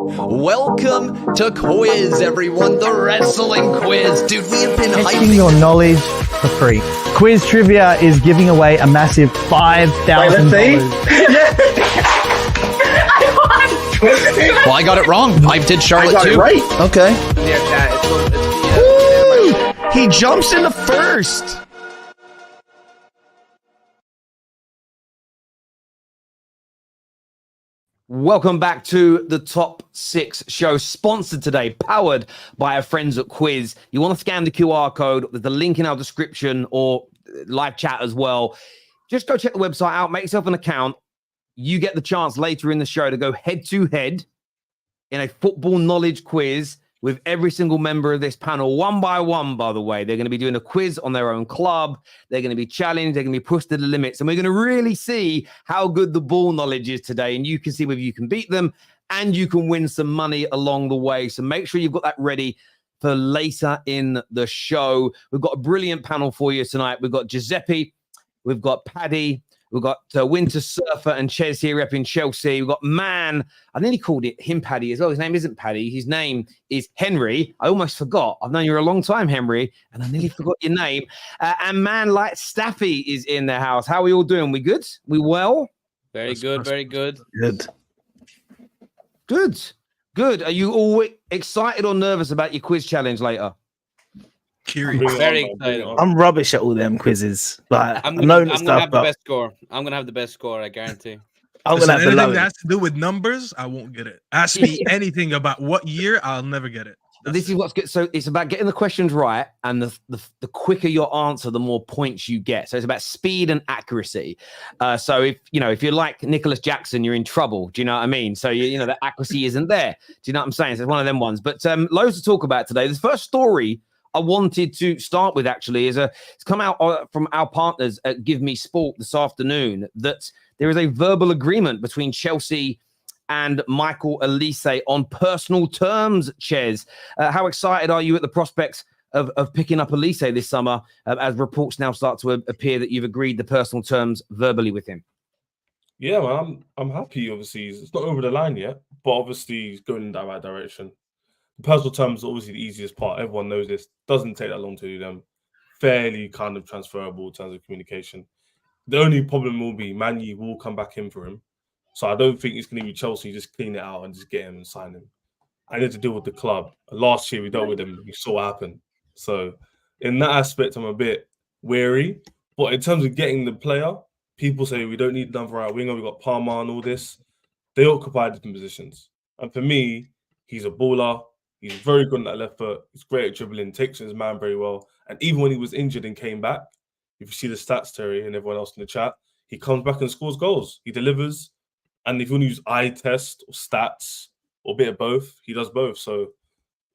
Welcome to Quiiiz, everyone, the wrestling quiz. Dude, we have been testing your knowledge for free. Quiiiz Trivia is giving away a massive $5,000. Well, I got it wrong. I did Charlotte too. Right. Okay. He jumps in the first. Welcome back to the Top 6 show, sponsored today, powered by our friends at Quiiiz. You want to scan the QR code, there's a link in our description or live chat as well. Just go check the website out, make yourself an account. You get the chance later in the show to go head-to-head in a football knowledge quiz with every single member of this panel, one by one, by the way. They're going to be doing a quiz on their own club. They're going to be challenged. They're going to be pushed to the limits. And we're going to really see how good the ball knowledge is today. And you can see whether you can beat them and you can win some money along the way. So make sure you've got that ready for later in the show. We've got a brilliant panel for you tonight. We've got Giuseppe. We've got Paddy. We've got Winter Surfer and Ches here repping Chelsea. We've got Man. I nearly called him Paddy as well. His name isn't Paddy. His name is Henry. I almost forgot. I've known you a long time, Henry, and I nearly forgot your name. And Man like Staffy is in the house. How are we all doing? We good? We well? Very good. Very good. Good. Are you all excited or nervous about your quiz challenge later? Curious. Very excited. I'm rubbish at all them quizzes, but I'm gonna have the best score. I'm gonna have the best score, I guarantee. I'm gonna have the anything that has to do with numbers, I won't get it. Ask me anything about what year, I'll never get it. This is what's good. So it's about getting the questions right, and the quicker your answer, the more points you get. So it's about speed and accuracy. So if you're like Nicholas Jackson, you're in trouble. Do you know what I mean? So the accuracy isn't there. Do you know what I'm saying? So it's one of them ones. But loads to talk about today. The first story I wanted to start with actually it's come out from our partners at Give Me Sport this afternoon that there is a verbal agreement between Chelsea and Michael Olise on personal terms, Ches. How excited are you at the prospects of picking up Olise this summer as reports now start to appear that you've agreed the personal terms verbally with him? Yeah, man, I'm happy. Obviously, it's not over the line yet, but obviously he's going in that right direction. Personal terms are obviously the easiest part. Everyone knows this. Doesn't take that long to do them. Fairly kind of transferable in terms of communication. The only problem will be Man Utd will come back in for him. So I don't think it's going to be Chelsea just clean it out and just get him and sign him. I need to deal with the club. Last year we dealt with him. We saw what happened. So in that aspect, I'm a bit wary. But in terms of getting the player, people say we don't need another right winger. We've got Palmer and all this. They occupy different positions. And for me, he's a baller. He's very good on that left foot. He's great at dribbling, takes his man very well. And even when he was injured and came back, if you see the stats, Terry, and everyone else in the chat, he comes back and scores goals. He delivers. And if you want to use eye test or stats or a bit of both, he does both. So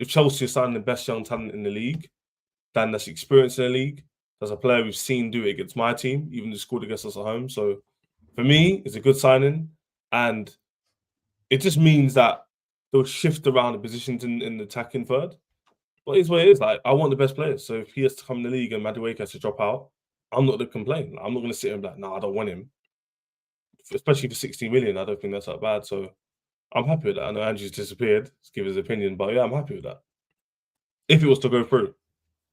if Chelsea are signing the best young talent in the league, Dan that's experienced in the league, there's a player we've seen do it against my team, even who scored against us at home. So for me, it's a good signing. And it just means that they'll shift around the positions in the attacking third. But it's what it is. Like, I want the best players. So if he has to come in the league and Madueke has to drop out, I'm not going to complain. I'm not going to sit here and be like, no, I don't want him. Especially for 60 million, I don't think that's that bad. So I'm happy with that. I know Andrew's disappeared to give his opinion, but yeah, I'm happy with that. If it was to go through.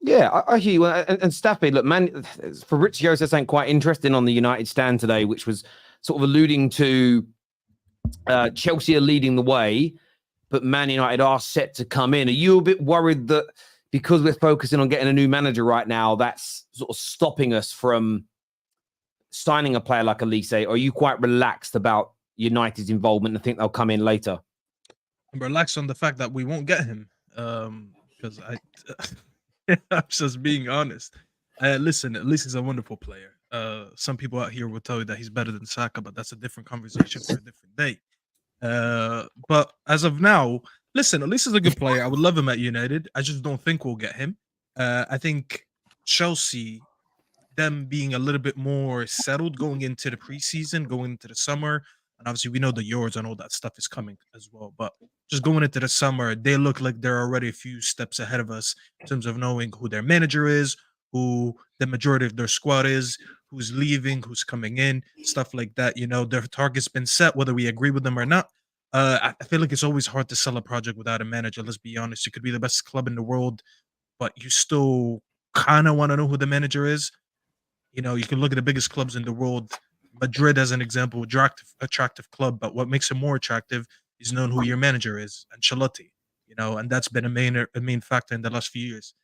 Yeah, I hear you. And Staffy, look, man, Fabrizio said something quite interesting on the United stand today, which was sort of alluding to Chelsea are leading the way, but Man United are set to come in. Are you a bit worried that because we're focusing on getting a new manager right now, that's sort of stopping us from signing a player like Olise? Or are you quite relaxed about United's involvement and think they'll come in later? I'm relaxed on the fact that we won't get him because I'm just being honest. Listen, Olise's a wonderful player. Some people out here will tell you that he's better than Saka, but that's a different conversation for a different day. But as of now, listen, Olise's a good player. I would love him at United. I just don't think we'll get him. I think Chelsea, them being a little bit more settled going into the preseason, going into the summer, and obviously we know the Euros and all that stuff is coming as well. But just going into the summer, they look like they're already a few steps ahead of us in terms of knowing who their manager is, who the majority of their squad is, who's leaving, who's coming in, stuff like that. You know, their target's been set, whether we agree with them or not. I feel like it's always hard to sell a project without a manager. Let's be honest. You could be the best club in the world, but you still kind of want to know who the manager is. You know, you can look at the biggest clubs in the world. Madrid, as an example, attractive club, but what makes it more attractive is knowing who your manager is, Ancelotti. You know, and that's been a main factor in the last few years.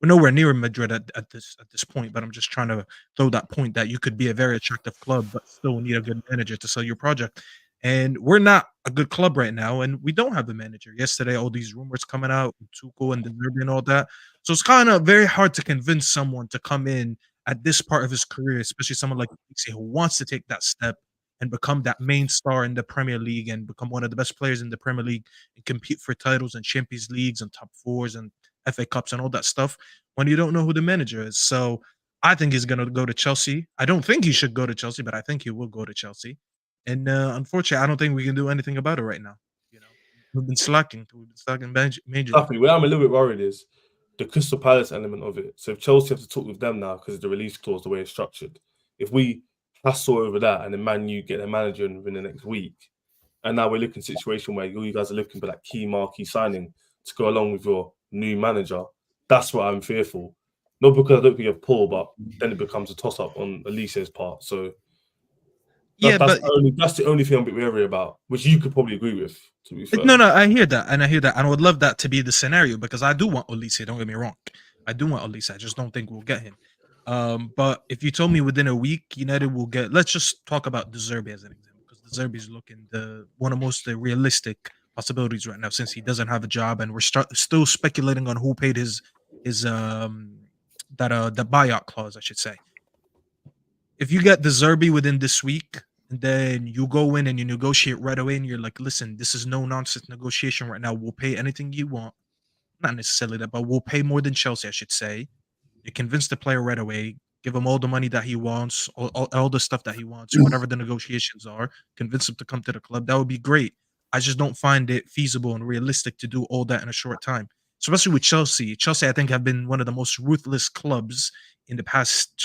We're nowhere near Madrid at this point, but I'm just trying to throw that point that you could be a very attractive club, but still need a good manager to sell your project. And we're not a good club right now, and we don't have a manager. Yesterday, all these rumors coming out, Tuchel and De Zerbi and all that. So it's kind of very hard to convince someone to come in at this part of his career, especially someone like Olise who wants to take that step and become that main star in the Premier League and become one of the best players in the Premier League and compete for titles and Champions Leagues and top fours and FA Cups and all that stuff when you don't know who the manager is. So I think he's going to go to Chelsea. I don't think he should go to Chelsea, but I think he will go to Chelsea. And unfortunately, I don't think we can do anything about it right now. You know, we've been slacking. Majorly. Definitely. Where I'm a little bit worried is the Crystal Palace element of it. So if Chelsea have to talk with them now because of the release clause, the way it's structured, if we hassle over that and then Man U get their manager within the next week, and now we're looking at a situation where you guys are looking for that key marquee signing to go along with your new manager, that's what I'm fearful. Not because I don't think you have Paul, but then it becomes a toss-up on Elise's part. So that's the only thing I'm a bit wary about, which you could probably agree with, to be fair. No, I hear that, and I would love that to be the scenario because I do want Olise. Don't get me wrong, I do want Olise. I just don't think we'll get him. But if you told me within a week, United will get. Let's just talk about De Zerbi as an example, because De Zerbi is looking one of the most realistic possibilities right now since he doesn't have a job, and we're still speculating on who paid his the buyout clause, I should say. If you get De Zerbi within this week, and then you go in and you negotiate right away, and you're like, listen, this is no nonsense negotiation right now. We'll pay anything you want. Not necessarily that, but we'll pay more than Chelsea, I should say. You convince the player right away, give him all the money that he wants, all the stuff that he wants, whatever the negotiations are, convince him to come to the club. That would be great. I just don't find it feasible and realistic to do all that in a short time, especially with Chelsea. Chelsea, I think, have been one of the most ruthless clubs in the past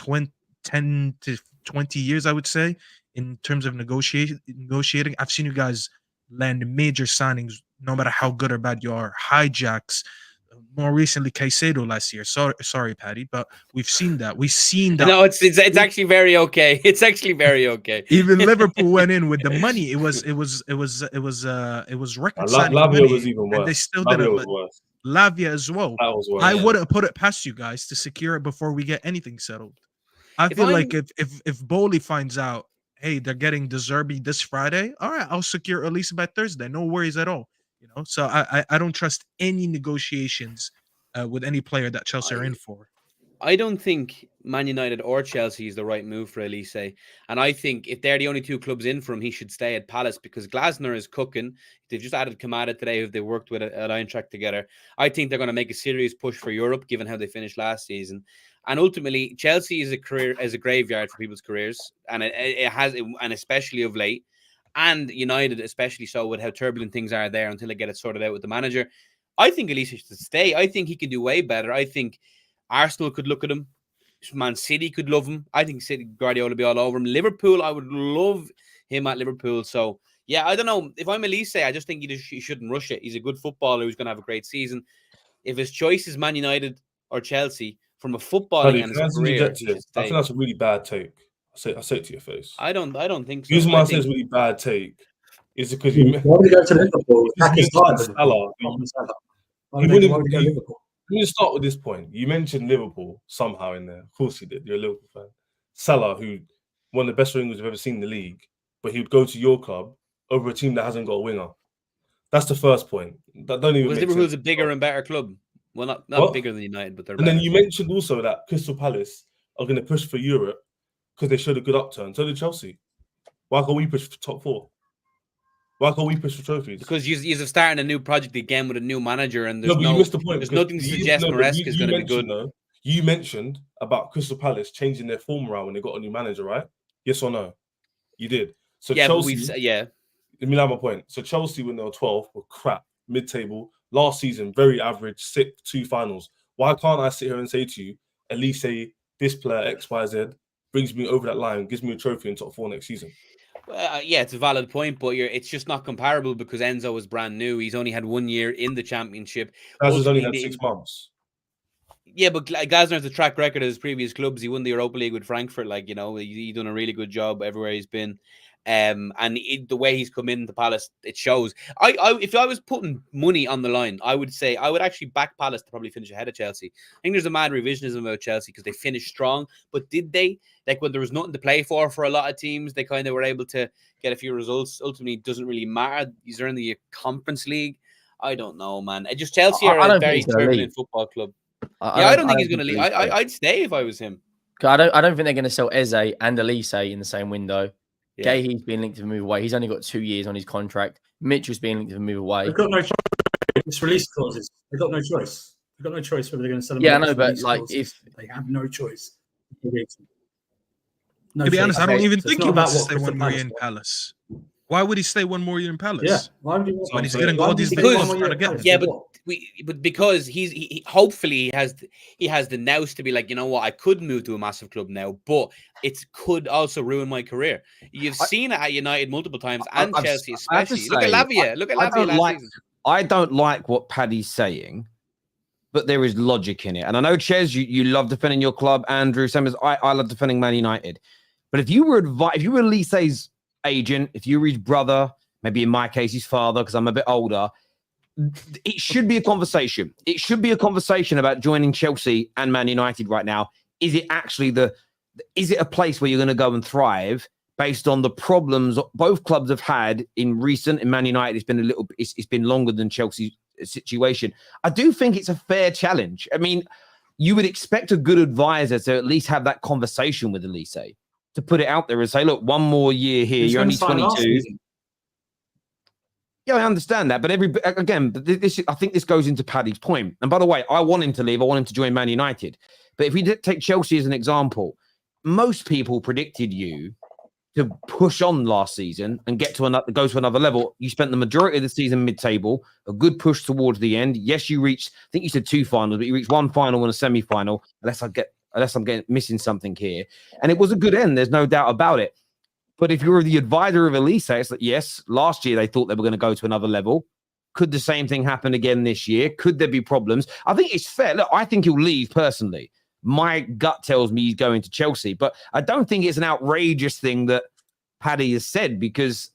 10 to 20 years, I would say, in terms of negotiating. I've seen you guys land major signings, no matter how good or bad you are, hijacks. More recently, Caicedo last year. Sorry, Paddy, but we've seen that. No, it's actually very okay. It's actually very okay. Even Liverpool went in with the money. It was record signing Lavia money, was even worse. and they still Lavia didn't. was worse. Lavia as well. That was worse. I wouldn't put it past you guys to secure it before we get anything settled. I feel like if Bowley finds out, hey, they're getting De Zerbi this Friday, all right, I'll secure Olise by Thursday. No worries at all. You know, so I don't trust any negotiations with any player that Chelsea are in for. I don't think Man United or Chelsea is the right move for Olise. And I think if they're the only two clubs in for him, he should stay at Palace because Glasner is cooking. They've just added Kamada today, who they worked with at Eintracht together. I think they're going to make a serious push for Europe, given how they finished last season. And ultimately, Chelsea is a graveyard for people's careers, and it has, and especially of late. And United, especially so, with how turbulent things are there until they get it sorted out with the manager. I think Olise should stay. I think he can do way better. I think Arsenal could look at him. Man City could love him. I think Guardiola would be all over him. Liverpool, I would love him at Liverpool. So, yeah, I don't know. If I'm Olise, I just think he shouldn't rush it. He's a good footballer who's going to have a great season. If his choice is Man United or Chelsea, from a footballing and his career, I think that's a really bad take. I say it to your face. I don't think so. The reason why I say it's a really bad take is because you why would he go to Liverpool? Let me start with this point. You mentioned Liverpool somehow in there. Of course you did. You're a Liverpool fan. Salah, who one of the best wingers we've ever seen in the league, but he would go to your club over a team that hasn't got a winger. That's the first point. That don't even. Liverpool's a bigger and better club. Well, not bigger than United, but they're. And then you mentioned also that Crystal Palace are going to push for Europe because they showed a good upturn. So did Chelsea. Why can't we push for top four? Why can't we push for trophies? Because you're starting a new project again with a new manager, and there's you missed the point. There's nothing to suggest Maresca is going to be good. You mentioned about Crystal Palace changing their form around when they got a new manager, right? Yes or no? You did. So yeah, Chelsea. Let me have my point. So Chelsea, when they were 12, were crap, mid-table. Last season, very average, sick, 2 finals. Why can't I sit here and say to you, at least say this player X, Y, Z brings me over that line, gives me a trophy in top 4 next season? Yeah, it's a valid point, but it's just not comparable because Enzo was brand new. He's only had 1 year in the championship. Glasner's only had 6 months. Yeah, but Glasner has a track record at his previous clubs. He won the Europa League with Frankfurt. Like, you know, he's done a really good job everywhere he's been. And the way he's come into Palace, it shows. If I was putting money on the line, I would say I would actually back Palace to probably finish ahead of Chelsea. I think there's a mad revisionism about Chelsea because they finished strong, but did they? Like when there was nothing to play for a lot of teams, they kind of were able to get a few results. Ultimately, it doesn't really matter. These are in the Conference League. I don't know, man. Just Chelsea are a very turbulent football club. I don't think he's going to leave. I'd stay if I was him. I don't think they're going to sell Eze and Olise in the same window. Yeah. Gahey's being linked to move away. He's only got 2 years on his contract. Mitchell's being linked to move away. They've got no choice. It's release clauses. They've got no choice. They've got no choice whether they're going to sell them. Yeah, I know, but like if they have no choice. No, to be honest, I don't even think he wants to stay 1 more year in Palace. Why would he stay 1 more year in Palace? Yeah, why would he want when he's getting all these things trying to get him? Yeah, but because he hopefully he has the nous to be like, you know what, I could move to a massive club now, but it could also ruin my career. You've seen it at United multiple times and Chelsea especially. Look at Lavia. Look at Lavia last season. I don't like what Paddy's saying, but there is logic in it. And I know, Ches, you love defending your club. Andrew, same as I love defending Man United. But if you were Olise's agent, if you were his brother, maybe in my case his father, because I'm a bit older, it should be a conversation. It should be a conversation about joining Chelsea and Man United right now. Is it actually is it a place where you're going to go and thrive based on the problems both clubs have had in Man United? It's been longer than Chelsea's situation. I do think it's a fair challenge. I mean, you would expect a good advisor to at least have that conversation with Olise, to put it out there and say, look, 1 more year here. You're only 22. Yeah, I understand that. But I think this goes into Paddy's point. And by the way, I want him to leave. I want him to join Man United. But if we take Chelsea as an example, most people predicted you to push on last season and go to another level. You spent the majority of the season mid-table, a good push towards the end. Yes, you reached, I think you said 2 finals, but you reached 1 final and a semi-final, unless I'm missing something here. And it was a good end. There's no doubt about it. But if you're the advisor of Olise, it's like, yes, last year they thought they were going to go to another level. Could the same thing happen again this year? Could there be problems? I think it's fair. Look, I think he'll leave personally. My gut tells me he's going to Chelsea, but I don't think it's an outrageous thing that Paddy has said, because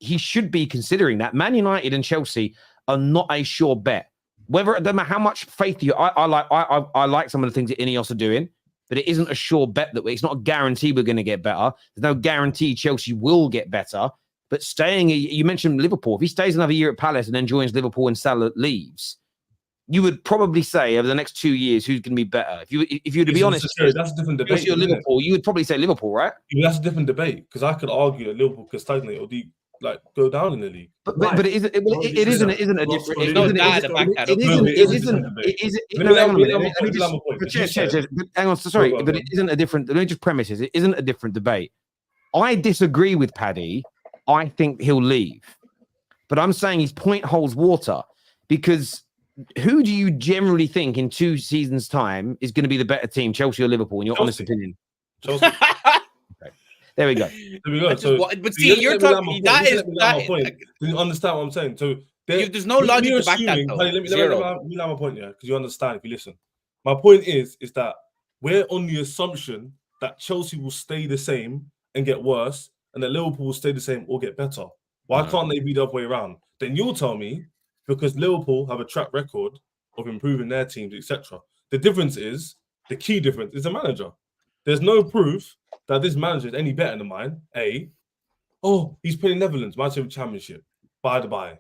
he should be considering that. Man United and Chelsea are not a sure bet. Whether no matter how much faith I like some of the things that Ineos are doing, but it isn't a sure bet that it's not a guarantee we're going to get better. There's no guarantee Chelsea will get better. But you mentioned Liverpool. If he stays another year at Palace and then joins Liverpool and Salah leaves, you would probably say over the next 2 years who's going to be better. If you were to be honest, that's a different debate. You're Liverpool, you would probably say Liverpool, right? Yeah, that's a different debate, because I could argue that Liverpool could stagnate or go down in the league. But it isn't a different. Let me just premise this. It isn't a different debate. I disagree with Paddy. I think he'll leave, but I'm saying his point holds water, because who do you generally think in 2 seasons' time is going to be the better team, Chelsea or Liverpool, in your honest opinion? Chelsea. Okay. There we go. But see, you're talking. That is my point. Do you understand what I'm saying? So there's no logic to back that. Let me land my point, yeah, because you understand if you listen. My point is that we're on the assumption that Chelsea will stay the same and get worse, and that Liverpool will stay the same or get better. Why can't they be the other way around? Then you'll tell me, because Liverpool have a track record of improving their teams, etc. The key difference is the manager. There's no proof that this manager is any better than mine. He's playing Netherlands, my team championship. By the by.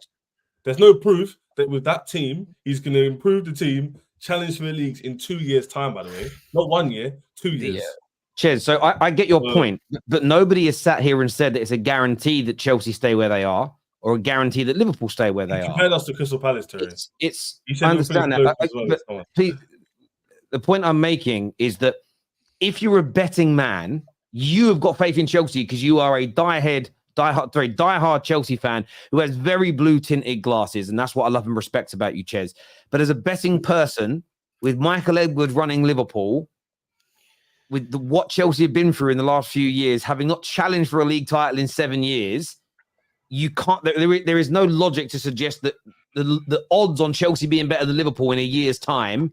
There's no proof that with that team, he's going to improve the team, challenge for the leagues in 2 years' time, by the way. Not 1 year, 2 years. Yeah. Cheers. So I get your point, but nobody has sat here and said that it's a guarantee that Chelsea stay where they are, or a guarantee that Liverpool stay where they are. Compared us to Crystal Palace, Terry. I understand that. But please, the point I'm making is that if you're a betting man, you have got faith in Chelsea because you are a diehard Chelsea fan who has very blue tinted glasses, and that's what I love and respect about you, Ches. But as a betting person, with Michael Edwards running Liverpool, with what Chelsea have been through in the last few years, having not challenged for a league title in 7 years, you can't. There is no logic to suggest that the odds on Chelsea being better than Liverpool in a year's time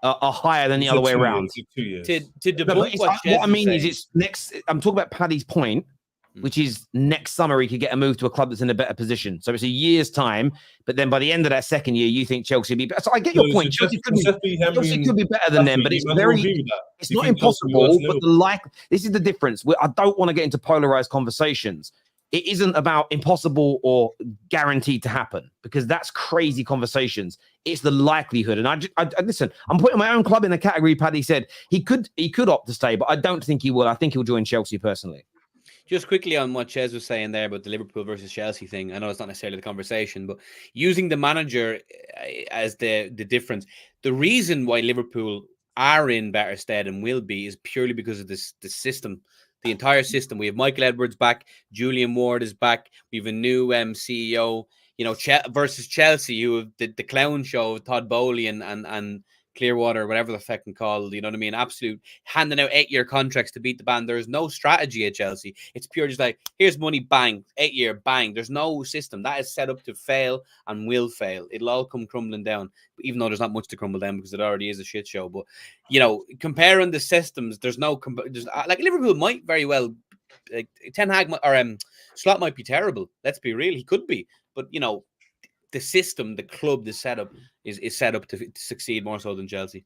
are higher than the other way around. 2 years. To debunk what I mean is it's next. I'm talking about Paddy's point, which is next summer he could get a move to a club that's in a better position. So it's a year's time, but then by the end of that second year, you think Chelsea will be better. So I get your point. Chelsea could be better than them, but it's it's not impossible. But this is the difference. I don't want to get into polarized conversations. It isn't about impossible or guaranteed to happen, because that's crazy conversations. It's the likelihood. And I listen, I'm putting my own club in the category. Paddy said he could opt to stay, but I don't think he will. I think he'll join Chelsea personally. Just quickly on what Ches was saying there about the Liverpool versus Chelsea thing. I know it's not necessarily the conversation, but using the manager as the difference. The reason why Liverpool are in better stead and will be is purely because of the system. The entire system. We have Michael Edwards back. Julián Ward is back. We have a new CEO. You know, versus Chelsea, who have the clown show of Todd Bowley and Clearwater, whatever the fucking called. You know what I mean? Absolute handing out 8-year contracts to beat the band. There is no strategy at Chelsea. It's pure just like, here's money, bang, 8-year, bang. There's no system that is set up to fail and will fail. It'll all come crumbling down, even though there's not much to crumble down because it already is a shit show. But you know, comparing the systems, there's no like Liverpool might very well, like Ten Hag or Slot might be terrible. Let's be real, he could be, but you know, the system, the club, the setup is set up to succeed more so than Chelsea.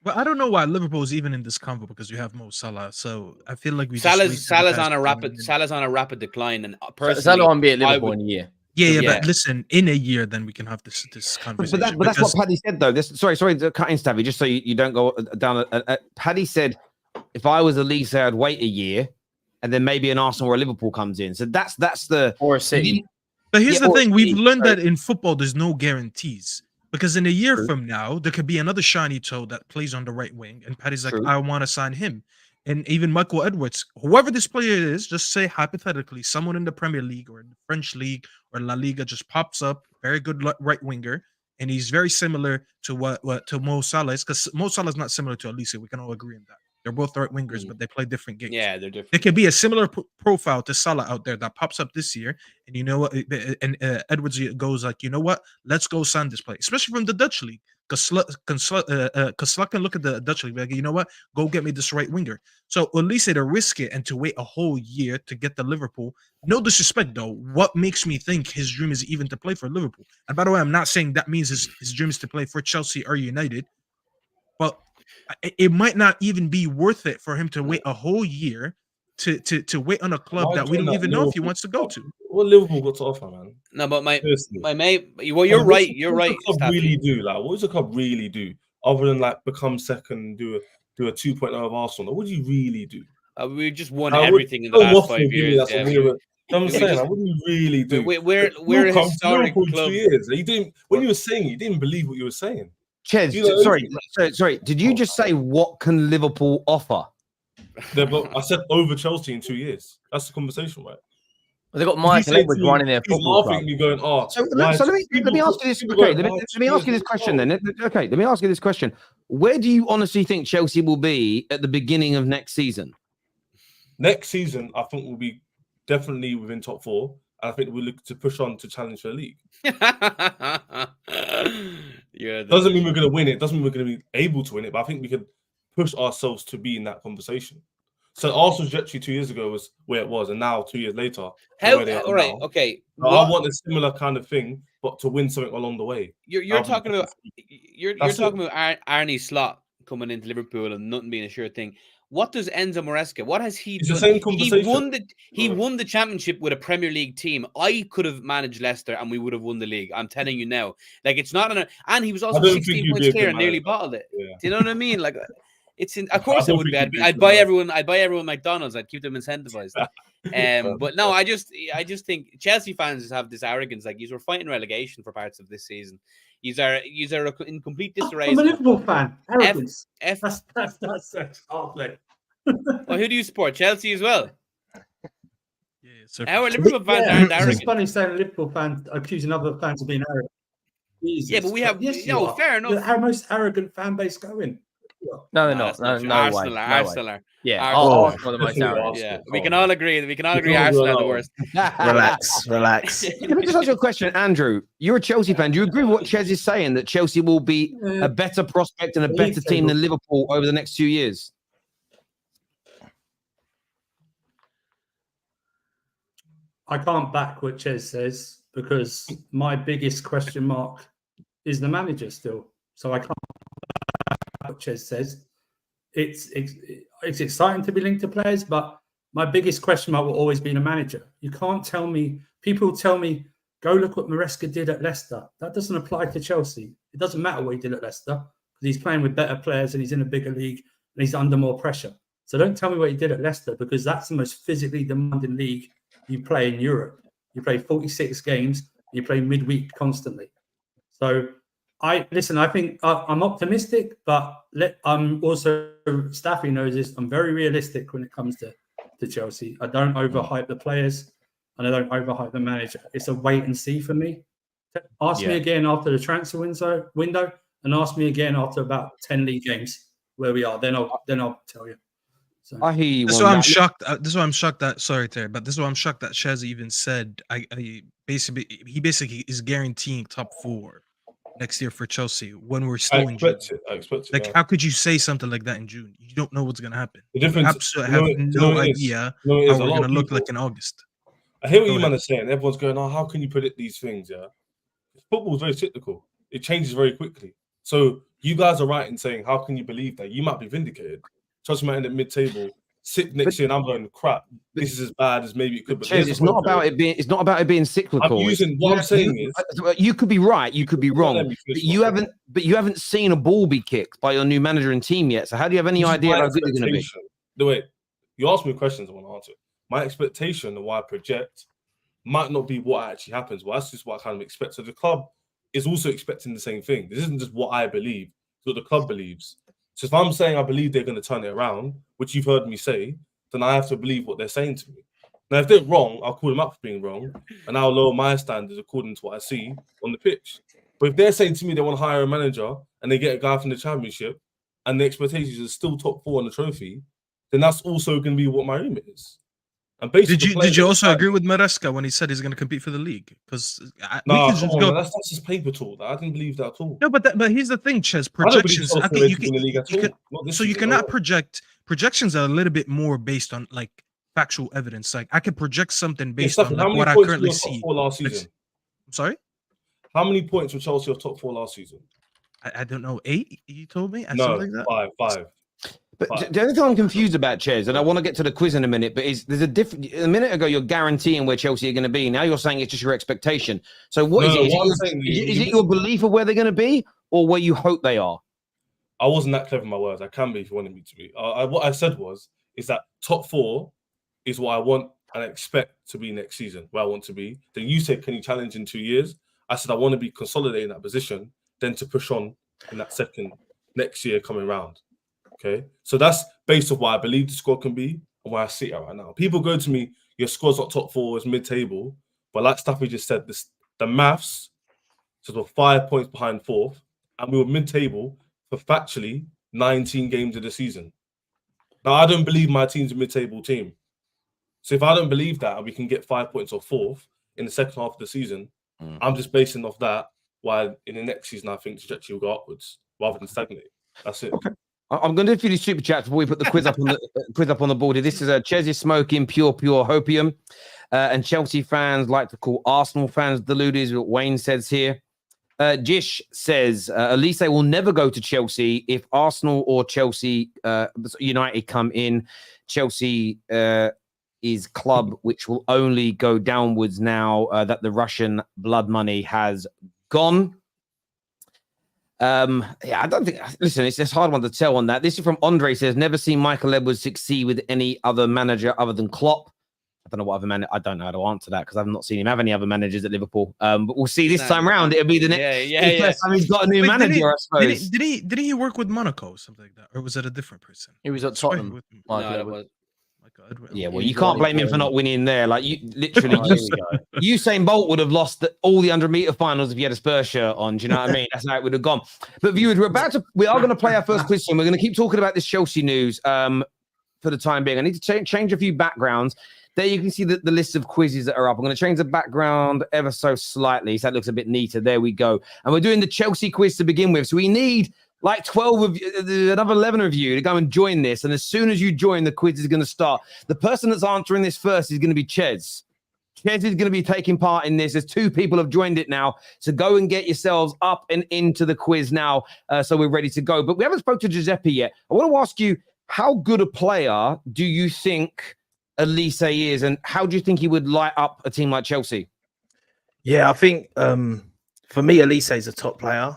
Well, I don't know why Liverpool is even in this convo because you have Mo Salah. So I feel like Salah's on a rapid decline, and personally, Salah won't be at Liverpool in a year. Yeah, but listen, in a year, then we can have this conversation. But that's what Paddy said, though. Sorry to cut in, Stabby, just so you don't go down. Paddy said, if I was Olise, I'd wait a year, and then maybe an Arsenal or a Liverpool comes in. So that's the or a City. But here's the thing: we've learned that in football, there's no guarantees. Because in a year from now, there could be another shiny toe that plays on the right wing, and Paddy's like, I want to sign him. And even Michael Edwards, whoever this player is, just say hypothetically, someone in the Premier League or in the French League or La Liga just pops up, very good right winger, and he's very similar to what to Mo Salah is, because Mo Salah is not similar to Olise. We can all agree on that. They're both right wingers, but they play different games. Yeah, they're different. There could be a similar profile to Salah out there that pops up this year, and you know what? And Edwards goes like, you know what? Let's go sign this player, especially from the Dutch league, because Slot can look at the Dutch league like, you know what? Go get me this right winger. So at least to risk it and to wait a whole year to get the Liverpool. No disrespect though. What makes me think his dream is even to play for Liverpool? And by the way, I'm not saying that means his dream is to play for Chelsea or United, but it might not even be worth it for him to wait a whole year to wait on a club that we don't even know if he wants to go to. What Liverpool got to offer, man? No, but my mate, well, you're right. You're right. What does the club really do? Like, what does the club really do other than like become second, do a 2.0 of Arsenal? What do you really do? We just won everything in the last 5 years. I'm saying, what do you really do? We're a historic club. 2 years. You didn't. When you were saying, you didn't believe what you were saying. Ches, sorry. Did you just say what can Liverpool offer? I said over Chelsea in 2 years. That's the conversation, right? Well, they got Michael Edwards running their football club. You're going, so let me ask you this. Okay, let me ask you this question then. Okay, let me ask you this question. Where do you honestly think Chelsea will be at the beginning of next season? Next season, I think we'll be definitely within top 4. I think we'll look to push on to challenge for the league. Doesn't mean we're going to win it. Doesn't mean we're going to be able to win it. But I think we could push ourselves to be in that conversation. So Arsenal's trajectory 2 years ago was where it was, and now 2 years later, all right, now. Okay. So I want a similar kind of thing, but to win something along the way. You're talking about Arne Slot coming into Liverpool and nothing being a sure thing. What does Enzo Maresca? What has he done? The same conversation. He won the championship with a Premier League team. I could have managed Leicester and we would have won the league. I'm telling you now. Like, it's not and he was also 16 points clear and nearly bottled it. Yeah. Do you know what I mean? Like, it's in. Of course, it would be. I'd buy everyone McDonald's. I'd keep them incentivized. But no, I just think Chelsea fans have this arrogance. Like, you were fighting relegation for parts of this season. You are in complete disarray. I'm a Liverpool fan. Arrogance. That's awful. Well, who do you support? Chelsea as well. Yeah, our Liverpool fans aren't arrogant. It's funny saying a Liverpool fan accusing other fans of being arrogant. Jesus. Yeah, but we have fair enough. Our most arrogant fan base going. No, they're not. No, no Arsenal, way. Arsenal are. Yeah, Arsenal. Arsenal are the most arrogant. Yeah, we can all agree. We can all agree. Arsenal are the worst. Relax. Let me just ask you a question, Andrew. You're a Chelsea fan. Do you agree with what Ches is saying, that Chelsea will be a better prospect and a better team than Liverpool over the next 2 years? I can't back what Ches says because my biggest question mark is the manager still. So I can't back what Ches says. It's exciting to be linked to players, but my biggest question mark will always be the manager. You can't tell me, people tell me, go look what Maresca did at Leicester. That doesn't apply to Chelsea. It doesn't matter what he did at Leicester because he's playing with better players and he's in a bigger league and he's under more pressure. So don't tell me what he did at Leicester because that's the most physically demanding league you play in Europe. You play 46 games, and you play midweek constantly. So I think I'm optimistic, but I'm also, Staffy knows this, I'm very realistic when it comes to Chelsea. I don't overhype the players and I don't overhype the manager. It's a wait and see for me. Ask me again after the transfer window and ask me again after about 10 league games where we are. Then I'll tell you. So. I hear you. This is why I'm shocked. This is why I'm shocked that. Sorry, Terry, but this is why I'm shocked that Shez even said. He basically is guaranteeing top 4 next year for Chelsea when we're still in June. I expect it. Like, how could you say something like that in June? You don't know what's gonna happen. The difference, you absolutely have no idea how we're gonna look like in August. I hear what you man are saying. Everyone's going, "Oh, how can you predict these things?" Yeah, football is very cyclical. It changes very quickly. So you guys are right in saying, "How can you believe that?" You might be vindicated. Chelsea might end at mid-table, sit next year, and I'm going, crap. This is as bad as maybe it could be. It's not about it being. It's not about it being cyclical. What I'm saying is, you could be right, you could be wrong. But you haven't seen a ball be kicked by your new manager and team yet. So how do you have any idea how good it's going to be? The way you ask me questions, I want to answer. My expectation and why I project might not be what actually happens. Well, that's just what I kind of expect. So the club is also expecting the same thing. This isn't just what I believe; it's what the club believes. So if I'm saying I believe they're going to turn it around, which you've heard me say, then I have to believe what they're saying to me. Now, if they're wrong, I'll call them up for being wrong, and I'll lower my standards according to what I see on the pitch. But if they're saying to me they want to hire a manager and they get a guy from the Championship, and the expectations are still top 4 on the trophy, then that's also going to be what my remit is. And did you also agree with Maresca when he said he's going to compete for the league? Because that's just paper talk. I didn't believe that at all. No, but here's the thing, Ches. Projections. You cannot project. Projections are a little bit more based on like factual evidence. Like I can project something based on like, what I currently see. Last season? I'm sorry. How many points were Chelsea of top 4 last season? I don't know. 8? You told me. No, like that? 5. But the only thing I'm confused about, Ches, and I want to get to the quiz in a minute, but there's a different. A minute ago, you're guaranteeing where Chelsea are going to be. Now you're saying it's just your expectation. So what is it? Is it your belief of where they're going to be, or where you hope they are? I wasn't that clever in my words. I can be if you wanted me to be. What I said is that top 4 is what I want and I expect to be next season, where I want to be. Then you said, can you challenge in 2 years? I said I want to be consolidating that position, then to push on in that second next year coming round. Okay, so that's based on what I believe the squad can be and where I sit at right now. People go to me, your squad's not top 4, it's mid-table, but like Staffy just said, the maths, so we're 5 points behind 4th, and we were mid-table for factually 19 games of the season. Now, I don't believe my team's a mid-table team. So if I don't believe that and we can get 5 points off 4th in the second half of the season, I'm just basing off that, while in the next season, I think the trajectory will go upwards rather than stagnate. That's it. Okay. I'm going to do a few super chats before we put the quiz up on the board. This is a Ches is smoking pure hopium, and Chelsea fans like to call Arsenal fans deluded. Is what Wayne says here. Jish says Olise will never go to Chelsea if Arsenal or Chelsea United come in. Chelsea is club which will only go downwards now that the Russian blood money has gone. I don't think. Listen, it's just hard one to tell on that. This is from Andre. Says never seen Michael Edwards succeed with any other manager other than Klopp. I don't know what other manager. I don't know how to answer that because I've not seen him have any other managers at Liverpool. But we'll see this time round. It'll be the next first time he's got a new manager. I suppose. Did he work with Monaco or something like that, or was it a different person? He was at Tottenham. No, Yeah, well, you can't blame him for not winning there. Like, you literally, Usain Bolt would have lost all the 100-meter finals if he had a Spurs shirt on. Do you know what I mean? That's how it would have gone. But viewers, we are going to play our first quiz soon. We're going to keep talking about this Chelsea news for the time being. I need to change a few backgrounds. There you can see the list of quizzes that are up. I'm going to change the background ever so slightly, so that looks a bit neater. There we go. And we're doing the Chelsea quiz to begin with. So we need like 12 of you, another 11 of you to go and join this. And as soon as you join, the quiz is going to start. The person that's answering this first is going to be Ches. Ches is going to be taking part in this. There's 2 people have joined it now. So go and get yourselves up and into the quiz now. So we're ready to go. But we haven't spoke to Giuseppe yet. I want to ask you, how good a player do you think Olise is, and how do you think he would light up a team like Chelsea? Yeah, I think for me, Olise is a top player.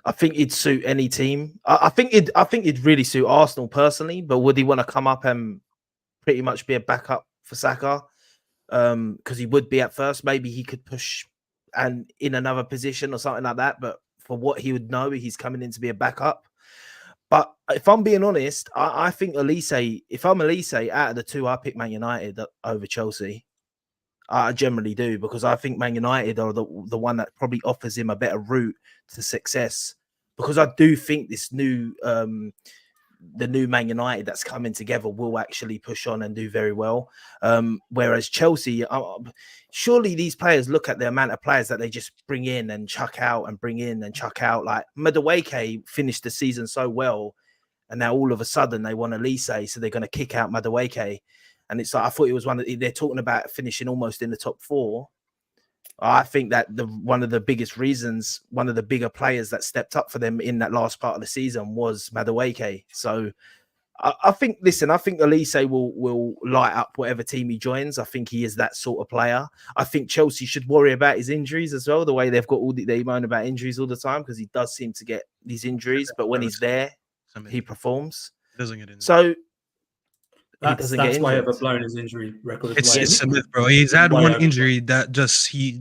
I think he'd suit any team. I think it'd really suit Arsenal personally, but would he want to come up and pretty much be a backup for Saka? Because he would be at first. Maybe he could push and in another position or something like that. But for what he would know, he's coming in to be a backup. But if I'm being honest, I think Olise, if I'm Olise, out of the 2, I pick Man United over Chelsea. I generally do, because I think Man United are the one that probably offers him a better route to success. Because I do think this new, the new Man United that's coming together will actually push on and do very well. Whereas Chelsea, surely these players look at the amount of players that they just bring in and chuck out and bring in and chuck out. Like Madueke finished the season so well, and now all of a sudden they want Olise, so they're going to kick out Madueke. And it's like, I thought it was they're talking about finishing almost in the top 4. I think that one of the biggest reasons, one of the bigger players that stepped up for them in that last part of the season was Madueke. So I think Olise will light up whatever team he joins. I think he is that sort of player. I think Chelsea should worry about his injuries as well, the way they've got they moan about injuries all the time, because he does seem to get these injuries, but when he's there, he performs. Doesn't get injured. So that's why overblown his injury record. It's a myth, bro. He's had one injury that he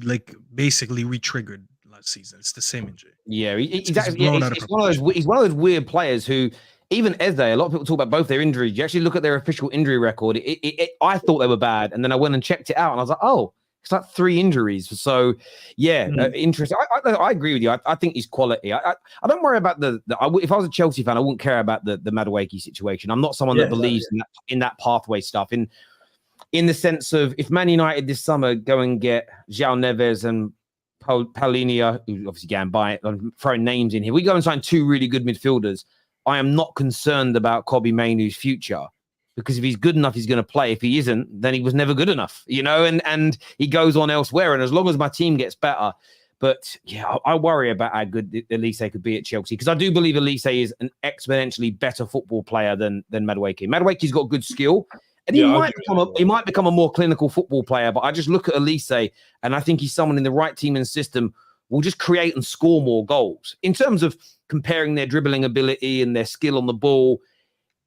basically re-triggered last season. It's the same injury. Yeah, he's one of those weird players who, even Eze, a lot of people talk about both their injuries. You actually look at their official injury record. I thought they were bad, and then I went and checked it out, and I was like, oh, it's like 3 injuries. So, yeah, interesting. I agree with you. I think he's quality. I don't worry about if I was a Chelsea fan, I wouldn't care about the Madueke situation. I'm not someone that believes in that pathway stuff. In the sense of, if Man United this summer go and get João Neves and Paulinho, who's obviously getting by it, I'm throwing names in here. We go and sign 2 really good midfielders. I am not concerned about Kobbie Mainoo's future, because if he's good enough, he's going to play. If he isn't, then he was never good enough, and he goes on elsewhere. And as long as my team gets better, but yeah, I worry about how good Olise could be at Chelsea, because I do believe Olise is an exponentially better football player than Madueke. Madueke's got good skill, and he might become a more clinical football player. But I just look at Olise, and I think he's someone in the right team and system will just create and score more goals. In terms of comparing their dribbling ability and their skill on the ball,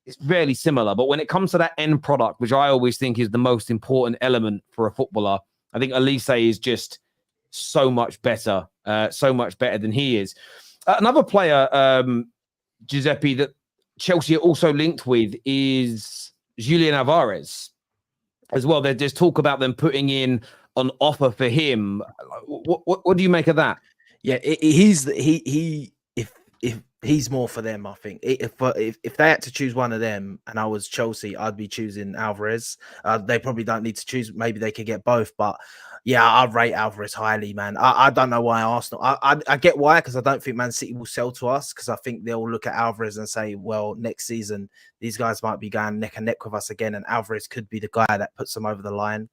it's fairly similar. But when it comes to that end product, which I always think is the most important element for a footballer, I think Olise is just so much better than he is. Another player, Giuseppe, that Chelsea are also linked with is Julián Álvarez as well. There's talk about them putting in an offer for him. What do you make of that? Yeah, if he's more for them, I think. If they had to choose one of them and I was Chelsea, I'd be choosing Álvarez. They probably don't need to choose. Maybe they could get both. But yeah, I rate Álvarez highly, man. I don't know why Arsenal. I get why, because I don't think Man City will sell to us, because I think they'll look at Álvarez and say, well, next season, these guys might be going neck and neck with us again, and Álvarez could be the guy that puts them over the line.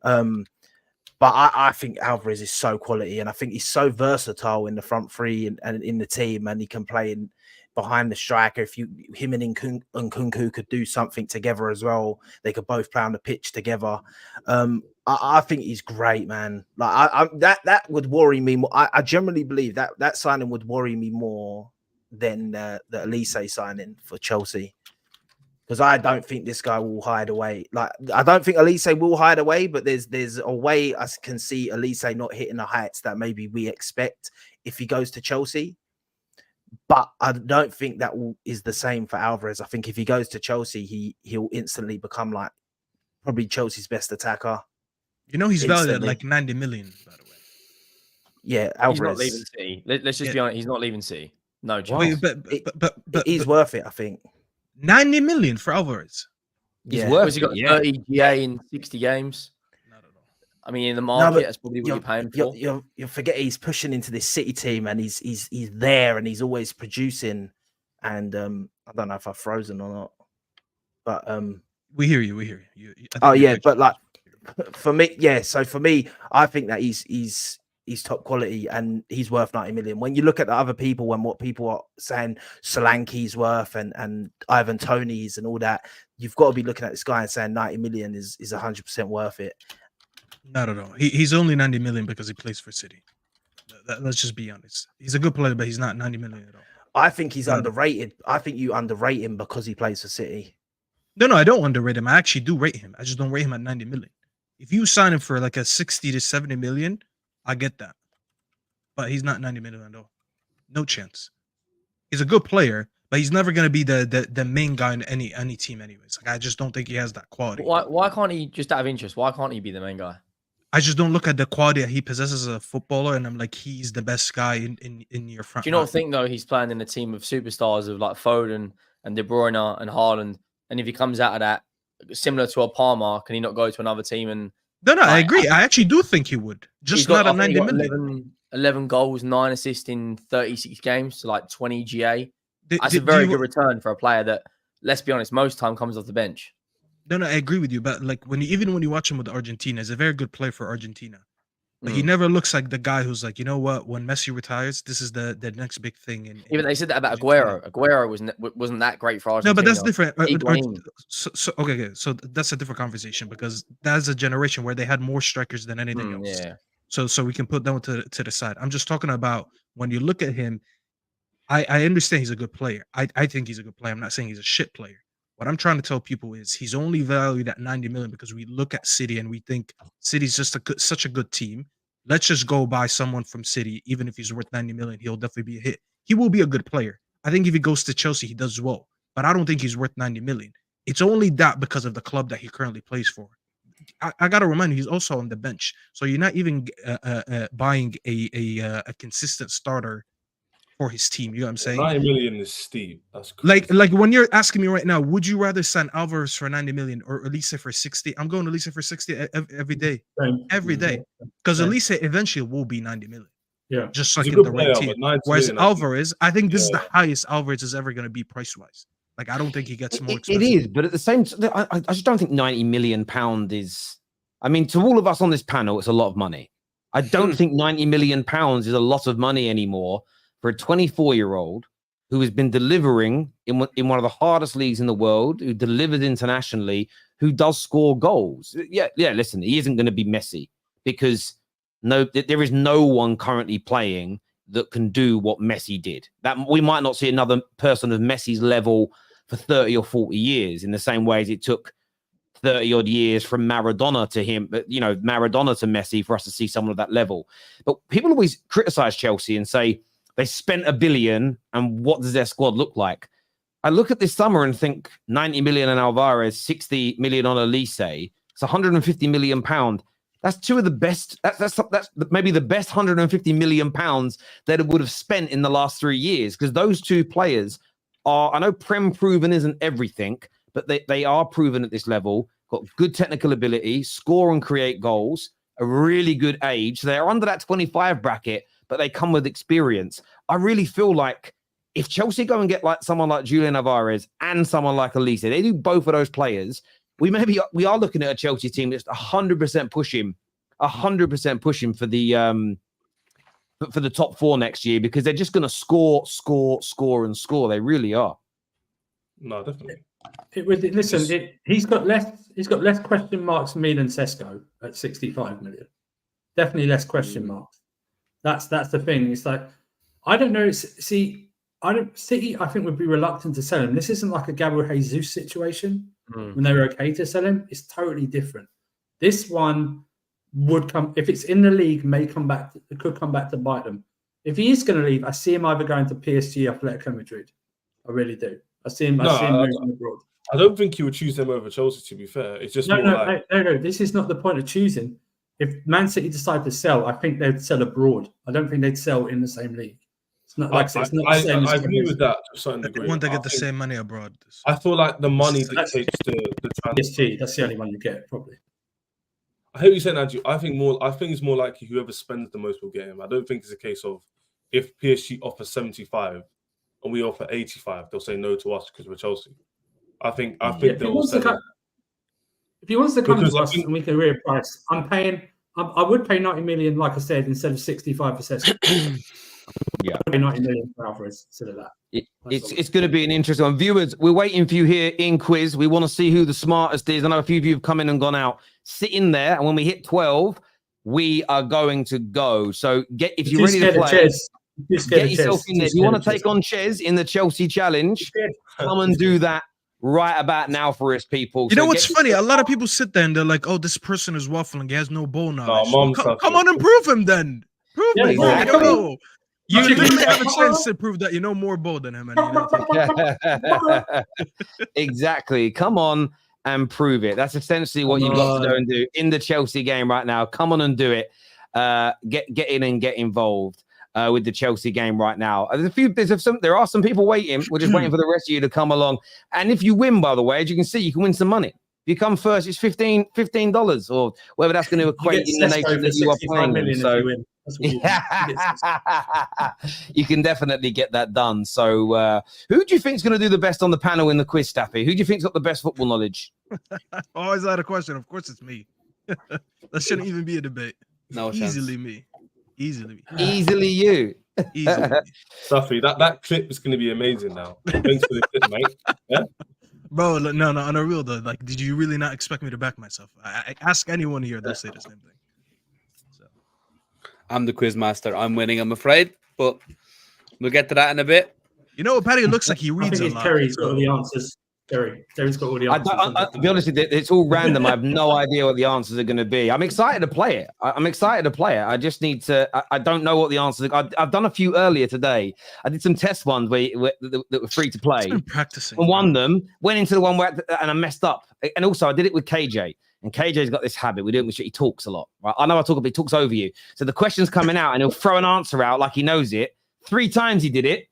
But I think Álvarez is so quality, and I think he's so versatile in the front three and in the team, and he can play behind the striker. If him and Nkunku could do something together as well, they could both play on the pitch together. I think he's great, man. Like that would worry me more. I generally believe that signing would worry me more than the Olise signing for Chelsea. Because I don't think this guy will hide away. Like, I don't think Olise will hide away, but there's a way I can see Olise not hitting the heights that maybe we expect if he goes to Chelsea. But I don't think that is the same for Álvarez. I think if he goes to Chelsea, he'll instantly become like probably Chelsea's best attacker. You know, he's valued at Instantly. like 90 million, by the way. Yeah, He's not leaving Álvarez. City. Let's just be honest. He's not leaving City. No chance. Wait, but He's worth it, I think. 90 million for Álvarez. He's Yeah. worth Has he got it, 30 GA in 60 games? I mean, in the market, that's probably what you're paying for. You forget he's pushing into this City team, and he's there, and he's always producing. And I don't know if I've frozen or not, but we hear you. We hear you. Oh yeah, but like for me, yeah. So for me, I think that he's top quality and he's worth 90 million. When you look at the other people and what people are saying Solanke's worth and Ivan Toney's and all that, you've got to be looking at this guy and saying 90 million is 100% worth it. Not at all. He's only 90 million because he plays for City. Let's just be honest. He's a good player, but he's not 90 million at all. I think he's underrated. I think you underrate him because he plays for City. No, I don't underrate him. I actually do rate him. I just don't rate him at 90 million. If you sign him for like a 60 to 70 million, I get that. But he's not 90 million at all. No chance. He's a good player, but he's never going to be the main guy in any team anyways. Like, I just don't think he has that quality. Why can't he, just out of interest, why can't he be the main guy? I just don't look at the quality that he possesses as a footballer, and I'm like, he's the best guy in your front. Do you not think, though, he's playing in a team of superstars of like Foden and De Bruyne and Haaland, and if he comes out of that, similar to a Palmer, can he not go to another team? And No, I agree. I actually do think he would. Just not at 90 million. 11 goals, 9 assists in 36 games, so like 20 GA. That's a very good return for a player that, let's be honest, most time comes off the bench. No, I agree with you. But like when you watch him with Argentina, he's a very good player for Argentina. But he never looks like the guy who's like, you know what? When Messi retires, this is the next big thing. Even they said that about Aguero. Aguero wasn't that great for Argentina. No, but that's different. So that's a different conversation because that's a generation where they had more strikers than anything else. Yeah. So we can put that one to the side. I'm just talking about when you look at him. I understand he's a good player. I think he's a good player. I'm not saying he's a shit player. What I'm trying to tell people is he's only valued at 90 million because we look at City and we think City's just such a good team. Let's just go buy someone from City. Even if he's worth 90 million, he'll definitely be a hit. He will be a good player. I think if he goes to Chelsea, he does well. But I don't think he's worth 90 million. It's only that because of the club that he currently plays for. I got to remind you, he's also on the bench. So you're not even buying a consistent starter for his team. You know what I'm saying? 90 million is steep. That's crazy. Like when you're asking me right now, would you rather sign Álvarez for 90 million or Olise for 60? I'm going Olise for 60 every day. Every day. Because Olise eventually will be 90 million. Yeah. Just like in the right team. Whereas Álvarez, I think this is the highest Álvarez is ever going to be price-wise. Like, I don't think he gets more expensive. It is, but at the same time, I just don't think 90 million pound is... I mean, to all of us on this panel, it's a lot of money. I don't think 90 million pounds is a lot of money anymore for a 24-year-old who has been delivering in one of the hardest leagues in the world, who delivers internationally, who does score goals. Yeah, listen, he isn't going to be Messi because there is no one currently playing that can do what Messi did. That we might not see another person of Messi's level for 30 or 40 years in the same way as it took 30 odd years from Maradona to him, but Maradona to Messi for us to see someone of that level. But people always criticize Chelsea and say they spent $1 billion and what does their squad look like? I look at this summer and think 90 million on Álvarez, 60 million on Olise. It's 150 million pound. That's two of the best. That's maybe the best 150 million pounds that it would have spent in the last 3 years because those two players are, I know Prem proven isn't everything, but they are proven at this level, got good technical ability, score and create goals, a really good age. So they're under that 25 bracket, but they come with experience. I really feel like if Chelsea go and get like someone like Julián Álvarez and someone like Olise, they do both of those players, we are looking at a Chelsea team that's 100% pushing for the top 4 next year because they're just going to score, and score. They really are. No, definitely. He's got less question marks than me than Sesko at 65 million. Definitely less question marks. That's the thing. It's like I don't know. City, I think would be reluctant to sell him. This isn't like a Gabriel Jesus situation when they were okay to sell him. It's totally different. This one would come if it's in the league. It could come back to bite them. If he is going to leave, I see him either going to PSG or Atletico Madrid. I really do. I see him moving abroad. I don't think he would choose them over Chelsea, to be fair. It's just no. This is not the point of choosing. If Man City decide to sell, I think they'd sell abroad. I don't think they'd sell in the same league. It's not like it's not the same. I agree with that to a certain degree. They want to get the same money abroad. I feel like the money dictates the transfer. PSG, that's the only one you get, probably. I hear you saying, Andrew. I think it's more likely whoever spends the most will get him. I don't think it's a case of if PSG offers 75 and we offer 85, they'll say no to us because we're Chelsea. I think they'll say that. If he wants to come to us and we can reprice, I would pay 90 million, like I said, instead of 65 for Sessions. Yeah, 90 million for Álvarez instead of that. It's going to be an interesting one. Viewers, we're waiting for you here in Quiz. We want to see who the smartest is. I know a few of you have come in and gone out. Sit in there, and when we hit 12, we are going to go. So if you're ready to play, get yourself in there. If you want to take on Ches in the Chelsea Challenge, come and do that right about now for us, people. You know what's funny? A lot of people sit there and they're like, "Oh, this person is waffling. He has no ball knowledge." Come on and prove him then. Prove it. Exactly. Go. You literally have a chance to prove that you know more ball than him. Exactly. Come on and prove it. That's essentially what you've got to go and do in the Chelsea game right now. Come on and do it. Get in and get involved with the Chelsea game right now. There are some people waiting. We're just waiting for the rest of you to come along. And if you win, by the way, as you can see, you can win some money. If you come first, it's $15 or whatever that's going to equate in the nation that you are playing in. So you can definitely get that done. So who do you think is going to do the best on the panel in the quiz, Staffy? Who do you think's got the best football knowledge? Always had a question. Of course it's me. That shouldn't even be a debate. No, easily me. Easily you. Easily. Staffy, that clip is going to be amazing now. Thanks for the clip, mate. Yeah? Bro, no, on a real though, like, did you really not expect me to back myself? I ask anyone here, they'll say the same thing. So. I'm the quiz master. I'm winning, I'm afraid, but we'll get to that in a bit. You know what, Paddy looks like he reads a lot. Terry's got all the answers. Terry's got all the answers. To be honest with you, it's all random. I have no idea what the answers are going to be. I'm excited to play it. I just need to. I don't know what the answers are. I've done a few earlier today. I did some test ones that were free to play. I've been practicing. And won them. Went into the one and I messed up. And also, I did it with KJ. And KJ's got this habit. We do it with shit. He talks a lot. Right? I know I talk, but he talks over you. So the question's coming out, and he'll throw an answer out like he knows it. 3 times he did it.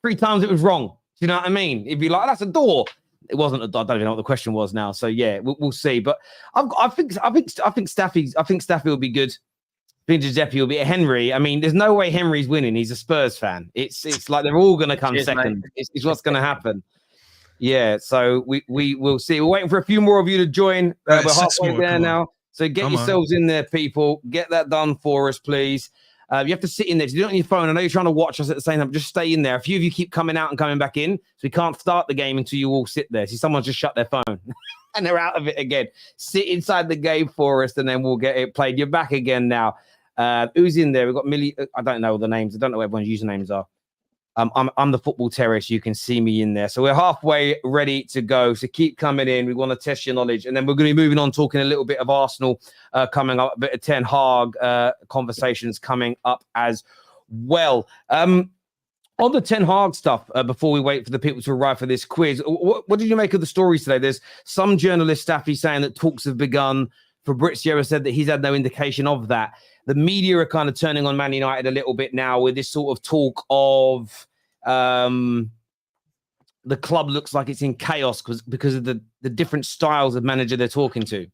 3 times it was wrong. Do you know what I mean? He'd be like, "That's a door." It wasn't. I don't even know what the question was now. So yeah, we'll see. But I think Staffy will be good. I think Giuseppe will be Henry. I mean, there's no way Henry's winning. He's a Spurs fan. It's like they're all going to come second. It's what's going to happen. Yeah. So we will see. We're waiting for a few more of you to join. We're halfway there now. So get yourselves in there, people. Get that done for us, please. You have to sit in there. If you do it on your phone, I know you're trying to watch us at the same time. Just stay in there. A few of you keep coming out and coming back in, so we can't start the game until you all sit there. See, someone's just shut their phone and they're out of it again. Sit inside the game for us, and then we'll get it played. You're back again now. Who's in there? We've got Millie. I don't know the names. I don't know what everyone's usernames are. I'm the football terrorist. You can see me in there. So we're halfway ready to go. So keep coming in. We want to test your knowledge. And then we're going to be moving on, talking a little bit of Arsenal coming up, a bit of Ten Hag conversations coming up as well. On the Ten Hag stuff, before we wait for the people to arrive for this quiz, what did you make of the stories today? There's some journalist, Staffy, saying that talks have begun. Fabrizio has said that he's had no indication of that. The media are kind of turning on Man United a little bit now with this sort of talk of the club looks like it's in chaos because of the different styles of manager they're talking to.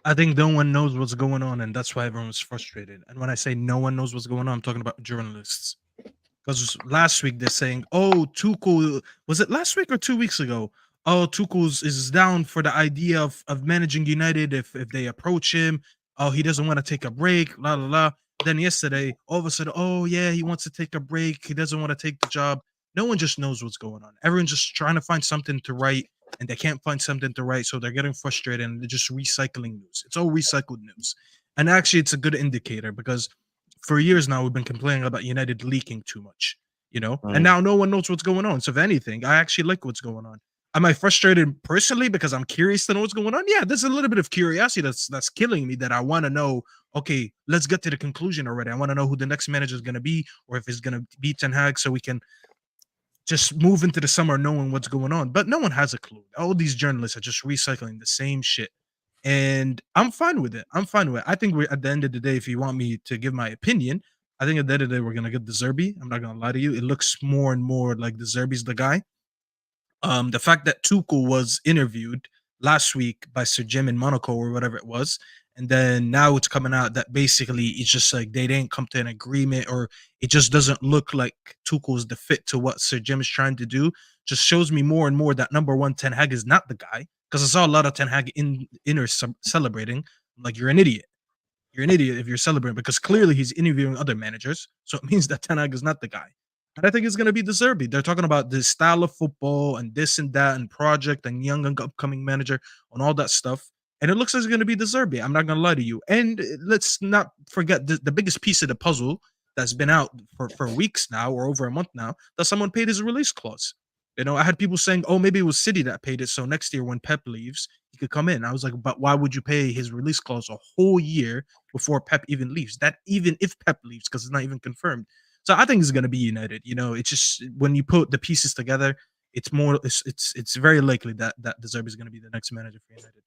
I think no one knows what's going on, and that's why everyone's frustrated. And when I say no one knows what's going on, I'm talking about journalists. Because last week they're saying, "Oh, Tuchel," was it last week or 2 weeks ago? "Oh, Tuchel is down for the idea of managing United if they approach him. Oh, he doesn't want to take a break, la, la, la." Then yesterday, all of a sudden, "Oh, yeah, he wants to take a break. He doesn't want to take the job." No one just knows what's going on. Everyone's just trying to find something to write, and they can't find something to write, so they're getting frustrated, and they're just recycling news. It's all recycled news. And actually, it's a good indicator, because for years now, we've been complaining about United leaking too much, you know? And now no one knows what's going on. So if anything, I actually like what's going on. Am I frustrated personally because I'm curious to know what's going on? Yeah, there's a little bit of curiosity that's killing me, that I want to know, okay, let's get to the conclusion already. I want to know who the next manager is going to be, or if it's going to be Ten Hag, so we can just move into the summer knowing what's going on. But no one has a clue. All these journalists are just recycling the same shit. And I'm fine with it. I'm fine with it. I think we're at the end of the day, if you want me to give my opinion, I think at the end of the day, we're going to get De Zerbi. I'm not going to lie to you. It looks more and more like De Zerbi's the guy. The fact that Tuchel was interviewed last week by Sir Jim in Monaco or whatever it was, and then now it's coming out that basically it's just like they didn't come to an agreement, or it just doesn't look like Tuchel's the fit to what Sir Jim is trying to do, just shows me more and more that number one, Ten Hag is not the guy. Because I saw a lot of Ten Hag celebrating. Like, you're an idiot. You're an idiot if you're celebrating, because clearly he's interviewing other managers. So it means that Ten Hag is not the guy. And I think it's going to be De Zerbi. They're talking about this style of football and this and that and project and young and upcoming manager and all that stuff. And it looks like it's going to be De Zerbi. I'm not going to lie to you. And let's not forget the biggest piece of the puzzle that's been out for weeks now, or over a month now, that someone paid his release clause. You know, I had people saying, oh, maybe it was City that paid it, so next year when Pep leaves, he could come in. I was like, but why would you pay his release clause a whole year before Pep even leaves? That even if Pep leaves, because it's not even confirmed. So I think it's going to be United. You know, it's just when you put the pieces together, it's very likely that De Zerbi is going to be the next manager for United.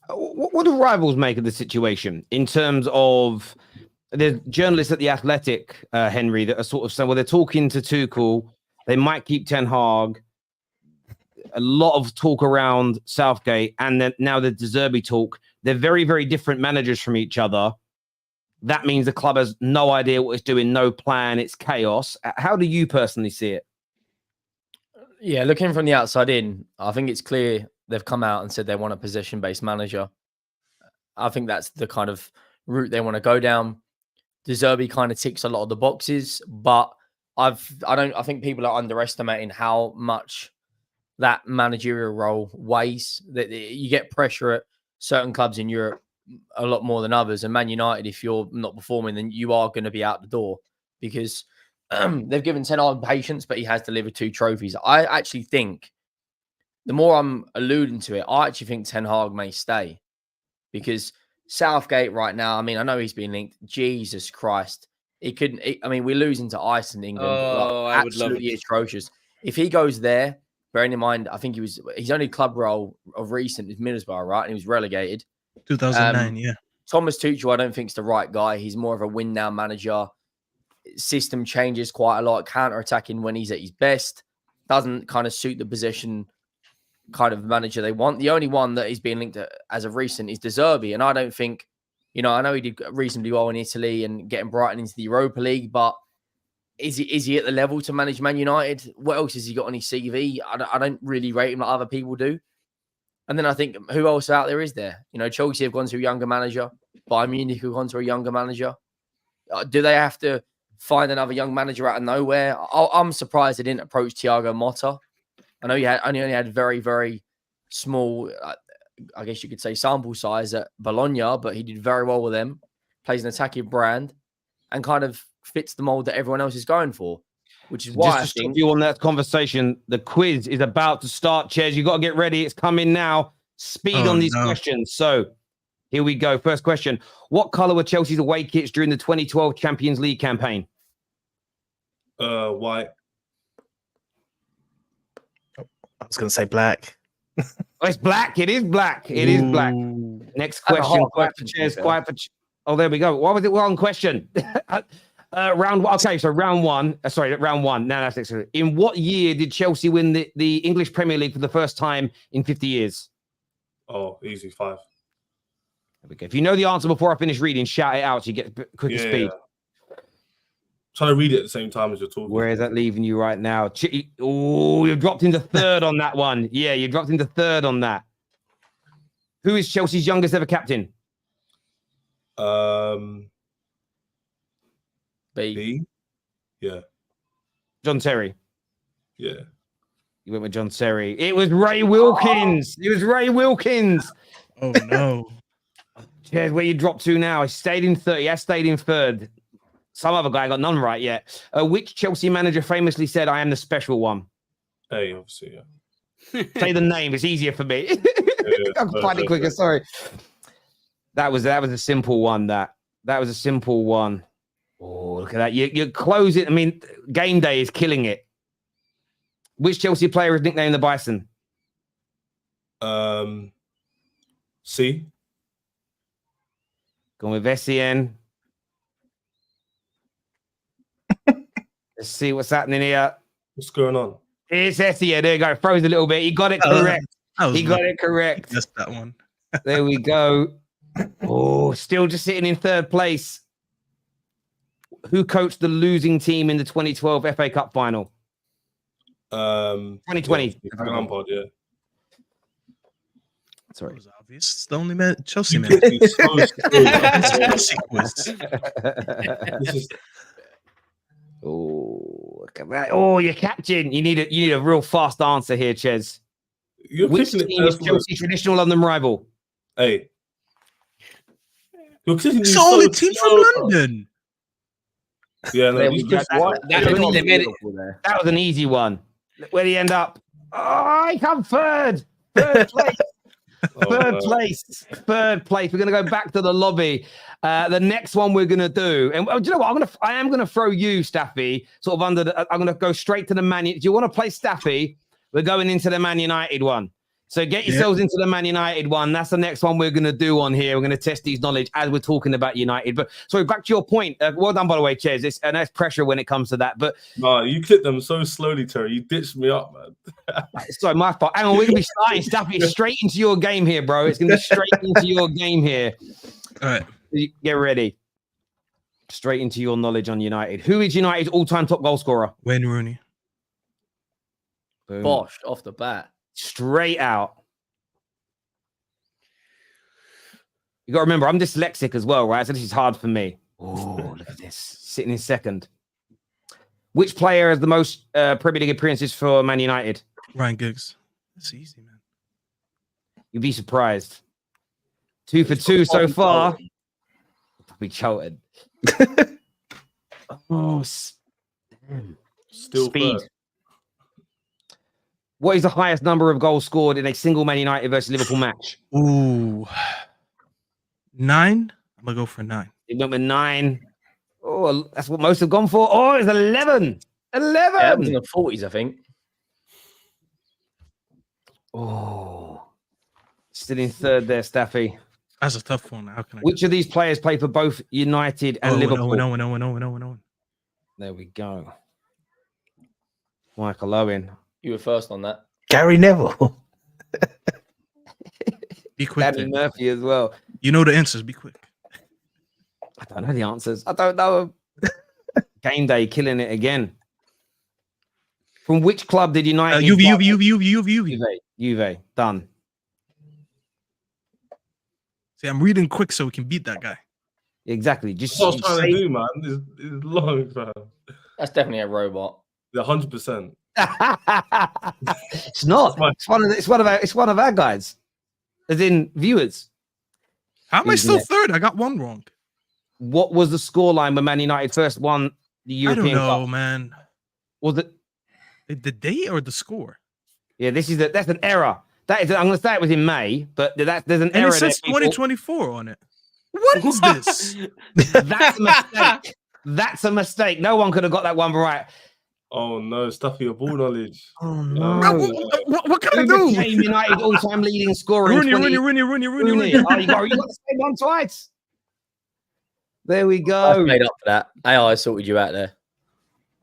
What do rivals make of the situation in terms of the journalists at The Athletic, Henry, that are sort of saying, well, they're talking to Tuchel, they might keep Ten Hag. A lot of talk around Southgate, and then now the De Zerbi talk. They're very, very different managers from each other. That means the club has no idea what it's doing, no plan, it's chaos. How do you personally see it? Yeah, looking from the outside in, I think it's clear they've come out and said they want a possession-based manager. I think that's the kind of route they want to go down. De Zerbi kind of ticks a lot of the boxes, but I think people are underestimating how much that managerial role weighs. That you get pressure at certain clubs in Europe a lot more than others, and Man United, if you're not performing, then you are going to be out the door, because they've given Ten Hag patience, but he has delivered 2 trophies. I actually think, the more I'm alluding to it, I actually think Ten Hag may stay, because Southgate right now, I mean, I know he's been linked. Jesus Christ. We're losing to Iceland, England. Oh, I would love absolutely it. atrocious. If he goes there, bearing in mind, I think his only club role of recent is Middlesbrough, right? And he was relegated. 2009, yeah. Thomas Tuchel, I don't think is the right guy. He's more of a win now manager. System changes quite a lot, counter-attacking when he's at his best. Doesn't kind of suit the position kind of manager they want. The only one that he's been linked to as of recent is De Zerbi. And I don't think, I know he did reasonably well in Italy and getting Brighton into the Europa League, but is he at the level to manage Man United? What else has he got on his CV? I don't really rate him like other people do. And then I think, who else out there is there? Chelsea have gone to a younger manager. Bayern Munich have gone to a younger manager. Do they have to find another young manager out of nowhere? I'm surprised they didn't approach Thiago Motta. I know he only had very, very small, I guess you could say, sample size at Bologna, but he did very well with them. Plays an attacking brand and kind of fits the mold that everyone else is going for, which is why Just to stop you on that conversation, the quiz is about to start, Ches. You got to get ready. It's coming now. Speed on these questions. So here we go. First question. What colour were Chelsea's away kits during the 2012 Champions League campaign? White. I was going to say black. Oh, it's black. It is black. It is black. Next question. Quiet for Ches. Oh, there we go. Why was it one question? Round one. Okay, so round one. Round one. No, that's next. In what year did Chelsea win the English Premier League for the first time in 50 years? Oh, easy 5. There we go. If you know the answer before I finish reading, shout it out so you get quicker speed. Yeah. Trying to read it at the same time as you're talking. Where is that leaving you right now? Oh, you dropped into third on that one. Yeah, you dropped into third on that. Who is Chelsea's youngest ever captain? B. Yeah. John Terry. Yeah. You went with John Terry. It was Ray Wilkins. It was Ray Wilkins. Oh, no. Cheers, where you dropped to now? I stayed in third. Yeah, stayed in third. Some other guy got none right yet. Which Chelsea manager famously said, "I am the special one"? Hey, obviously, yeah. Say the name. It's easier for me. I can find it quicker. Sorry. That was a simple one. That was a simple one. Oh, look at that. You're closing. I mean, game day is killing it. Which Chelsea player is nicknamed the Bison? C. Going with Essien. Let's see what's happening here. What's going on? It's Essien. There you go. Froze a little bit. He got it correct. He got it correct. Just that one. There we go. Oh, still just sitting in third place. Who coached the losing team in the 2012 FA Cup final? 2020. Lampard, yeah. Sorry. It was obvious. It's the only man, Chelsea man. Oh, look at that. Oh, you're captain. You need a real fast answer here, Ches. Which team is Chelsea's traditional London rival? Hey. It's the only team from London. Yeah, no, that was an easy one. Where did he end up? Oh, he come third. Third place. Third place. We're going to go back to the lobby. The next one we're going to do, and do you know what? I am going to throw you, Staffy, sort of under the. I'm going to go straight to the Man. Do you want to play Staffy? We're going into the Man United one. So get yourselves into the Man United one. That's the next one we're going to do on here. We're going to test these knowledge as we're talking about United. But sorry, back to your point. Well done, by the way, Ches. It's a nice pressure when it comes to that. But no, you clipped them so slowly, Terry. You ditched me up, man. Sorry, my fault. Hang on, we're going to be starting Staffy straight into your game here, bro. It's going to be straight into your game here. All right. Get ready. Straight into your knowledge on United. Who is United's all-time top goal scorer? Wayne Rooney. Boom. Bosh off the bat. Straight out. You got to remember, I'm dyslexic as well, right? So this is hard for me. Oh, look at this. Sitting in second. Which player has the most Premier League appearances for Man United? Ryan Giggs. That's easy, man. You'd be surprised. 2 for 2 so far. Probably choted. Oh, still speed. third. What is the highest number of goals scored in a single Man United versus Liverpool match? Ooh. 9? I'm going to go for 9. It went with 9. Oh, that's what most have gone for. Oh, it's 11. 11. Yeah, it was in the 40s, I think. Oh. Still in third there, Staffy. That's a tough one. How can I? Which of these players play for both United and Liverpool? No. There we go. Michael Owen. You were first on that. Gary Neville. Be quick. Danny Murphy as well. You know the answers. Be quick. I don't know the answers. I don't know. Game day killing it again. From which club did United? Juve. Done. See, I'm reading quick so we can beat that guy. Exactly. Just what I was trying to do, man. It's long, man. That's definitely a robot. 100%. It's not. It's one of our guys. As in viewers. How am I still third? I got one wrong. What was the scoreline when Man United first won the European Cup? I don't know, man. Was it the date or the score? Yeah, that's an error. That is, I'm going to say it was in May, but there's an error. It says 2024 on it. What is this? That's a mistake. That's a mistake. No one could have got that one right. Oh no, stuff your ball knowledge. Oh no. What can I do? United all-time leading scorer. Rooney. Oh, you got the same one twice. There we go. I made up for that. AI sorted you out there.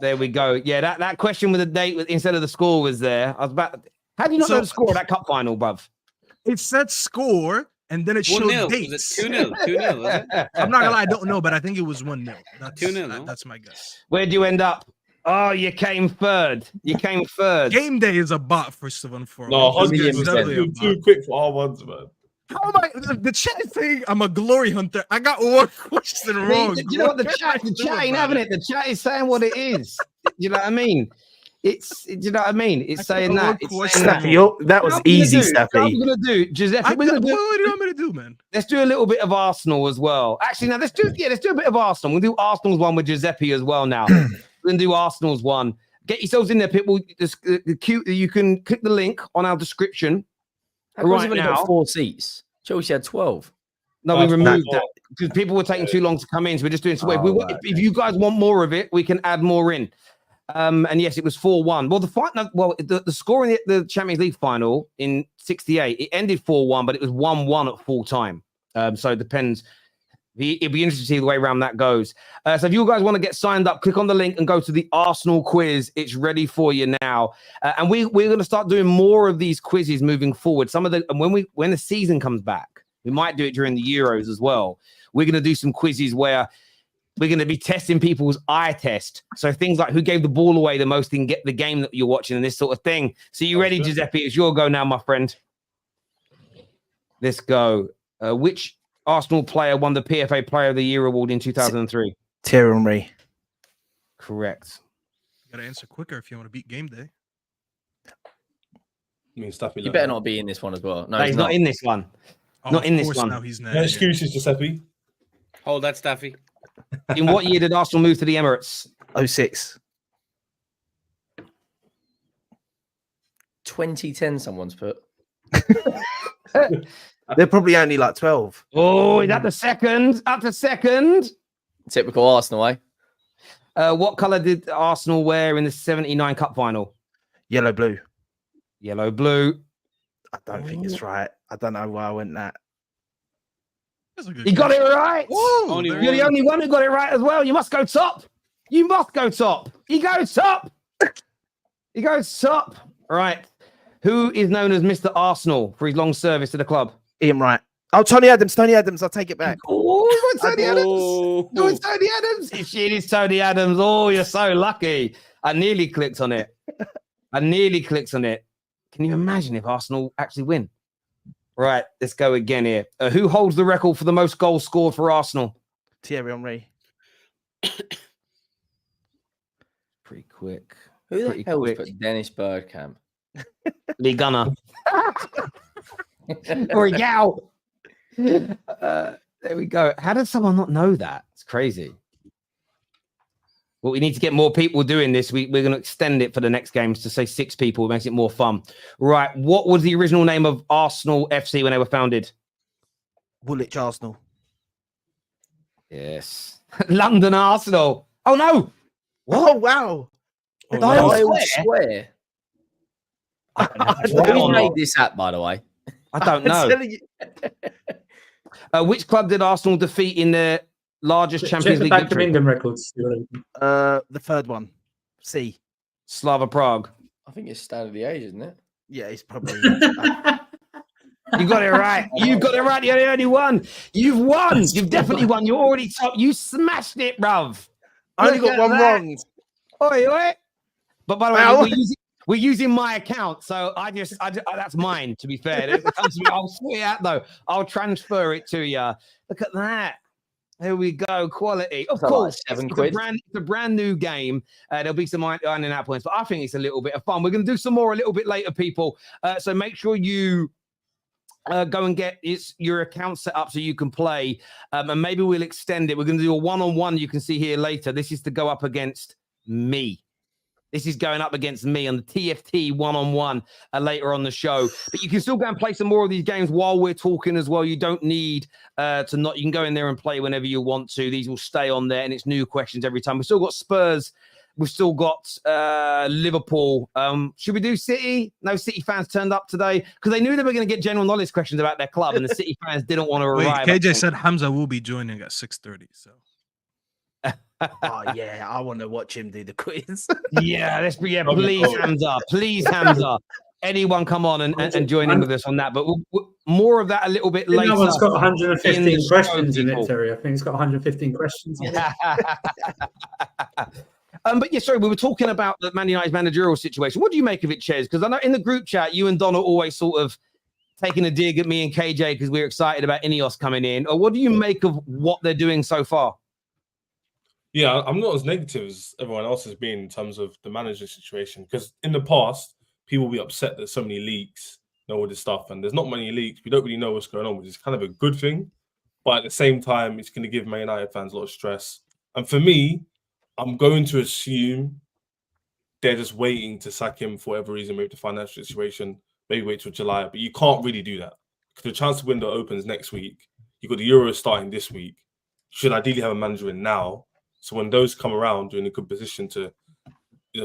There we go. Yeah, that question with the date instead of the score was there. I was about. How do you not know the score of that cup final, bruv? It said score, and then it showed dates. 2-0. 2-0. I'm not gonna lie, I don't know, but I think it was 1-0. 2-0. That's my guess. Where'd you end up? Oh, you came third. Game day is a bot, first of all. No, 100%. Too quick for R1s, man. How am I? The chat saying I'm a glory hunter. I got one question wrong. You know what the chat ain't having it. The chat is saying what it is. You know what I mean? You know what I mean? It's saying that. Staffy, that was easy, Staffy. What I'm gonna do, Giuseppe. What do you want me to do, man? Let's do a little bit of Arsenal as well. Actually, now let's do a bit of Arsenal. We'll do Arsenal's one with Giuseppe as well. Now we're gonna do Arsenal's one. Get yourselves in there, people. You can click the link on our description. How come we've got 4 seats? Chelsea had 12. No, we removed that because people were taking too long to come in. So we're just doing. So if you guys want more of it, we can add more in. And yes, it was 4-1. Well, the score in the Champions League final in '68, it ended 4-1, but it was 1-1 at full time. So it depends. It'd be interesting to see the way around that goes. So if you guys want to get signed up, click on the link and go to the Arsenal quiz. It's ready for you now. And we're going to start doing more of these quizzes moving forward. And when the season comes back, we might do it during the Euros as well. We're going to do some quizzes where we're going to be testing people's eye test. So things like who gave the ball away the most in the game that you're watching and this sort of thing. So you ready, Giuseppe? It's your go now, my friend. Let's go. Which Arsenal player won the PFA Player of the Year award in 2003? Thierry Henry. Correct. You got to answer quicker if you want to beat game day. You better not be in this one as well. No, he's not in this one. Oh, not in this one. Now he's no excuses, Giuseppe. Hold that, Staffy. In what year did Arsenal move to the Emirates? 06. 2010, someone's put. They're probably only like 12. Oh, is that the second? Up to second. Typical Arsenal, eh? What colour did Arsenal wear in the 79 Cup final? Yellow, blue. Yellow, blue. I don't think it's right. I don't know why I went that. You got it right. Whoa, You're the only one who got it right as well. You must go top. You must go top. He goes top. He goes top. All right. Who is known as Mr. Arsenal for his long service to the club? Ian Wright. Oh, Tony Adams. Tony Adams. I'll take it back. Oh, Tony Adams. No, it's Tony Adams. It is Tony Adams. Oh, you're so lucky. I nearly clicked on it. Can you imagine if Arsenal actually win? Right, let's go again here. Who holds the record for the most goals scored for Arsenal? Thierry Henry. Pretty quick. Who the hell put Dennis Bergkamp? Lee Gunner. Orignal. There we go. How did someone not know that? It's crazy. Well, we need to get more people doing this. We're going to extend it for the next games to say 6 people. It makes it more fun. Right. What was the original name of Arsenal FC when they were founded? Woolwich Arsenal. Yes. London Arsenal. Oh, no. What? Oh, wow. I swear. Who made this app, by the way? I don't know. Which club did Arsenal defeat in their largest Champions League Bank victory? of England records. The third one. C. Slava Prague. I think it's Stade of the Age, isn't it? Yeah, it's probably. You got it right. You got it right. You're the only one. You've won. You've definitely won. You're already top. You smashed it, bruv. I only got one wrong. Oi, oi. But by the way, we're using my account, so I that's mine. To be fair, it comes to me, I'll sort it out though. I'll transfer it to you. Look at that. Here we go. Quality. Of course, it's a brand new game. There'll be some ironing out points, but I think it's a little bit of fun. We're going to do some more a little bit later, people. So make sure you go and get your account set up so you can play. And maybe we'll extend it. We're going to do a one-on-one. You can see here later. This is to go up against me. This is going up against me on the TFT one-on-one later on the show. But you can still go and play some more of these games while we're talking as well. You don't need to not. You can go in there and play whenever you want to. These will stay on there, and it's new questions every time. We've still got Spurs. We've still got Liverpool. Should we do City? No City fans turned up today because they knew they were going to get general knowledge questions about their club, and the City fans didn't want to arrive. KJ said Hamza will be joining at 6:30. So. Oh yeah, I want to watch him do the quiz. Yeah, please, Hamza. Please, Hamza. Anyone come on and join in with us on that. But more of that a little bit later. No one's got 115 questions in it, Terry. I think it's got 115 questions in it. But yeah, sorry, we were talking about the Man United's managerial situation. What do you make of it, Ches? Because I know in the group chat, you and Don are always sort of taking a dig at me and KJ because we're excited about Ineos coming in. Or what do you make of what they're doing so far? Yeah, I'm not as negative as everyone else has been in terms of the manager situation. Because in the past, people will be upset there's so many leaks and all this stuff. And there's not many leaks. We don't really know what's going on, which is kind of a good thing. But at the same time, it's going to give Man United fans a lot of stress. And for me, I'm going to assume they're just waiting to sack him for whatever reason, maybe the financial situation, maybe wait till July. But you can't really do that because the transfer window opens next week. You've got the Euros starting this week. You should ideally have a manager in now. So when those come around, you're in a good position to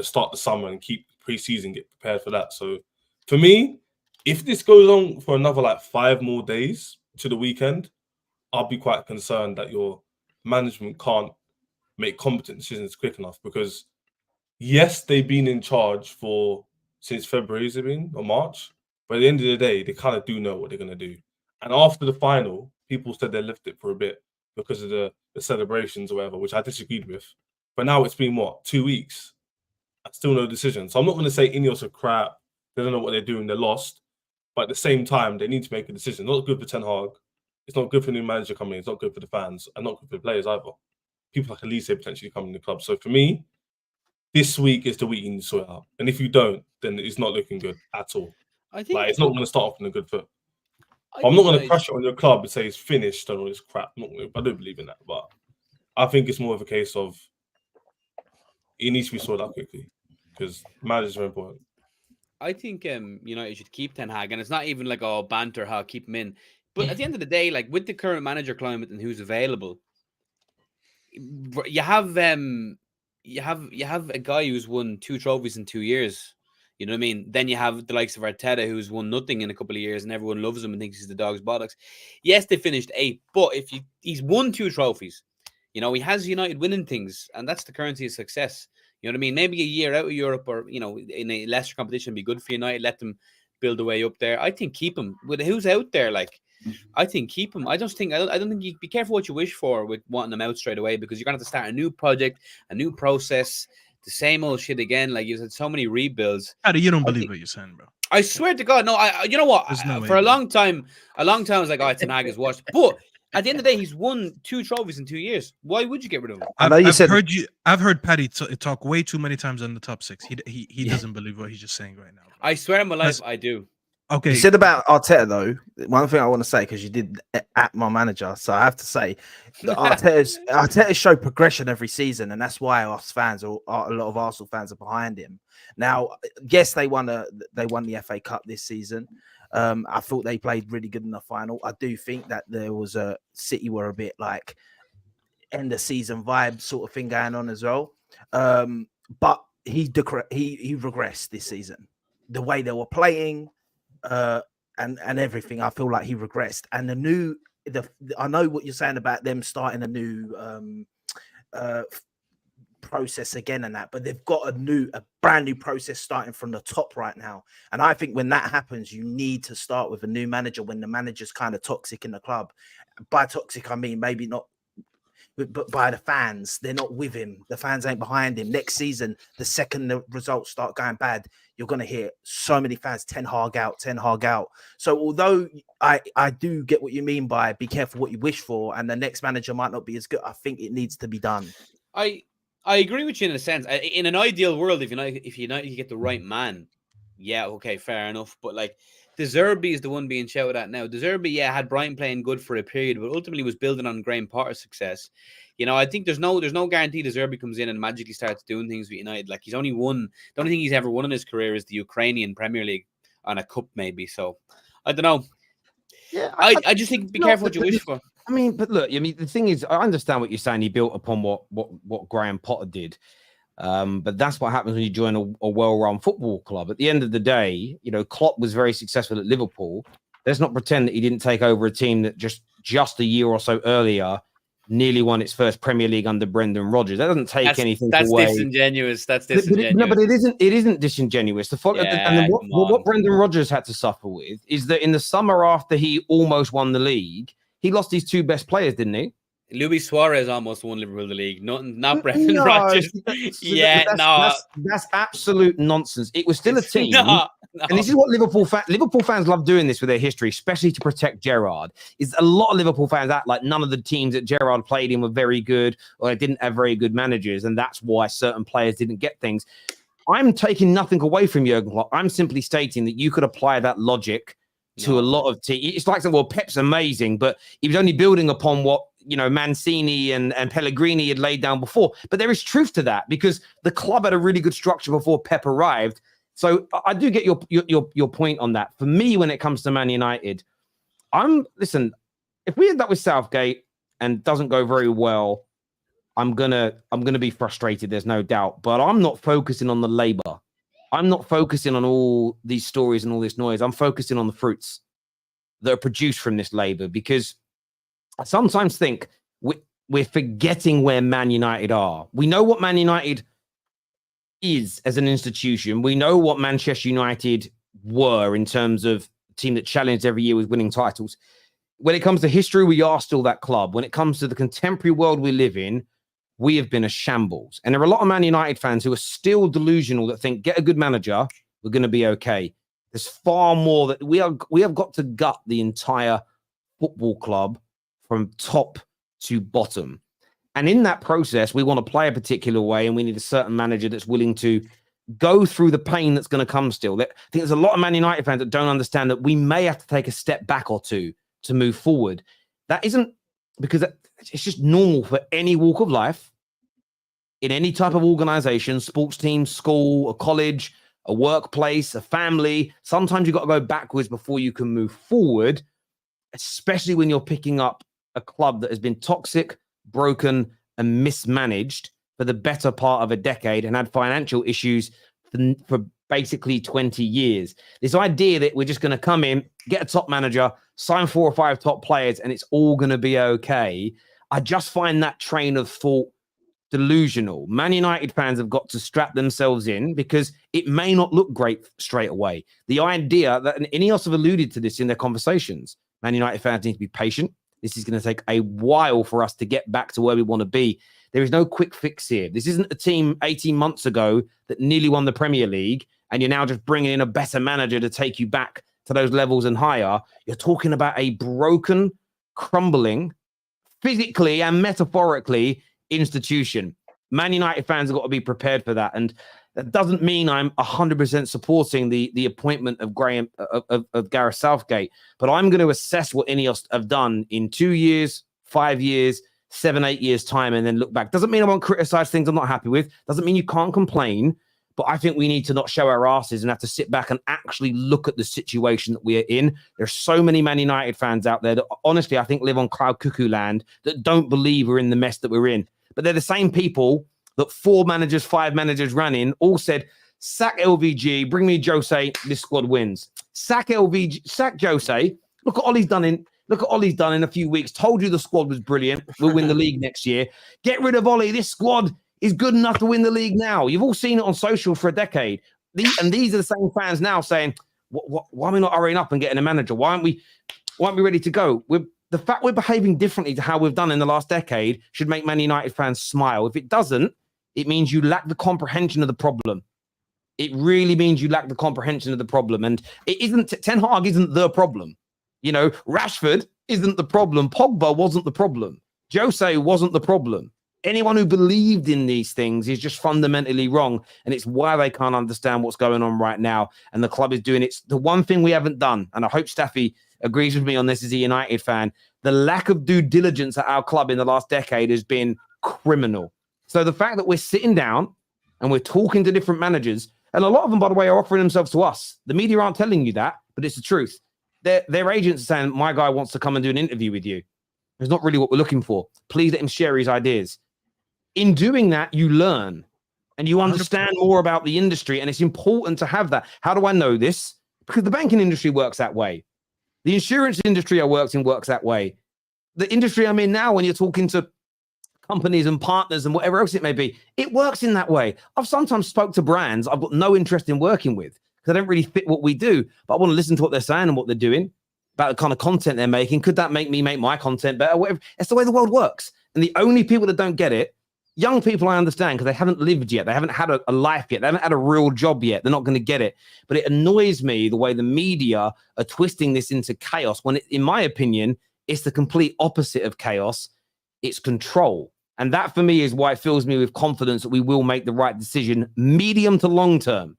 start the summer and keep pre-season, get prepared for that. So for me, if this goes on for another like 5 more days to the weekend, I'll be quite concerned that your management can't make competent decisions quick enough because yes, they've been in charge since February, has it been, or March? But at the end of the day, they kind of do know what they're going to do. And after the final, people said they left it for a bit because of the celebrations or whatever, which I disagreed with. But now it's been, 2 weeks? And still no decision. So I'm not going to say Ineos are crap. They don't know what they're doing. They're lost. But at the same time, they need to make a decision. Not good for Ten Hag. It's not good for the new manager coming in. It's not good for the fans. And not good for the players either. People like Olise potentially coming to the club. So for me, this week is the week you need to sort it out. And if you don't, then it's not looking good at all. I think it's not going to start off on a good foot. I'm not going to crush it on your club and say it's finished and all this crap. I don't believe in that. But I think it's more of a case of it needs to be sorted out quickly because managers are important. I think United should keep Ten Hag, and it's not even like banter how keep him in. But at the end of the day, like with the current manager climate and who's available, you have a guy who's won 2 trophies in 2 years. You know what I mean? Then you have the likes of Arteta, who's won nothing in a couple of years, and everyone loves him and thinks he's the dog's bollocks. Yes, they finished 8th, but he's won 2 trophies, he has United winning things, and that's the currency of success. You know what I mean? Maybe a year out of Europe or, in a lesser competition be good for United. Let them build their way up there. I think keep him. With who's out there, I think keep him. I don't think you be careful what you wish for with wanting them out straight away because you're going to have to start a new project, a new process, the same old shit again. Like you've had so many rebuilds. You don't believe what you're saying, bro. I swear to God, no. You know what? No for a long time, I was like, Ten Hag is washed. But at the end of the day, he's won 2 trophies in 2 years. Why would you get rid of him? I've heard Paddy talk way too many times on the top 6. He doesn't believe what he's just saying right now. I swear on my life, I do. Okay. You said about Arteta though. One thing I want to say because you did at my manager, so I have to say that Arteta showed progression every season, and that's why us fans or a lot of Arsenal fans are behind him. Now, yes, they won the FA Cup this season. I thought they played really good in the final. I do think that there was a City were a bit like end of season vibe sort of thing going on as well. But he regressed this season. The way they were playing. And everything, I feel like he regressed. And I know what you're saying about them starting a new process again and that, but they've got a brand new process starting from the top right now. And I think when that happens, you need to start with a new manager when the manager's kind of toxic in the club. By toxic, I mean maybe not, but by the fans, they're not with him. The fans ain't behind him. Next season, the second the results start going bad, you're going to hear so many fans, Ten Hag out. So although I do get what you mean by be careful what you wish for, and the next manager might not be as good, I think it needs to be done. I agree with you in a sense. In an ideal world, if you get the right man, yeah, okay, fair enough. But like De Zerbi is the one being shouted at now. De Zerbi, had Brighton playing good for a period, but ultimately was building on Graham Potter's success. I think there's no guarantee De Zerbi comes in and magically starts doing things with United. Like he's only won. The only thing he's ever won in his career is the Ukrainian Premier League on a cup, maybe. So I don't know. Yeah, I just think be careful what you wish for. I mean, but look, the thing is, I understand what you're saying. He built upon what Graham Potter did. But that's what happens when you join a well-run football club. At the end of the day, Klopp was very successful at Liverpool. Let's not pretend that he didn't take over a team that just a year or so earlier nearly won its first Premier League under Brendan Rodgers. That doesn't take anything away. That's disingenuous. That's disingenuous. No, but it isn't disingenuous. What Brendan Rodgers had to suffer with is that in the summer after he almost won the league, he lost his 2 best players, didn't he? Luis Suarez almost won Liverpool the league, not Brendan Rodgers. That's absolute nonsense. It was still a team. No. And this is what Liverpool fans love doing this with their history, especially to protect Gerrard. Is a lot of Liverpool fans act like none of the teams that Gerrard played in were very good or they didn't have very good managers, and that's why certain players didn't get things. I'm taking nothing away from Jurgen Klopp. I'm simply stating that you could apply that logic to a lot of teams. It's like saying, well, Pep's amazing, but he was only building upon what Mancini and Pellegrini had laid down before. But there is truth to that because the club had a really good structure before Pep arrived. So I do get your point on that. For me, when it comes to Man United, listen, if we end up with Southgate and doesn't go very well, I'm gonna be frustrated. There's no doubt, but I'm not focusing on the labor. I'm not focusing on all these stories and all this noise. I'm focusing on the fruits that are produced from this labor, because I sometimes think we're forgetting where Man United are. We know what Man United is as an institution. We know what Manchester United were in terms of a team that challenged every year with winning titles. When it comes to history, we are still that club. When it comes to the contemporary world we live in, we have been a shambles. And there are a lot of Man United fans who are still delusional that think, get a good manager, we're going to be okay. There's far more that we have got to gut the entire football club from top to bottom. And in that process, we want to play a particular way, and we need a certain manager that's willing to go through the pain that's going to come still. I think there's a lot of Man United fans that don't understand that we may have to take a step back or two to move forward. That isn't because it's just normal for any walk of life, in any type of organization, sports team, school, a college, a workplace, a family. Sometimes you've got to go backwards before you can move forward, especially when you're picking up a club that has been toxic, broken, and mismanaged for the better part of a decade and had financial issues for basically 20 years. This idea that we're just going to come in, get a top manager, sign 4 or 5 top players, and it's all going to be okay. I just find that train of thought delusional. Man United fans have got to strap themselves in because it may not look great straight away. The idea that, and Ineos have alluded to this in their conversations, Man United fans need to be patient. This is going to take a while for us to get back to where we want to be. There is no quick fix here. This isn't a team 18 months ago that nearly won the Premier League, and you're now just bringing in a better manager to take you back to those levels and higher. You're talking about a broken, crumbling, physically and metaphorically, institution. Man United fans have got to be prepared for that. And that doesn't mean I'm 100% supporting the appointment of Gareth Southgate, but I'm going to assess what Ineos have done in 2 years, 5 years, 7, 8 years time, and then look back. Doesn't mean I won't criticize things I'm not happy with. Doesn't mean you can't complain, but I think we need to not show our asses and have to sit back and actually look at the situation that we are in. There's so many Man United fans out there that honestly, I think live on cloud cuckoo land that don't believe we're in the mess that we're in. But they're the same people that 4 managers, 5 managers ran in, all said, sack LVG, bring me Jose, this squad wins. Sack LVG, sack Jose. Look at Ollie's done in a few weeks. Told you the squad was brilliant. We'll win the league next year. Get rid of Ollie. This squad is good enough to win the league now. You've all seen it on social for a decade. These are the same fans now saying, why are we not hurrying up and getting a manager? Why aren't we ready to go? The fact we're behaving differently to how we've done in the last decade should make Man United fans smile. If it doesn't, it means you lack the comprehension of the problem. It really means you lack the comprehension of the problem. And it isn't, Ten Hag isn't the problem. You know, Rashford isn't the problem. Pogba wasn't the problem. Jose wasn't the problem. Anyone who believed in these things is just fundamentally wrong. And it's why they can't understand what's going on right now. And the club is doing it. The one thing we haven't done, and I hope Staffy agrees with me on this as a United fan, the lack of due diligence at our club in the last decade has been criminal. So the fact that we're sitting down and we're talking to different managers, and a lot of them, by the way, are offering themselves to us. The media aren't telling you that, but it's the truth. Their agents are saying, my guy wants to come and do an interview with you. It's not really what we're looking for. Please let him share his ideas. In doing that, you learn and you understand more about the industry, and it's important to have that. How do I know this? Because the banking industry works that way. The insurance industry I worked in works that way. The industry I'm in now, when you're talking to companies and partners and whatever else it may be, it works in that way. I've sometimes spoke to brands I've got no interest in working with because they don't really fit what we do, but I want to listen to what they're saying and what they're doing, about the kind of content they're making. Could that make me make my content better? Whatever. It's the way the world works. And the only people that don't get it, young people, I understand, because they haven't lived yet. They haven't had a life yet. They haven't had a real job yet. They're not going to get it. But it annoys me the way the media are twisting this into chaos when, in my opinion, it's the complete opposite of chaos. It's control. And that, for me, is why it fills me with confidence that we will make the right decision, medium to long term.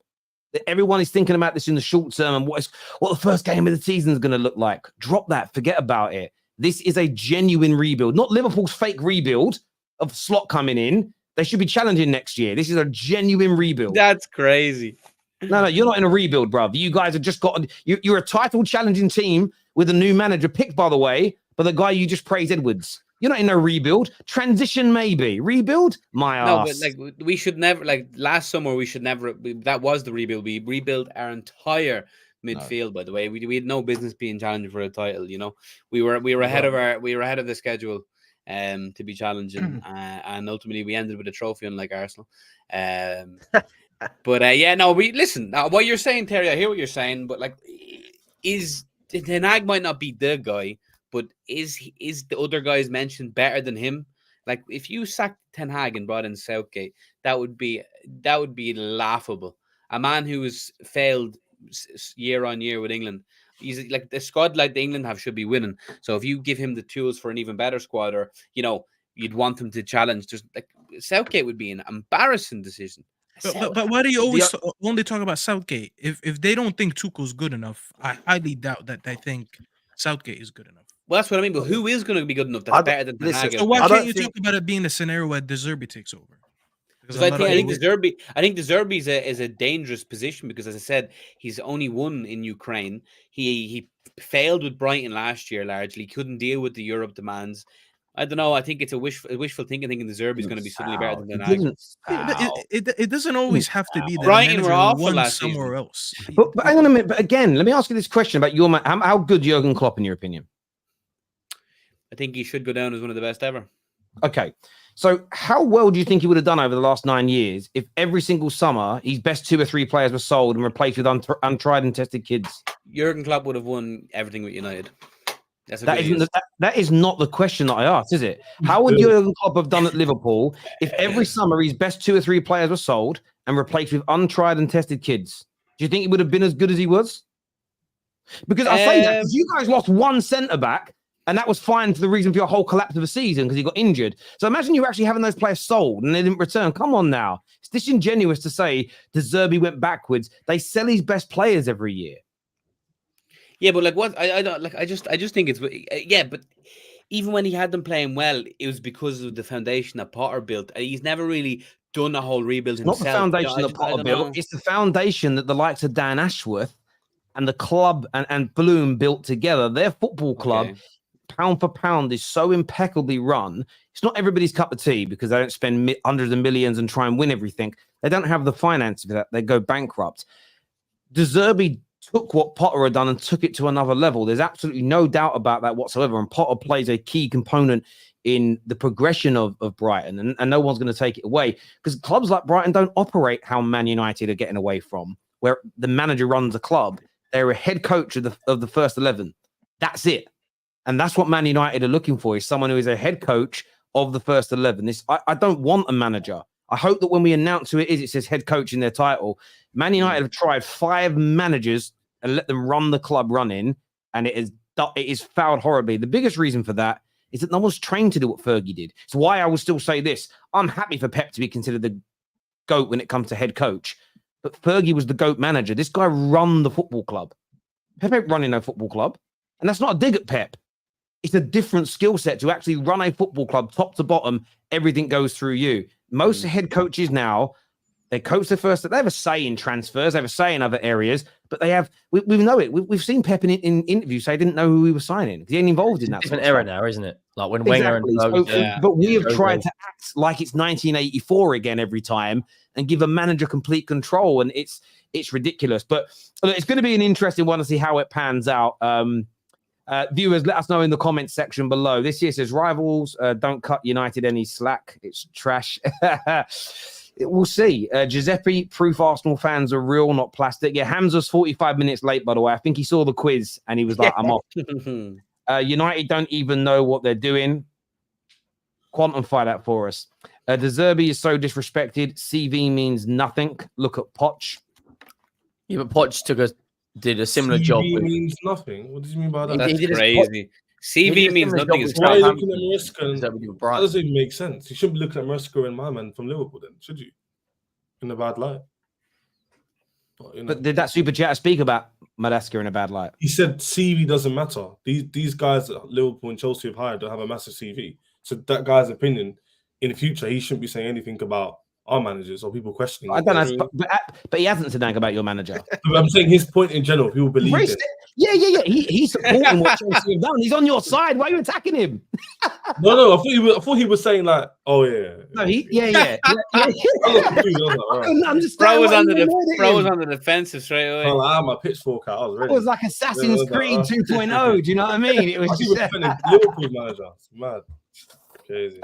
That everyone is thinking about this in the short term and what the first game of the season is going to look like. Drop that. Forget about it. This is a genuine rebuild, not Liverpool's fake rebuild of Slot coming in. They should be challenging next year. This is a genuine rebuild. That's crazy. No, you're not in a rebuild, bruv. You guys have just got... You're a title challenging team with a new manager picked, by the way, by the guy you just praised, Edwards. You're not in no rebuild. Transition, maybe. Rebuild? My ass. No, but we should never... last summer, we should never... that was the rebuild. We rebuilt our entire midfield, by the way. We had no business being challenging for a title, We were ahead of the schedule to be challenging, and ultimately we ended with a trophy, unlike Arsenal. But listen. What you're saying, Terry, I hear what you're saying, but Ten Hag might not be the guy, but is the other guys mentioned better than him? If you sacked Ten Hag and brought in Southgate, that would be laughable. A man who has failed year on year with England. He's the squad the England have should be winning. So if you give him the tools for an even better squad, or you'd want them to challenge. Just Southgate would be an embarrassing decision. But why do you always only talk about Southgate? If they don't think Tuchel's good enough, I highly doubt that they think Southgate is good enough. Well, that's what I mean. But who is going to be good enough that's better than Ten Hag? So why can't you talk about it being a scenario where De Zerbi takes over? Because I think De Zerbi is a dangerous position because, as I said, he's only won in Ukraine. He failed with Brighton last year largely. Couldn't deal with the Europe demands. I don't know. I think it's a wishful thinking De Zerbi is going to be suddenly better than Ten Hag. It doesn't always have to be that Brighton were awful last somewhere season. else. But hang on a minute. But again, let me ask you this question about your man. How good Jurgen Klopp, in your opinion? I think he should go down as one of the best ever. Okay. So how well do you think he would have done over the last 9 years if every single summer his best 2 or 3 players were sold and replaced with untried and tested kids? Jurgen Klopp would have won everything with United. That is not the question that I asked, is it? How would Jurgen Klopp have done at Liverpool if every summer his best 2 or 3 players were sold and replaced with untried and tested kids? Do you think he would have been as good as he was? Because I say that because you guys lost 1 centre back. And that was fine for the reason for your whole collapse of the season because he got injured. So imagine you actually having those players sold and they didn't return. Come on now. It's disingenuous to say De Zerbi went backwards. They sell his best players every year. Yeah, but what I don't I just think it's but even when he had them playing well, it was because of the foundation that Potter built. He's never really done a whole rebuild himself. Not the foundation that Potter built. It's the foundation that the likes of Dan Ashworth and the club and Bloom built together. Their football club, pound for pound, is so impeccably run. It's not everybody's cup of tea because they don't spend hundreds of millions and try and win everything. They don't have the finance for that. They go bankrupt. De Zerbi took what Potter had done and took it to another level. There's absolutely no doubt about that whatsoever. And Potter plays a key component in the progression of Brighton. And no one's going to take it away because clubs like Brighton don't operate how Man United are getting away from, where the manager runs a club. They're a head coach of the first 11. That's it. And that's what Man United are looking for, is someone who is a head coach of the first 11. I don't want a manager. I hope that when we announce who it is, it says head coach in their title. Man United have tried 5 managers and let them run the club running, and it is fouled horribly. The biggest reason for that is that no one's trained to do what Fergie did. It's why I will still say this. I'm happy for Pep to be considered the GOAT when it comes to head coach. But Fergie was the GOAT manager. This guy run the football club. Pep ain't running no football club. And that's not a dig at Pep. It's a different skill set to actually run a football club top to bottom. Everything goes through you. Most head coaches now, they coach their first. They have a say in transfers. They have a say in other areas. But they have, we know it. We've seen Pep in interviews say he didn't know who he was signing because he ain't involved in that. It's an era now, isn't it? Like when Wenger and but we have tried to act like it's 1984 again every time and give a manager complete control, and it's ridiculous. But look, it's going to be an interesting one to see how it pans out. Viewers, let us know in the comments section below. This year says rivals don't cut United any slack. It's trash. We'll see. Giuseppe, proof Arsenal fans are real, not plastic. Yeah, Hamza's 45 minutes late, by the way. I think he saw the quiz and he was like, I'm off. United don't even know what they're doing. Quantify that for us. De Zerbi is so disrespected. CV means nothing. Look at Poch. Yeah, but Poch did a similar CV job. Means nothing. What does he mean by that? That's crazy. CV means nothing. Why are you looking at Maresca? That doesn't even make sense. You shouldn't be looking at Maresca and my man from Liverpool then, should you? In a bad light. But, you know, But did that super chat speak about Madaska in a bad light? he said CV doesn't matter. These guys that Liverpool and Chelsea have hired don't have a massive CV. So that guy's opinion, in the future, he shouldn't be saying anything about our managers or people questioning. I don't know, but he hasn't said anything about your manager. I'm saying his point in general. People believe it. Yeah. He's supporting what Chelsea have done. He's on your side. Why are you attacking him? No. I thought he was saying like, oh yeah. No, yeah. I'm just Bro was on the defensive straight away. Oh, I had my pitchfork out. I was ready. It was like Assassin's Creed 2.0. Do you know what I mean? It was just Liverpool manager. It's mad. Crazy.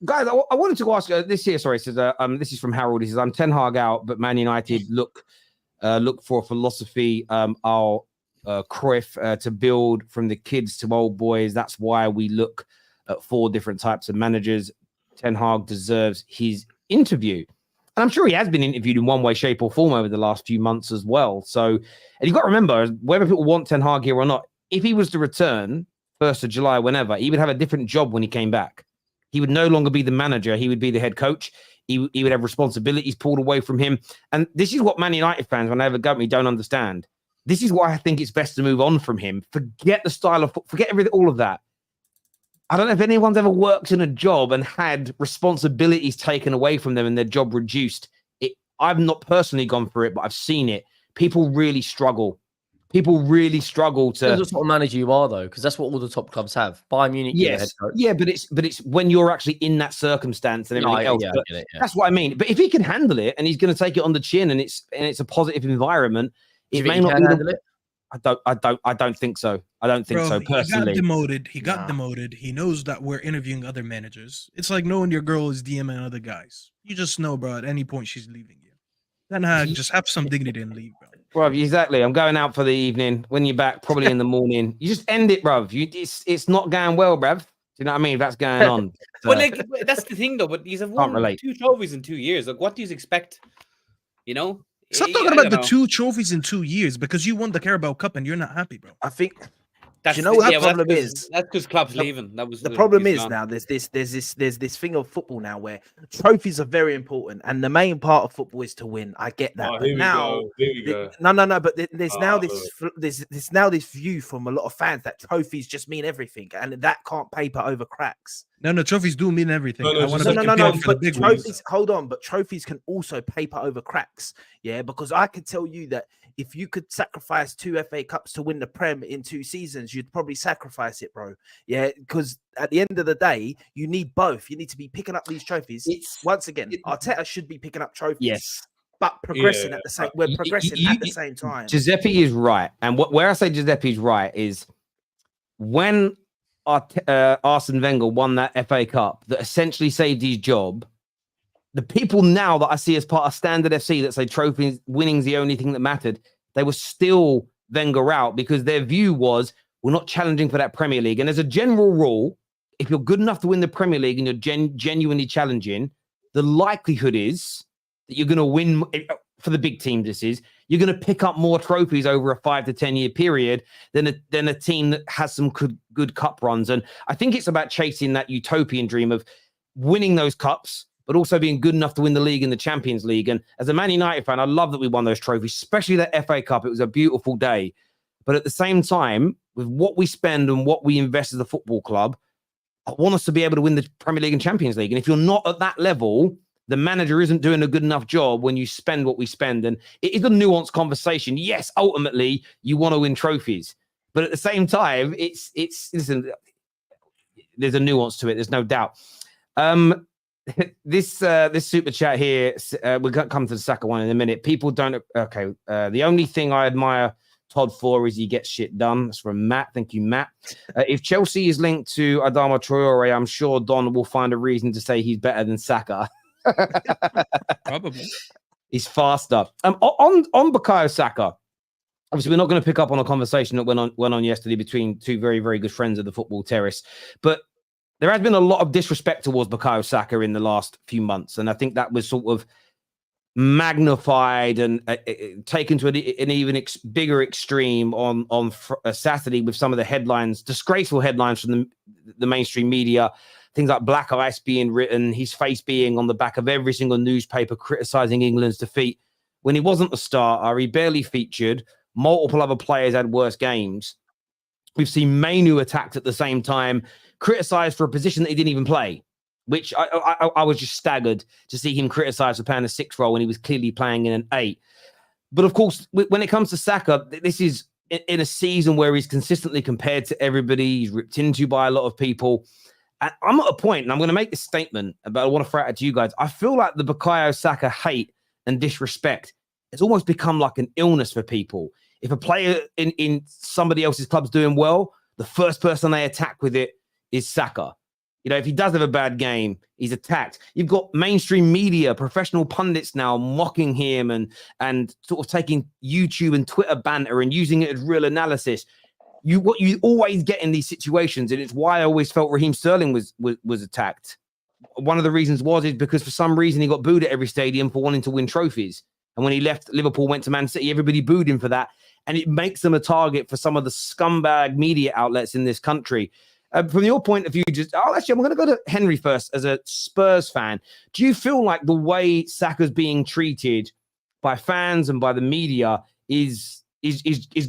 Guys, I wanted to ask this here. Sorry, says this is from Harold. He says, "I'm Ten Hag out, but Man United look for a philosophy. Our Cruyff to build from the kids to old boys. That's why we look at 4 different types of managers. Ten Hag deserves his interview." And I'm sure he has been interviewed in one way, shape, or form over the last few months as well. So, and you've got to remember, whether people want Ten Hag here or not, if he was to return 1st of July, whenever, he would have a different job when he came back. He would no longer be the manager. He would be the head coach. He would have responsibilities pulled away from him. And this is what Man United fans, when they ever go at me, don't understand. This is why I think it's best to move on from him. Forget the style of, forget everything, all of that. I don't know if anyone's ever worked in a job and had responsibilities taken away from them and their job reduced. I've not personally gone through it, but I've seen it. People really struggle. People really struggle to. Depends what sort of manager you are, though, because that's what all the top clubs have. Bayern Munich, yes, yeah, but it's when you're actually in that circumstance and everything else. Yeah. That's what I mean. But if he can handle it and he's going to take it on the chin and it's a positive environment, it may not handle it. I don't think so. I don't think so personally. He got demoted. He knows that we're interviewing other managers. It's like knowing your girl is DMing other guys. You just know, bro, at any point she's leaving you. Then just have some dignity and leave, bro. Bro, exactly. I'm going out for the evening. When you're back, probably in the morning. You just end it, bro. It's not going well, bruv. Do you know what I mean? If that's going on. But like, that's the thing, though. But he's won 2 trophies in 2 years. Like, what do you expect? You know? Stop talking about the 2 trophies in 2 years because you won the Carabao Cup and you're not happy, bro. I think. Do you know what the problem is? That's because Klopp's leaving. That was the problem is now. There's this thing of football now where trophies are very important, and the main part of football is to win. I get that. But now, no. But there's now this view from a lot of fans that trophies just mean everything, and that can't paper over cracks. No, trophies do mean everything. No. But trophies, hold on. But trophies can also paper over cracks. Yeah, because I could tell you that if you could sacrifice 2 FA Cups to win the Prem in 2 seasons, you'd probably sacrifice it, bro. Yeah, because at the end of the day, you need both. You need to be picking up these trophies. Once again, Arteta should be picking up trophies. Yes. But progressing at the same, we're progressing at the same time. Giuseppe is right, and where I say Giuseppe is right is when Arsene Wenger won that FA Cup that essentially saved his job. The people now that I see as part of Standard FC that say trophy winning's the only thing that mattered, they were still Wenger out because their view was we're not challenging for that Premier League. And as a general rule, if you're good enough to win the Premier League and you're genuinely challenging, the likelihood is that you're going to win for the big teams. You're going to pick up more trophies over a 5 to 10 year period than a team that has some good cup runs. And I think it's about chasing that utopian dream of winning those cups, but also being good enough to win the league and the Champions League. And as a Man United fan, I love that we won those trophies, especially that FA Cup. It was a beautiful day. But at the same time, with what we spend and what we invest as a football club, I want us to be able to win the Premier League and Champions League. And if you're not at that level, the manager isn't doing a good enough job when you spend what we spend. And it is a nuanced conversation. Yes, ultimately, you want to win trophies. But at the same time, listen, there's a nuance to it. There's no doubt. This super chat here, we're going to come to the Saka one in a minute. People don't. Okay. The only thing I admire Todd for is he gets shit done. That's from Matt. Thank you, Matt. If Chelsea is linked to Adama Traore, I'm sure Don will find a reason to say he's better than Saka. Probably. He's faster. On Bukayo Saka, obviously we're not going to pick up on a conversation that went on yesterday between 2 very, very good friends of the football terrace, but there has been a lot of disrespect towards Bukayo Saka in the last few months, and I think that was sort of magnified and taken to an even bigger extreme on Saturday with some of the headlines, disgraceful headlines from the mainstream media, things like black ice being written, his face being on the back of every single newspaper criticizing England's defeat when he wasn't the starter, he barely featured. Multiple other players had worse games. We've seen Manu attacked at the same time, criticised for a position that he didn't even play, which I was just staggered to see him criticised for playing a 6 role when he was clearly playing in an 8. But of course, when it comes to Saka, this is in a season where he's consistently compared to everybody. He's ripped into by a lot of people. And I'm at a point, and I'm going to make this statement, but I want to throw it at you guys. I feel like the Bukayo Saka hate and disrespect has almost become like an illness for people. If a player in somebody else's club's doing well, the first person they attack with it is Saka. You know, if he does have a bad game, he's attacked. You've got mainstream media, professional pundits now mocking him and sort of taking YouTube and Twitter banter and using it as real analysis. What you always get in these situations, and it's why I always felt Raheem Sterling was attacked. One of the reasons is because for some reason he got booed at every stadium for wanting to win trophies. And when he left Liverpool, went to Man City, everybody booed him for that. And it makes them a target for some of the scumbag media outlets in this country. From your point of view, I'm going to go to Henry first as a Spurs fan. Do you feel like the way Saka's being treated by fans and by the media is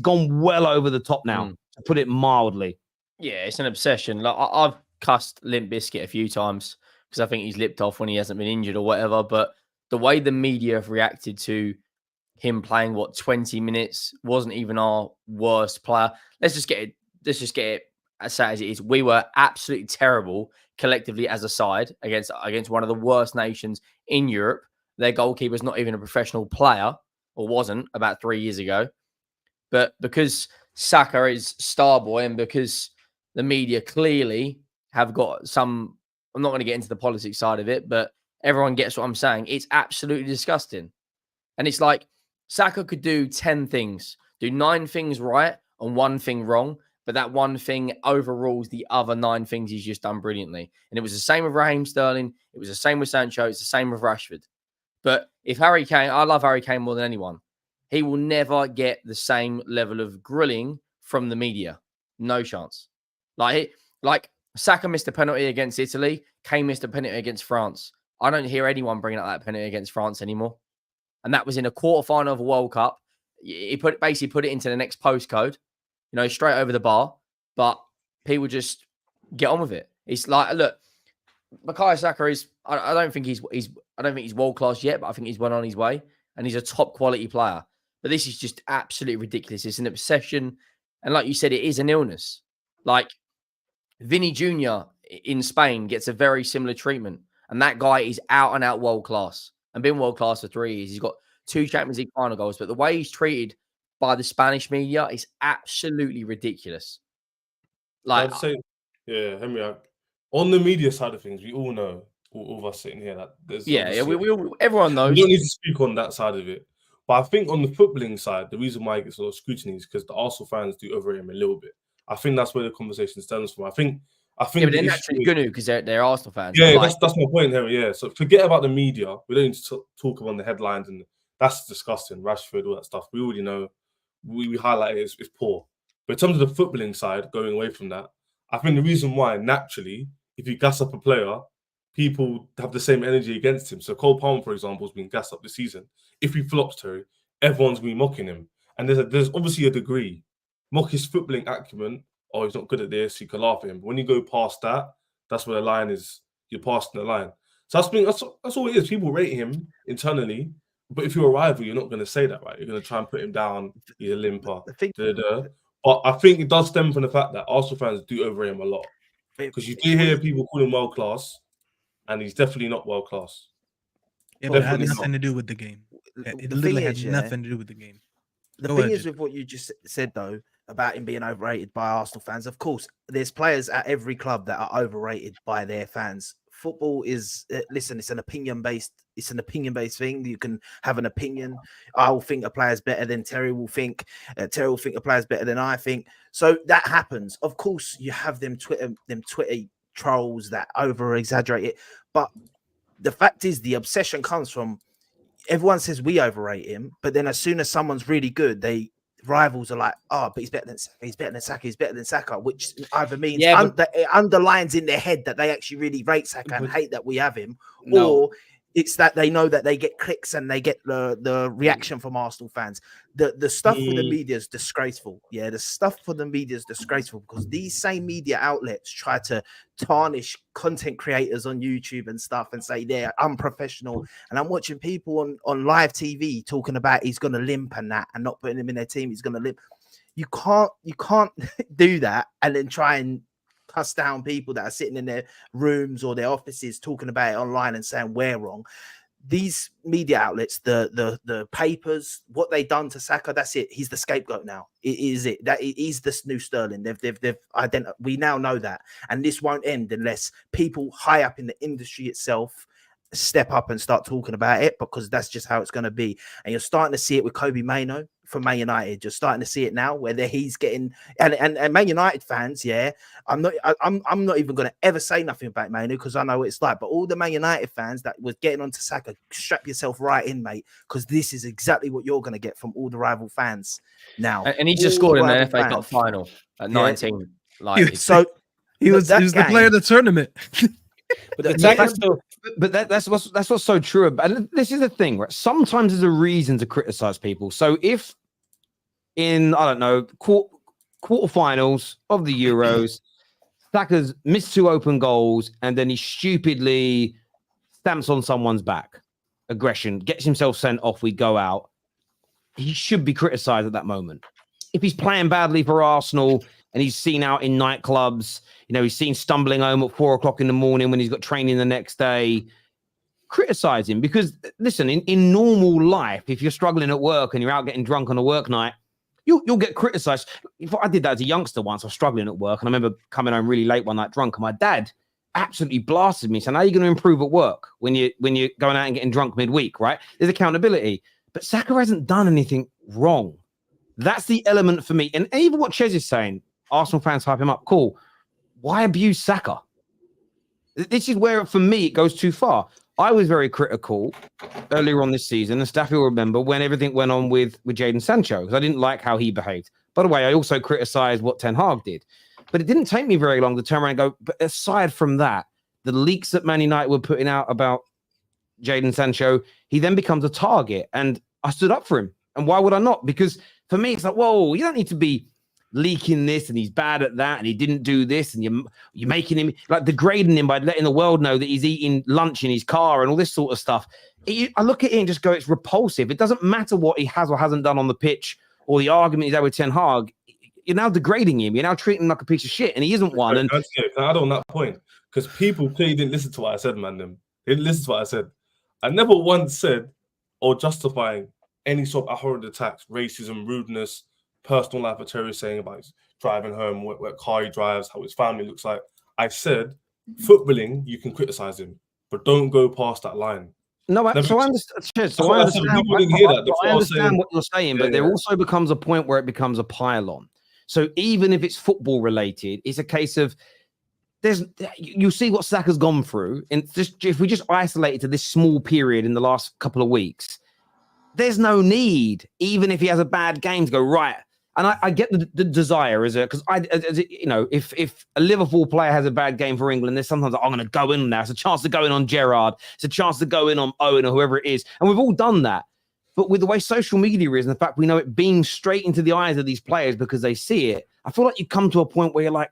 gone well over the top now, to put it mildly? Yeah, it's an obsession. Like I've cussed Limp Bizkit a few times because I think he's lipped off when he hasn't been injured or whatever. But the way the media have reacted to him playing 20 minutes wasn't even our worst player. Let's just get it as sad as it is. We were absolutely terrible collectively as a side against one of the worst nations in Europe. Their goalkeeper's not even a professional player, or wasn't about 3 years ago. But because Saka is star boy and because the media clearly have got some, I'm not going to get into the politics side of it, but everyone gets what I'm saying. It's absolutely disgusting. And it's like Saka could do 10 things, do 9 things right and 1 thing wrong, but that 1 thing overrules the other 9 things he's just done brilliantly. And it was the same with Raheem Sterling. It was the same with Sancho. It's the same with Rashford. But if Harry Kane, I love Harry Kane more than anyone, he will never get the same level of grilling from the media. No chance. Like Saka missed a penalty against Italy. Kane missed a penalty against France. I don't hear anyone bringing up that penalty against France anymore. And that was in a quarterfinal of a World Cup. He basically put it into the next postcode, straight over the bar. But people just get on with it. It's like, look, Bukayo Saka is. I don't think he's world class yet, but I think he's well on his way, and he's a top quality player. But this is just absolutely ridiculous. It's an obsession, and like you said, it is an illness. Like Vinny Jr. in Spain gets a very similar treatment, and that guy is out and out world class and been world class for 3 years. He's got 2 Champions League final goals, but the way he's treated by the Spanish media is absolutely ridiculous. Like, I'd say, yeah, Henry, on the media side of things, we all know, all of us sitting here, that there's everyone knows. We don't need to speak on that side of it. But I think on the footballing side, the reason why it gets a lot of scrutiny is because the Arsenal fans do overrate him a little bit. I think that's where the conversation stems from. I think. Yeah, but they're naturally going to because they're Arsenal fans. Yeah, that's my point, Henry. Yeah, so forget about the media. We don't need to talk about the headlines, and that's disgusting. Rashford, all that stuff. We already know. We highlight it. It's poor. But in terms of the footballing side, going away from that, I think the reason why naturally, if you gas up a player, people have the same energy against him. So Cole Palmer, for example, has been gassed up this season. If he flops, Terry, everyone's been mocking him. And there's obviously a degree. Mock his footballing acumen. Oh, he's not good at this. You can laugh at him. But when you go past that, that's where the line is. You're passing the line. So that's all it is. People rate him internally. But if you're a rival, you're not going to say that, right? You're going to try and put him down. He's a limper. But I think it does stem from the fact that Arsenal fans do overrate him a lot. Because you do hear people call him world class, and he's definitely not world class. Yeah, but it had nothing to do with the game. It literally had nothing to do with the game. The thing is with what you just said, though, about him being overrated by Arsenal fans. Of course, there's players at every club that are overrated by their fans. Football is, listen, it's an opinion-based thing. You can have an opinion. I will think a player's better than Terry will think. Terry will think a player's better than I think. So that happens. Of course, you have them Twitter trolls that over-exaggerate it. But the fact is, the obsession comes from everyone says we overrate him, but then as soon as someone's really good, rivals are like, oh, but he's better than Saka, which either means it underlines in their head that they actually really rate Saka and hate that we have him, or It's that they know that they get clicks and they get the reaction from Arsenal fans. The stuff for the media is disgraceful. Yeah, the stuff for the media is disgraceful because these same media outlets try to tarnish content creators on YouTube and stuff and say they're unprofessional. And I'm watching people on live TV talking about he's going to limp and that, and not putting him in their team. He's going to limp. You can't do that and then try and cuss down people that are sitting in their rooms or their offices talking about it online and saying we're wrong. These media outlets, the papers, what they done to Saka, that's it. He's the scapegoat now. It is it. That he's the new Sterling. They've identified. We now know that, and this won't end unless people high up in the industry itself step up and start talking about it, because that's just how it's going to be. And you're starting to see it with Kobe Mainoo from Man United. You're starting to see it now where he's getting and Man United fans. Yeah, I'm not even going to ever say nothing about Mainoo because I know what it's like. But all the Man United fans that was getting onto Saka, strap yourself right in, mate, because this is exactly what you're going to get from all the rival fans now. And he just scored in the FA Cup final at 19. Like, so he was the player of the tournament. But that's what's so true. And this is the thing, right? Sometimes there's a reason to criticize people. So if in, I don't know, quarterfinals of the Euros, Saka's missed 2 open goals and then he stupidly stamps on someone's back, aggression, gets himself sent off, we go out, he should be criticized at that moment. If he's playing badly for Arsenal and he's seen out in nightclubs, you know, he's seen stumbling home at 4 o'clock in the morning when he's got training the next day, criticize him. Because listen, in normal life, if you're struggling at work and you're out getting drunk on a work night, you'll get criticized. If I did that as a youngster once, I was struggling at work and I remember coming home really late one night drunk, and my dad absolutely blasted me saying, how are you going to improve at work when you're going out and getting drunk midweek, right? There's accountability. But Saka hasn't done anything wrong. That's the element for me. And even what Ches is saying, Arsenal fans hype him up, cool. Why abuse Saka? This is where, for me, it goes too far. I was very critical earlier on this season, and Staffy will remember when everything went on with Jadon Sancho, because I didn't like how he behaved. By the way, I also criticized what Ten Hag did. But it didn't take me very long to turn around and go, but aside from that, the leaks that Man United were putting out about Jadon Sancho, he then becomes a target. And I stood up for him. And why would I not? Because for me, it's like, whoa, you don't need to be leaking this and he's bad at that and he didn't do this and you're making him, like, degrading him by letting the world know that he's eating lunch in his car and all this sort of stuff. I look at it and just go, it's repulsive. It doesn't matter what he has or hasn't done on the pitch or the argument he's had with Ten Hag. You're now degrading him. You're now treating him like a piece of shit, and he isn't one. And can I add on that point? Because people clearly didn't listen to what I said, man. They didn't listen to what I said. I never once said or justifying any sort of abhorrent attacks, racism, rudeness, personal life, what Terry was saying about his driving home, what car he drives, how his family looks like. I said, footballing, you can criticize him, but don't go past that line. No, so I understand. So I understand what you're saying, but there also becomes a point where it becomes a pile-on. So even if it's football related, it's a case of you see what Saka's gone through, and just if we just isolate it to this small period in the last couple of weeks, there's no need, even if he has a bad game, to go right. And I get the desire, is it? Because if a Liverpool player has a bad game for England, there's sometimes I'm going to go in now. It's a chance to go in on Gerrard. It's a chance to go in on Owen or whoever it is, and we've all done that. But with the way social media is and the fact we know it beams straight into the eyes of these players because they see it, I feel like you come to a point where you're like,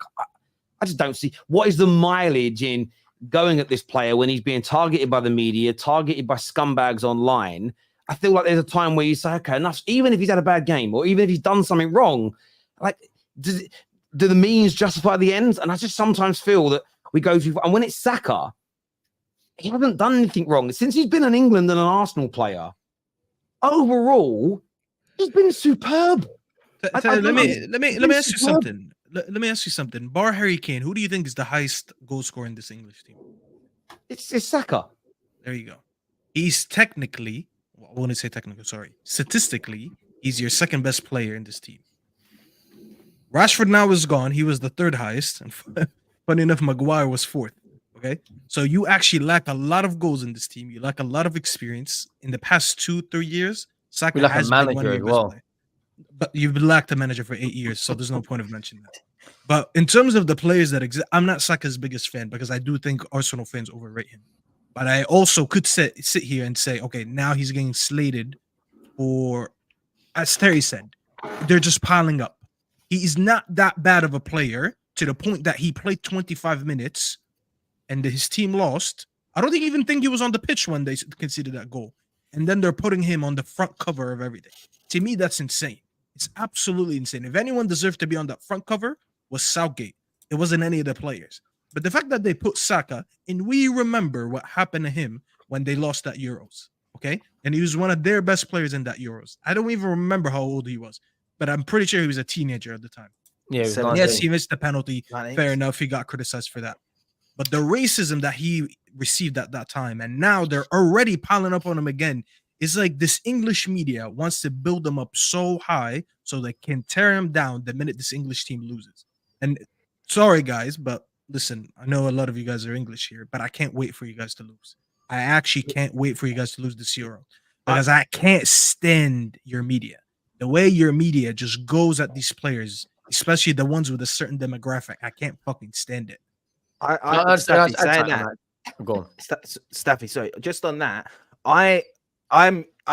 I just don't see what is the mileage in going at this player when he's being targeted by the media, targeted by scumbags online. I feel like there's a time where you say, okay, enough, even if he's had a bad game or even if he's done something wrong, like, do the means justify the ends? And I just sometimes feel that we go too far. And when it's Saka, he hasn't done anything wrong. Since he's been an England and an Arsenal player, overall, he's been superb. Let me ask you something. Let me ask you something. Bar Harry Kane, who do you think is the highest goal scorer in this English team? It's Saka. There you go. He's technically, I want to say technical, sorry. Statistically, he's your second best player in this team. Rashford now is gone. He was the third highest. And funny enough, Maguire was fourth. Okay. So you actually lack a lot of goals in this team. You lack a lot of experience. In the past 2-3 years, Saka has been one of your best players. But you've lacked a manager for 8 years, so there's no point of mentioning that. But in terms of the players that exist, I'm not Saka's biggest fan because I do think Arsenal fans overrate him. But I also could sit here and say, okay, now he's getting slated for, as Terry said, they're just piling up. He is not that bad of a player to the point that he played 25 minutes and his team lost. I don't even think he was on the pitch when they conceded that goal. And then they're putting him on the front cover of everything. To me, that's insane. It's absolutely insane. If anyone deserved to be on that front cover, was Southgate. It wasn't any of the players. But the fact that they put Saka, and we remember what happened to him when they lost that Euros, okay? And he was one of their best players in that Euros. I don't even remember how old he was, but I'm pretty sure he was a teenager at the time. Yeah, Yes, he missed the penalty. Fair enough, he got criticized for that. But the racism that he received at that time, and now they're already piling up on him again, is like this English media wants to build them up so high so they can tear him down the minute this English team loses. And sorry, guys, but listen, I know a lot of you guys are English here, but I can't wait for you guys to lose. I actually can't wait for you guys to lose this Euro because I can't stand your media. The way your media just goes at these players, especially the ones with a certain demographic, I can't fucking stand it. Staffy, saying that. Go on. Staffy, sorry, just on that, I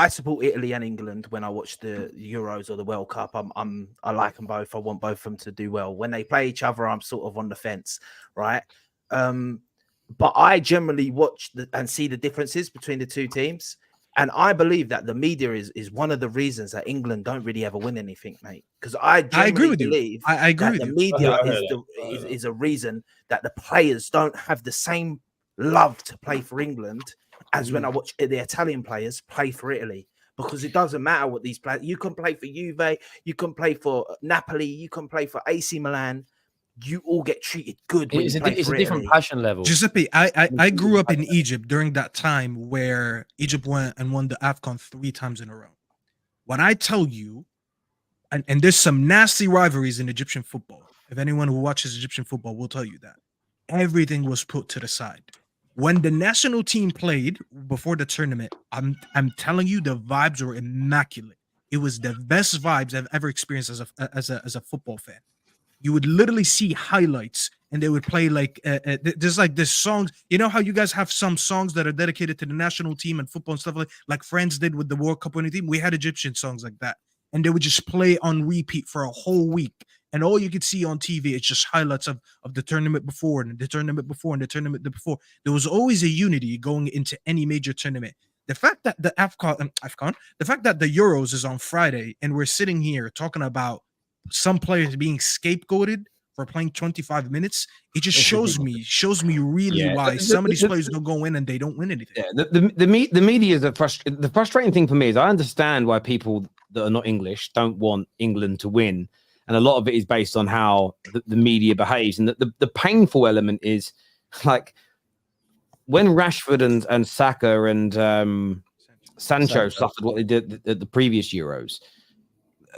support Italy and England when I watch the Euros or the World Cup. I like them both. I want both of them to do well. When they play each other, I'm sort of on the fence, right? But I generally watch and see the differences between the two teams. And I believe that the media is one of the reasons that England don't really ever win anything, mate. Because I agree with believe you. I agree that with the you. media is a reason that the players don't have the same love to play for England as when I watch the Italian players play for Italy. Because it doesn't matter what these players, you can play for Juve, you can play for Napoli, you can play for AC Milan. You all get treated good. When It's a different passion level. Giuseppe, I grew up in Egypt during that time where Egypt went and won the AFCON 3 times in a row. When I tell you, and there's some nasty rivalries in Egyptian football. If anyone who watches Egyptian football will tell you that. Everything was put to the side. When the national team played before the tournament, I'm telling you, the vibes were immaculate. It was the best vibes I've ever experienced as a football fan. You would literally see highlights, and they would play like there's like this songs. You know how you guys have some songs that are dedicated to the national team and football and stuff like Friends did with the World Cup winning team. We had Egyptian songs like that, and they would just play on repeat for a whole week. And all you could see on TV is just highlights of the tournament before and the tournament before and the tournament before. There was always a unity going into any major tournament. The fact that the AFCON, the fact that the Euros is on Friday, and we're sitting here talking about some players being scapegoated for playing 25 minutes, it just shows me really why some of these players don't go in and they don't win anything. Yeah, the media is the frustrating thing for me is I understand why people that are not English don't want England to win, and a lot of it is based on how the media behaves. And the painful element is like when Rashford and Saka and Sancho suffered what they did at the previous Euros.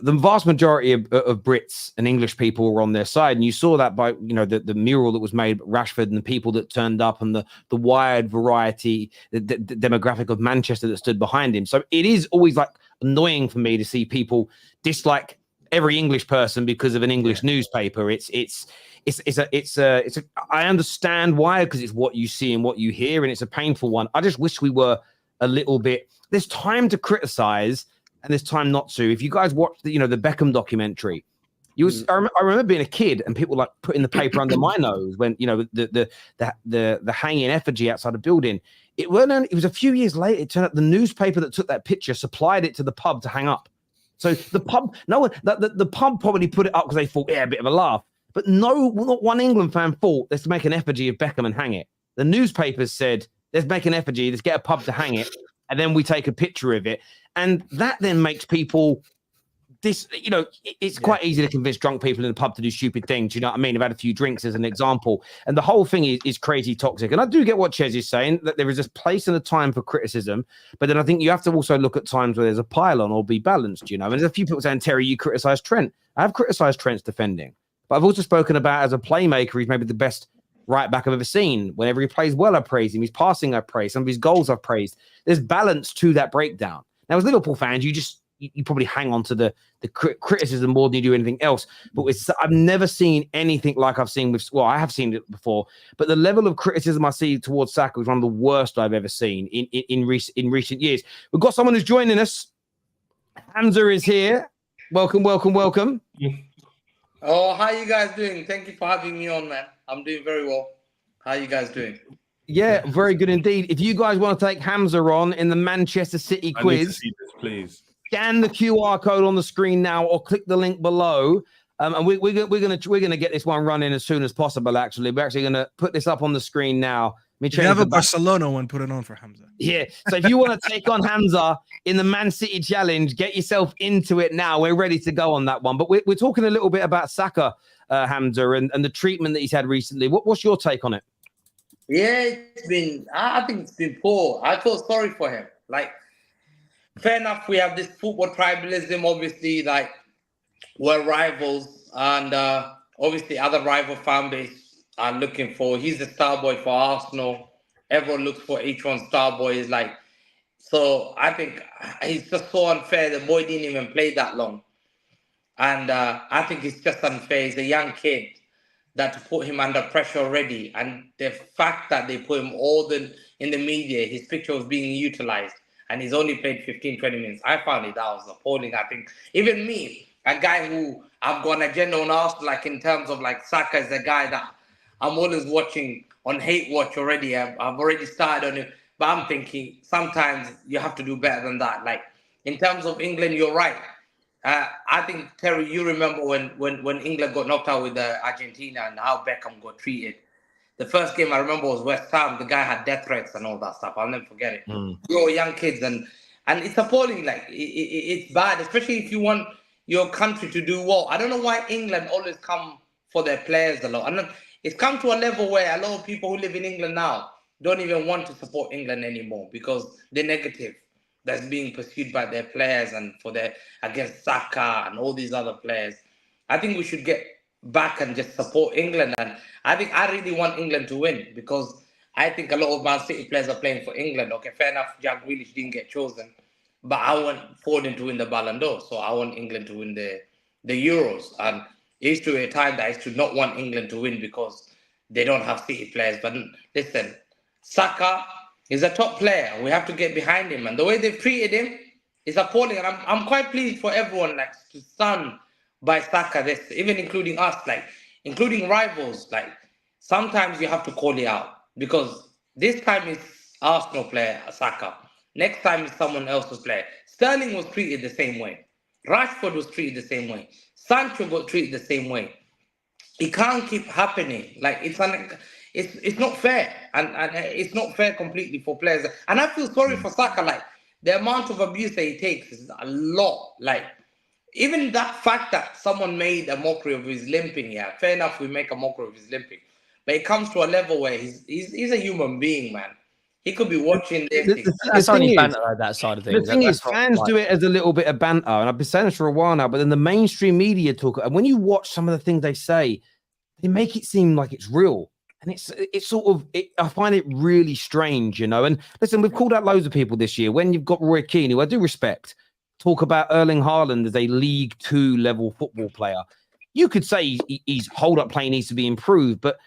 The vast majority of Brits and English people were on their side, and you saw that by the mural that was made by Rashford and the people that turned up and the wide variety, the demographic of Manchester that stood behind him. So it is always like annoying for me to see people dislike every English person because of an English newspaper. I understand why, because it's what you see and what you hear, and it's a painful one. I just wish we were a little bit. There's time to criticize. And there's time not to. If you guys watch the Beckham documentary, I remember being a kid and people like putting the paper under my nose when the hanging effigy outside a building. It was a few years later. It turned out the newspaper that took that picture supplied it to the pub to hang up. So the pub, the pub probably put it up because they thought, a bit of a laugh. But not one England fan thought, let's make an effigy of Beckham and hang it. The newspapers said, let's make an effigy, let's get a pub to hang it, and then we take a picture of it. And that then makes people it's quite easy to convince drunk people in the pub to do stupid things. You know what I mean? I've had a few drinks as an example. And the whole thing is crazy toxic. And I do get what Ches is saying, that there is a place and a time for criticism. But then I think you have to also look at times where there's a pile-on or be balanced, And there's a few people saying, Terry, you criticize Trent. I have criticized Trent's defending. But I've also spoken about as a playmaker, he's maybe the best right back I've ever seen. Whenever he plays well, I praise him. He's passing, I praise. Some of his goals I've praised. There's balance to that breakdown. Now, as Liverpool fans, you just you probably hang on to the criticism more than you do anything else. But I've never seen anything like I've seen with. Well, I have seen it before, but the level of criticism I see towards Saka is one of the worst I've ever seen in recent years. We've got someone who's joining us. Hamza is here. Welcome. Oh, how you guys doing? Thank you for having me on, man. I'm doing very well. How you guys doing? Yeah, very good indeed. If you guys want to take Hamza on in the Manchester City quiz, I need to see this, please. Scan the QR code on the screen now, or click the link below. And we're gonna get this one running as soon as possible. Actually, we're actually gonna put this up on the screen now. If you have a Barcelona one, put it on for Hamza. Yeah. So if you want to take on Hamza in the Man City challenge, get yourself into it now. We're ready to go on that one. But we're talking a little bit about Saka, Hamza, and the treatment that he's had recently. What's your take on it? Yeah, I think it's been poor. I feel sorry for him. Like, fair enough, we have this football tribalism, obviously, like, we're rivals, and obviously other rival fan base are looking for, he's the star boy for Arsenal. Everyone looks for each one star boy. Is like, so I think it's just so unfair. The boy didn't even play that long. And I think it's just unfair. He's a young kid, that to put him under pressure already. And the fact that they put him in the media, his picture was being utilized, and he's only played 15, 20 minutes. I found that was appalling. I think even me, a guy who I've got an agenda on Arsenal, like in terms of like Saka is a guy that I'm always watching on hate watch already. I've already started on it, but I'm thinking sometimes you have to do better than that. Like in terms of England, you're right. I think, Terry, you remember when England got knocked out with Argentina and how Beckham got treated. The first game I remember was West Ham. The guy had death threats and all that stuff. I'll never forget it. You're young kids, and it's appalling. Like it's bad, especially if you want your country to do well. I don't know why England always come for their players a lot. And it's come to a level where a lot of people who live in England now don't even want to support England anymore because the negative that's being pursued by their players and against Saka and all these other players. I think we should get back and just support England. And I think I really want England to win because I think a lot of Man City players are playing for England. Okay, fair enough, Jack Grealish didn't get chosen, but I want Foden to win the Ballon d'Or. So I want England to win the Euros. And it used to be a time that I used to not want England to win because they don't have City players. But listen, Saka is a top player. We have to get behind him. And the way they've treated him is appalling. And I'm quite pleased for everyone like to stand by Saka, this, even including us, like including rivals. Like sometimes you have to call it out because this time it's Arsenal player, Saka. Next time it's someone else's player. Sterling was treated the same way. Rashford was treated the same way. Sancho got treated the same way. It can't keep happening. Like it's not fair, and it's not fair completely for players. And I feel sorry for Saka. Like the amount of abuse that he takes is a lot. Like even that fact that someone made a mockery of his limping. Yeah, fair enough. We make a mockery of his limping, but it comes to a level where he's a human being, man. He could be watching this. That's only banter on that side of things. The thing is, fans do it as a little bit of banter, and I've been saying this for a while now, but then the mainstream media talk, and when you watch some of the things they say, they make it seem like it's real. And it's sort of, I find it really strange, you know. And listen, we've called out loads of people this year. When you've got Roy Keane, who I do respect, talk about Erling Haaland as a League 2 level football player. You could say his hold-up play needs to be improved, but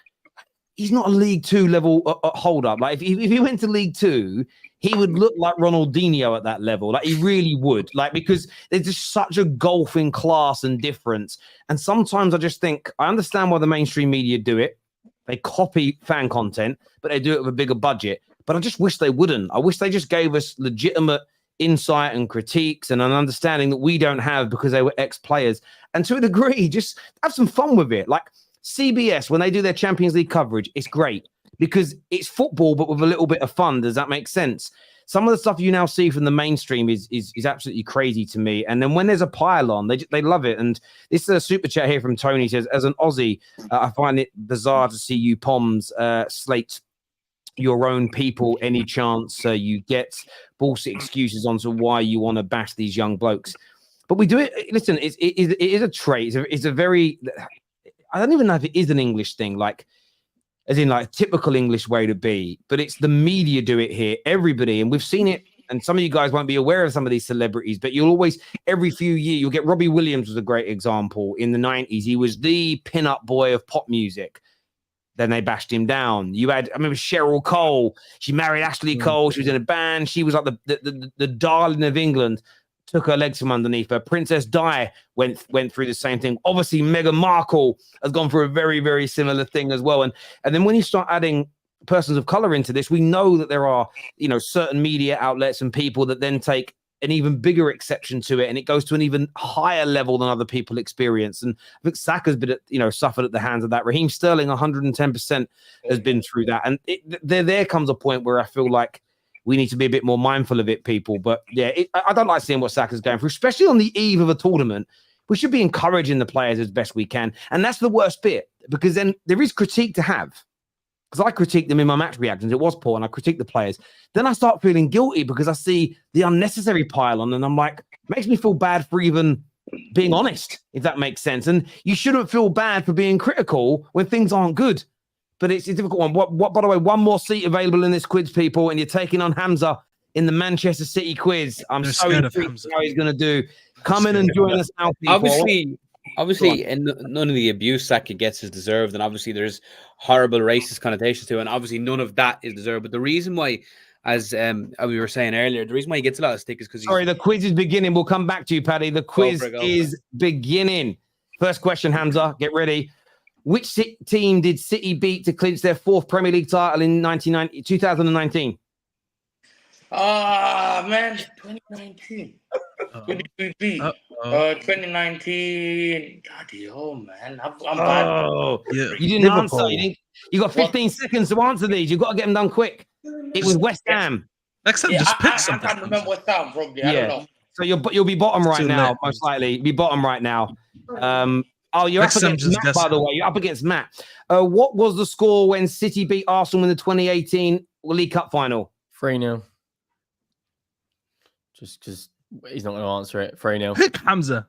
he's not a League 2 level hold-up. Like if he went to League 2, he would look like Ronaldinho at that level. Like he really would. Like because there's just such a gulf in class and difference. And sometimes I just think I understand why the mainstream media do it. They copy fan content, but they do it with a bigger budget. But I just wish they wouldn't. I wish they just gave us legitimate insight and critiques and an understanding that we don't have because they were ex-players. And to a degree, just have some fun with it. Like CBS, when they do their Champions League coverage, it's great because it's football, but with a little bit of fun. Does that make sense? Some of the stuff you now see from the mainstream is absolutely crazy to me. And then when there's a pile-on, they love it. And this is a super chat here from Tony. He says, as an Aussie, I find it bizarre to see you Poms slate your own people any chance you get. Bullshit excuses onto why you want to bash these young blokes. But we do it. Listen, it is a trait. It's a very, I don't even know if it is an English thing. Like, as in like typical English way to be, but it's the media do it here, everybody. And we've seen it and some of you guys won't be aware of some of these celebrities, but you'll always, every few years, you'll get Robbie Williams was a great example. In the 90s, he was the pin-up boy of pop music. Then they bashed him down. You had, I remember Cheryl Cole. She married Ashley Cole. She was in a band. She was like the darling of England. Took her legs from underneath her. Princess Di went through the same thing. Obviously, Meghan Markle has gone through a very, very similar thing as well. And then when you start adding persons of color into this, we know that there are, you know, certain media outlets and people that then take an even bigger exception to it, and it goes to an even higher level than other people experience. And I think Saka's been, suffered at the hands of that. Raheem Sterling, 110% has been through that. And there comes a point where I feel like we need to be a bit more mindful of it, people. But yeah, I don't like seeing what Saka's going through, especially on the eve of a tournament. We should be encouraging the players as best we can. And that's the worst bit, because then there is critique to have. Because I critiqued them in my match reactions. It was poor, and I critiqued the players. Then I start feeling guilty because I see the unnecessary pile on, and I'm like, makes me feel bad for even being honest, if that makes sense. And you shouldn't feel bad for being critical when things aren't good. But it's a difficult one. What? By the way, one more seat available in this quiz, people, and you're taking on Hamza in the Manchester City quiz. I'm so intrigued how he's going to do. Come in and join us now, people. Obviously, and none of the abuse Saka gets is deserved, and obviously there's horrible racist connotations to it, and obviously none of that is deserved. But the reason why, as we were saying earlier, the reason why he gets a lot of stick is because sorry, the quiz is beginning. We'll come back to you, Paddy. The quiz is beginning. First question, Hamza, get ready. Which team did City beat to clinch their 4th Premier League title in 2019? Man, 2019. Who did we beat? 2019. Bloody hell, man. I'm bad. Yeah. You didn't answer. You got 15 seconds to answer these. You've got to get them done quick. It was West Ham. Next time, just pick something. I can't remember West Ham, probably. I don't know. So you'll be bottom right now, most likely. You'll be bottom right now. You're up against Matt, by the way. You're up against Matt. What was the score when City beat Arsenal in the 2018 League Cup final? 3-0. Just because he's not going to answer it. 3-0. Pick Hamza.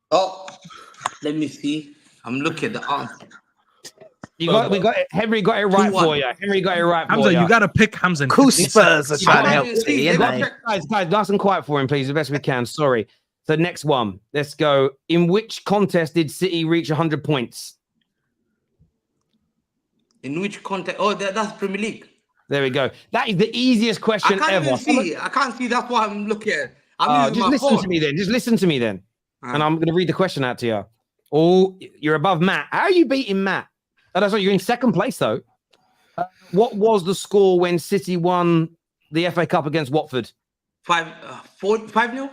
Oh, let me see. I'm looking at the answer. Henry got it right for you. Henry got it right for you. Hamza, you got to pick Hamza. Cool Spurs are trying to help City, guys, nice and quiet for him, please, the best we can. Sorry. So next one. Let's go. In which contest did City reach 100 points? In which contest? Oh, that's Premier League. There we go. That is the easiest question ever. I can't see. That's why I'm looking at. Just listen to me then. Just listen to me then. And I'm going to read the question out to you. Oh, you're above Matt. How are you beating Matt? Oh, that's right. You're in second place, though. What was the score when City won the FA Cup against Watford? 5-0?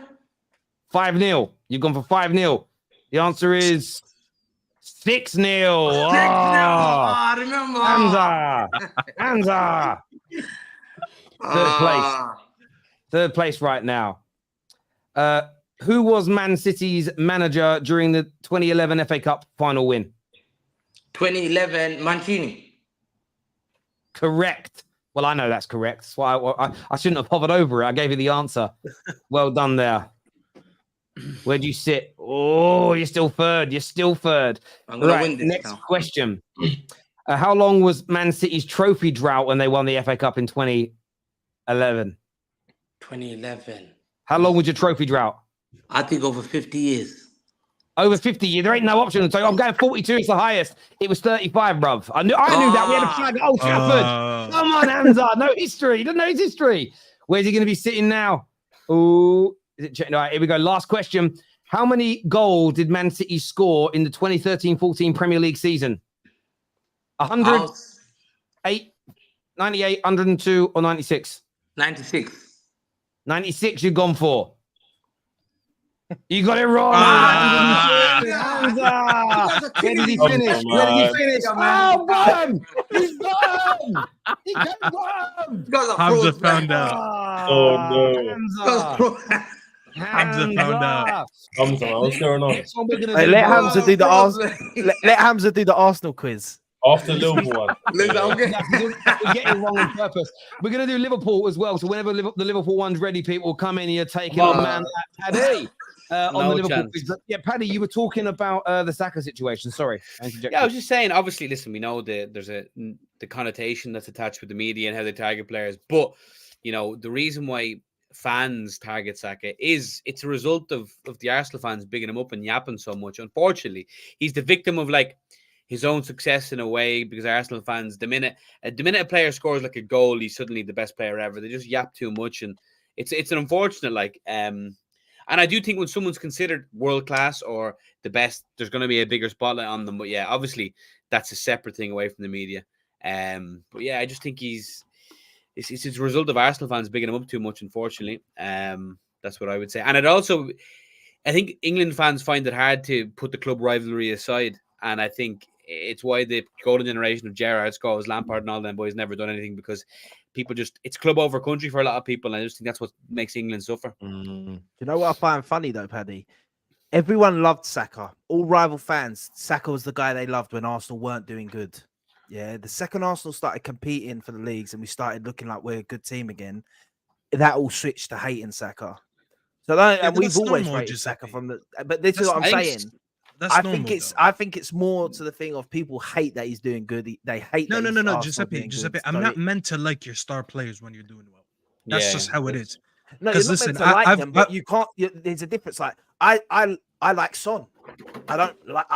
5-0. You've gone for 5-0. The answer is 6-0. I remember. Hamza. Third place right now. Who was Man City's manager during the 2011 FA Cup final win? 2011 Mancini. Correct. Well, I know that's correct. That's why I shouldn't have hovered over it. I gave you the answer. Well done there. Where do you sit? Oh, you're still third. I'm gonna win this next now. question. How long was Man City's trophy drought when they won the FA Cup in 2011? 2011. How long was your trophy drought? I think over 50 years. Over 50 years. There ain't no option. So I'm going 42. It's the highest. It was 35, bruv. I knew that. We had a flag at Old Trafford. Come on, Hamza. No history. He doesn't know his history. Where's he going to be sitting now? Oh, is it? All right, here we go. Last question. How many goals did Man City score in the 2013-14 Premier League season? 100, 98, 102, or 96? 96. 96 you've gone for. You got it wrong. Where did he finish? Oh, man. He's gone. He came gone. Hamza found out. Oh, no. Hamza found out. Hamza, what's going on? Hey, let Hamza do the Arsenal. Let Hamza do the Arsenal quiz. After Liverpool one. We're getting wrong on purpose. We're going to do Liverpool as well. So whenever the Liverpool one's ready, people come in. You're taking on man Paddy on the Liverpool quiz. Yeah, Paddy, you were talking about the Saka situation. Sorry. Yeah, I was just saying, obviously, listen, we know there's the connotation that's attached with the media and how they target players. But you know, the reason why fans target Saka is it's a result of the Arsenal fans bigging him up and yapping so much. Unfortunately, he's the victim of like his own success in a way, because Arsenal fans, the minute a player scores like a goal, he's suddenly the best player ever. They just yap too much, and it's an unfortunate like. And I do think when someone's considered world class or the best, there's going to be a bigger spotlight on them. But yeah, obviously that's a separate thing away from the media. But yeah, I just think it's a result of Arsenal fans bigging him up too much, unfortunately. That's what I would say. And I think England fans find it hard to put the club rivalry aside. And I think it's why the golden generation of Gerrard, Scholes, Lampard and all them boys never done anything, because people it's club over country for a lot of people. And I just think that's what makes England suffer. Do you know what I find funny though, Paddy? Everyone loved Saka. All rival fans, Saka was the guy they loved when Arsenal weren't doing good. Yeah, the second Arsenal started competing for the leagues and we started looking like we're a good team again, that all switched to hating Saka. So and we've always rated Saka from the. But this is what I'm saying. I think it's more to the thing of people hate that he's doing good. They hate. No, Giuseppe. I'm not meant to like your star players when you're doing well. That's just how it is. No, you're not meant to like them, but you can't. There's a difference. Like I like Son. I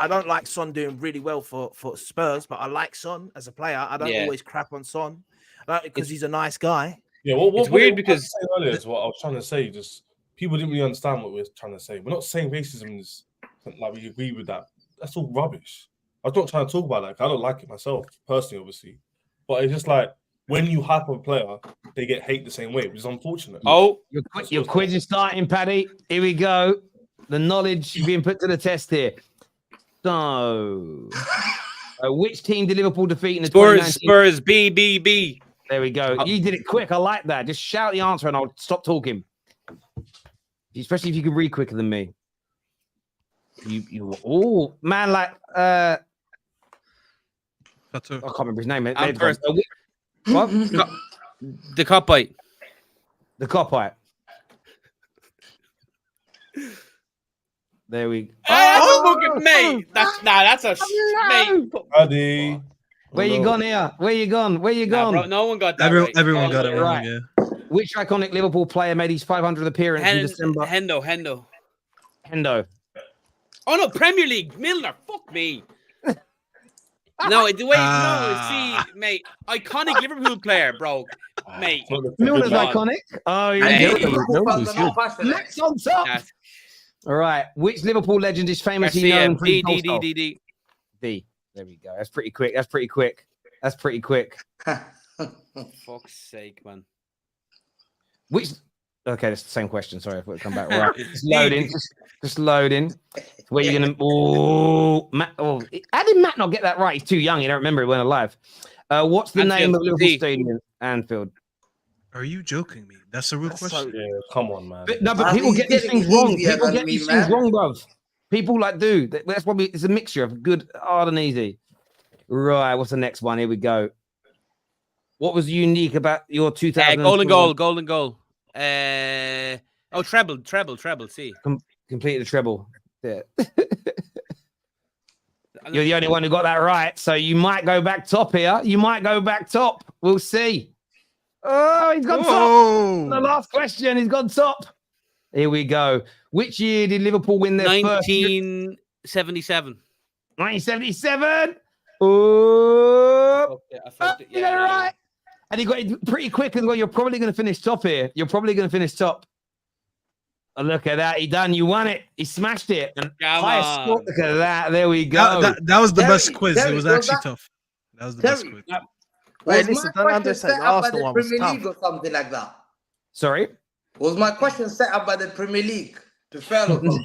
don't like Son doing really well for Spurs, but I like Son as a player. I don't always crap on Son because he's a nice guy. Yeah, it's weird because earlier is what I was trying to say. Just people didn't really understand what we were trying to say. We're not saying racism is like we agree with that. That's all rubbish. I was not trying to talk about that. I don't like it myself personally, obviously, but it's just like when you hype a player, they get hate the same way, which is unfortunate. Oh, your quiz is starting, Paddy. Here we go. The knowledge being put to the test here. So, which team did Liverpool defeat in the Spurs, B. There we go. You did it quick. I like that. Just shout the answer and I'll stop talking. Especially if you can read quicker than me. Oh, man, like I can't remember his name. I'm first. What? The Copite. The Copite. There we go. Oh, mate. That's a mate. Paddy. Where you gone here? Where you gone? Bro, no one got that. Everyone got it wrong. Yeah. Which iconic Liverpool player made his 500th appearance in December? Hendo. Oh no, Premier League. Milner. Fuck me. No, see, mate. Iconic Liverpool player, bro. Mate. Milner's iconic. Oh, yeah. Next on top. Yes. All right. Which Liverpool legend is famously known for D. There we go. That's pretty quick. Fuck's sake, man. Okay, that's the same question. Sorry, I thought it'd come back. All right. Just loading. Where you gonna? Oh, Matt. Oh, how did Matt not get that right? He's too young. He don't remember. He weren't alive. What's the name of Liverpool Stadium? Anfield. Are you joking me? That's a real question. Yeah, come on, man. But people get these things wrong. People get these things wrong, bruv. People do. That's probably it's a mixture of good, hard, and easy. Right. What's the next one? Here we go. What was unique about your 2000? Golden goal. Treble. See. Completed the treble. Yeah. You're the only one who got that right. So you might go back top here. We'll see. Oh, he's gone top. The last question, he's gone top. Here we go. Which year did Liverpool win their 1977. 1977. Oh, I felt it. You got it right. And he got it pretty quick as well. You're probably going to finish top here. Oh, look at that. He done. You won it. He smashed it. And highest score. Look at that. There we go. That was the best quiz. It was actually tough. That was the best quiz. Wait, listen, don't understand. The Arsenal one was tough. Or something like that. Sorry? Was my question set up by the Premier League to fail or something?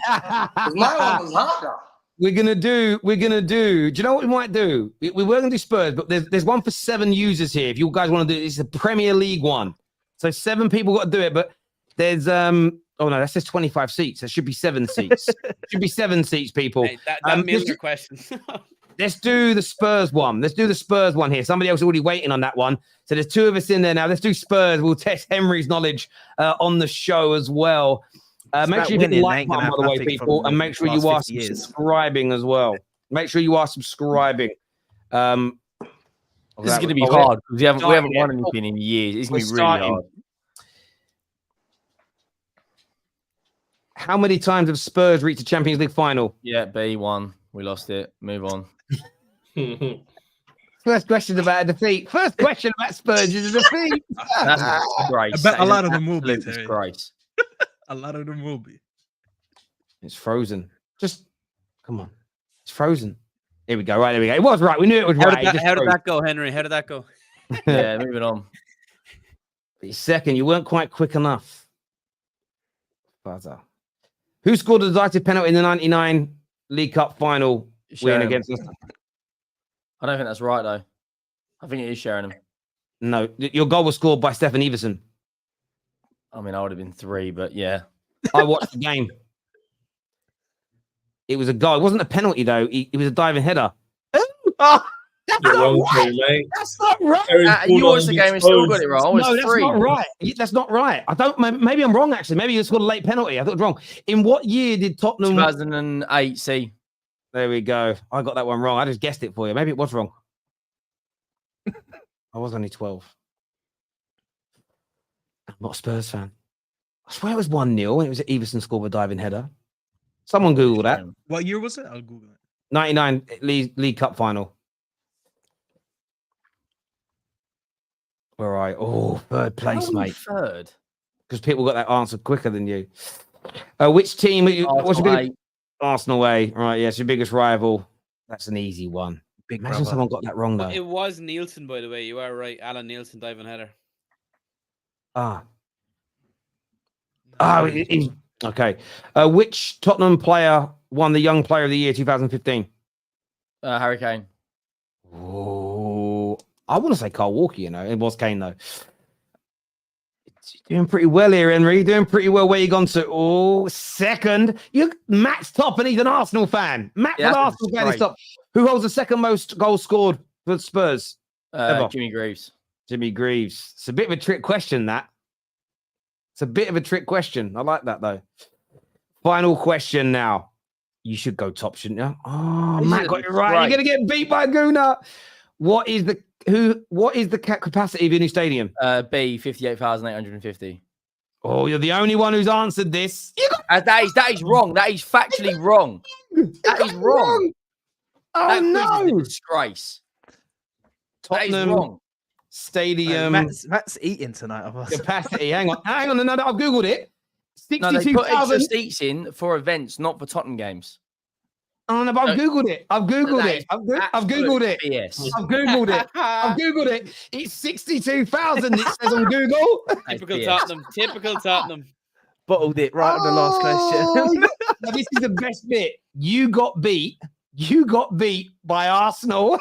My one was harder. We're gonna do. Do you know what we might do? We were gonna do Spurs, but there's one for 7 users here. If you guys want to do it, it's a Premier League one. So 7 people got to do it, but there's oh no, that says 25 seats. There should be 7 seats. Should be 7 seats, people. Hey, that Milner question. Let's do the Spurs one. Here. Somebody else already waiting on that one. So there's 2 of us in there now. Let's do Spurs. We'll test Henry's knowledge on the show as well. Make sure you hit the like button, by the way, people, and make sure you are subscribing as well. Make sure you are subscribing. This is going to be hard because we haven't won anything in years. It's going to be really hard. How many times have Spurs reached a Champions League final? Yeah, B1. We lost it. Move on. First question about a defeat. First question about Spurs is a defeat. That's a disgrace. I bet a lot of them will be. Disgrace. A lot of them will be. It's frozen. Just come on. It's frozen. Here we go. Right, there we go. It was right. We knew it was right. How did that go, Henry? How did that go? Yeah, moving on. Second, you weren't quite quick enough. Buzzer. Who scored the decisive penalty in the 99 League Cup final win against us? I don't think that's right, though. I think it is Sheringham. No, your goal was scored by Stefan Everson. I mean, I would have been 3, but yeah. I watched the game. It was a goal. It wasn't a penalty, though. It was a diving header. Oh, that's You're not wrong, right. mate. That's not right. You watched the game and still got it wrong. No, that's not right. That's not right. I don't. Maybe I'm wrong. Actually, maybe you scored a late penalty. I thought it was wrong. In what year did Tottenham? 2008. C. There we go. I got that one wrong. I just guessed it for you. Maybe it was wrong. I was only 12. I'm not a Spurs fan. I swear it was 1-0 and it was Everson scored a diving header. Someone Google that. What year was it? I'll Google it. 99 League Cup final. Where are I? Oh, third place, mate. Third. Because people got that answer quicker than you. Which team? What's your biggest? Arsenal A. Right, yeah, it's your biggest rival. That's an easy one. Imagine someone got that wrong, though. It was Nielsen, by the way. You are right. Alan Nielsen, diving header. Okay. Which Tottenham player won the Young Player of the Year 2015? Harry Kane. Oh, I want to say Carl Walker, you know. It was Kane, though. You're doing pretty well here, Henry. You're doing pretty well. Where you gone to? Oh, second. Matt's top, and he's an Arsenal fan. Matt's an Arsenal fan. He's top. Who holds the second most goals scored for Spurs? Jimmy Greaves. Jimmy Greaves. It's a bit of a trick question, that. It's a bit of a trick question. I like that, though. Final question now. You should go top, shouldn't you? Oh, Matt got it right. You're going to get beat by Guna. What is the capacity of your new stadium? B, 58,850. Oh, you're the only one who's answered this. That is wrong. That is factually wrong. That is wrong. Oh, no. Is a disgrace. Tottenham that is wrong. Stadium. Matt's eating tonight. Capacity. Hang on. No, I've Googled it. 62,000. No, they put extra seats in for events, not for Tottenham games. Oh, no, but I've Googled it. I've Googled it. I've Googled it. BS. I've Googled it. I've Googled it. It's 62,000. It says on Google. Typical Tottenham. Bottled it right on the last question. Now, this is the best bit. You got beat by Arsenal.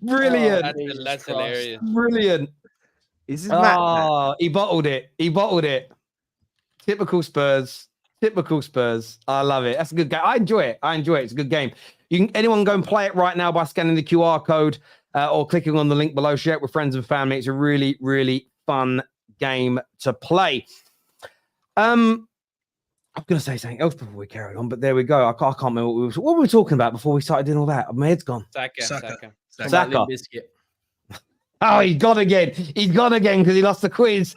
Brilliant. That's hilarious. Brilliant. Is this Matt? He bottled it. Typical Spurs. I love it. That's a good game. I enjoy it. It's a good game. Anyone go and play it right now by scanning the QR code or clicking on the link below. Share it with friends and family. It's a really, really fun game to play. I'm going to say something else before we carry on, but there we go. I can't remember what were we talking about before we started doing all that. My head's gone. Saka. Oh, he's gone again. Because he lost the quiz.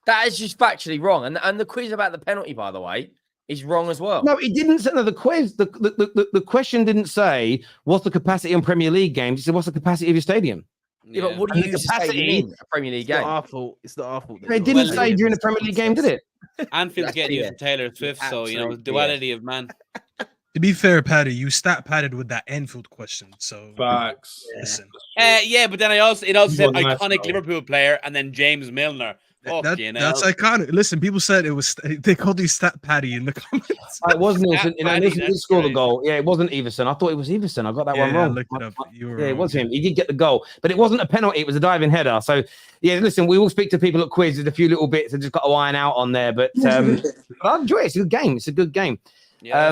That is just factually wrong. And the quiz about the penalty, by the way, is wrong as well. No, it didn't say the quiz. The question didn't say what's the capacity on Premier League games. It said what's the capacity of your stadium. Yeah, but what do you capacity in a Premier League game? It's not our fault. It didn't say during the Premier League game, did it? Anfield's getting used to Taylor Swift, so duality of man. To be fair, Paddy, you stat padded with that Anfield question. So facts. Listen. Yeah, but then it also said iconic Liverpool player and then James Milner. That's iconic. Listen, people said it was. They called you Stat Paddy in the comments. It wasn't Nielsen. Nielsen did score the goal. Yeah, it wasn't Everson. I thought it was Everson. I got that one wrong. Look it up. It was him. He did get the goal, but it wasn't a penalty. It was a diving header. So yeah, listen, we will speak to people at Quiz. There's a few little bits I just got to iron out on there, but I enjoy it. It's a good game. It's a good game. Yeah.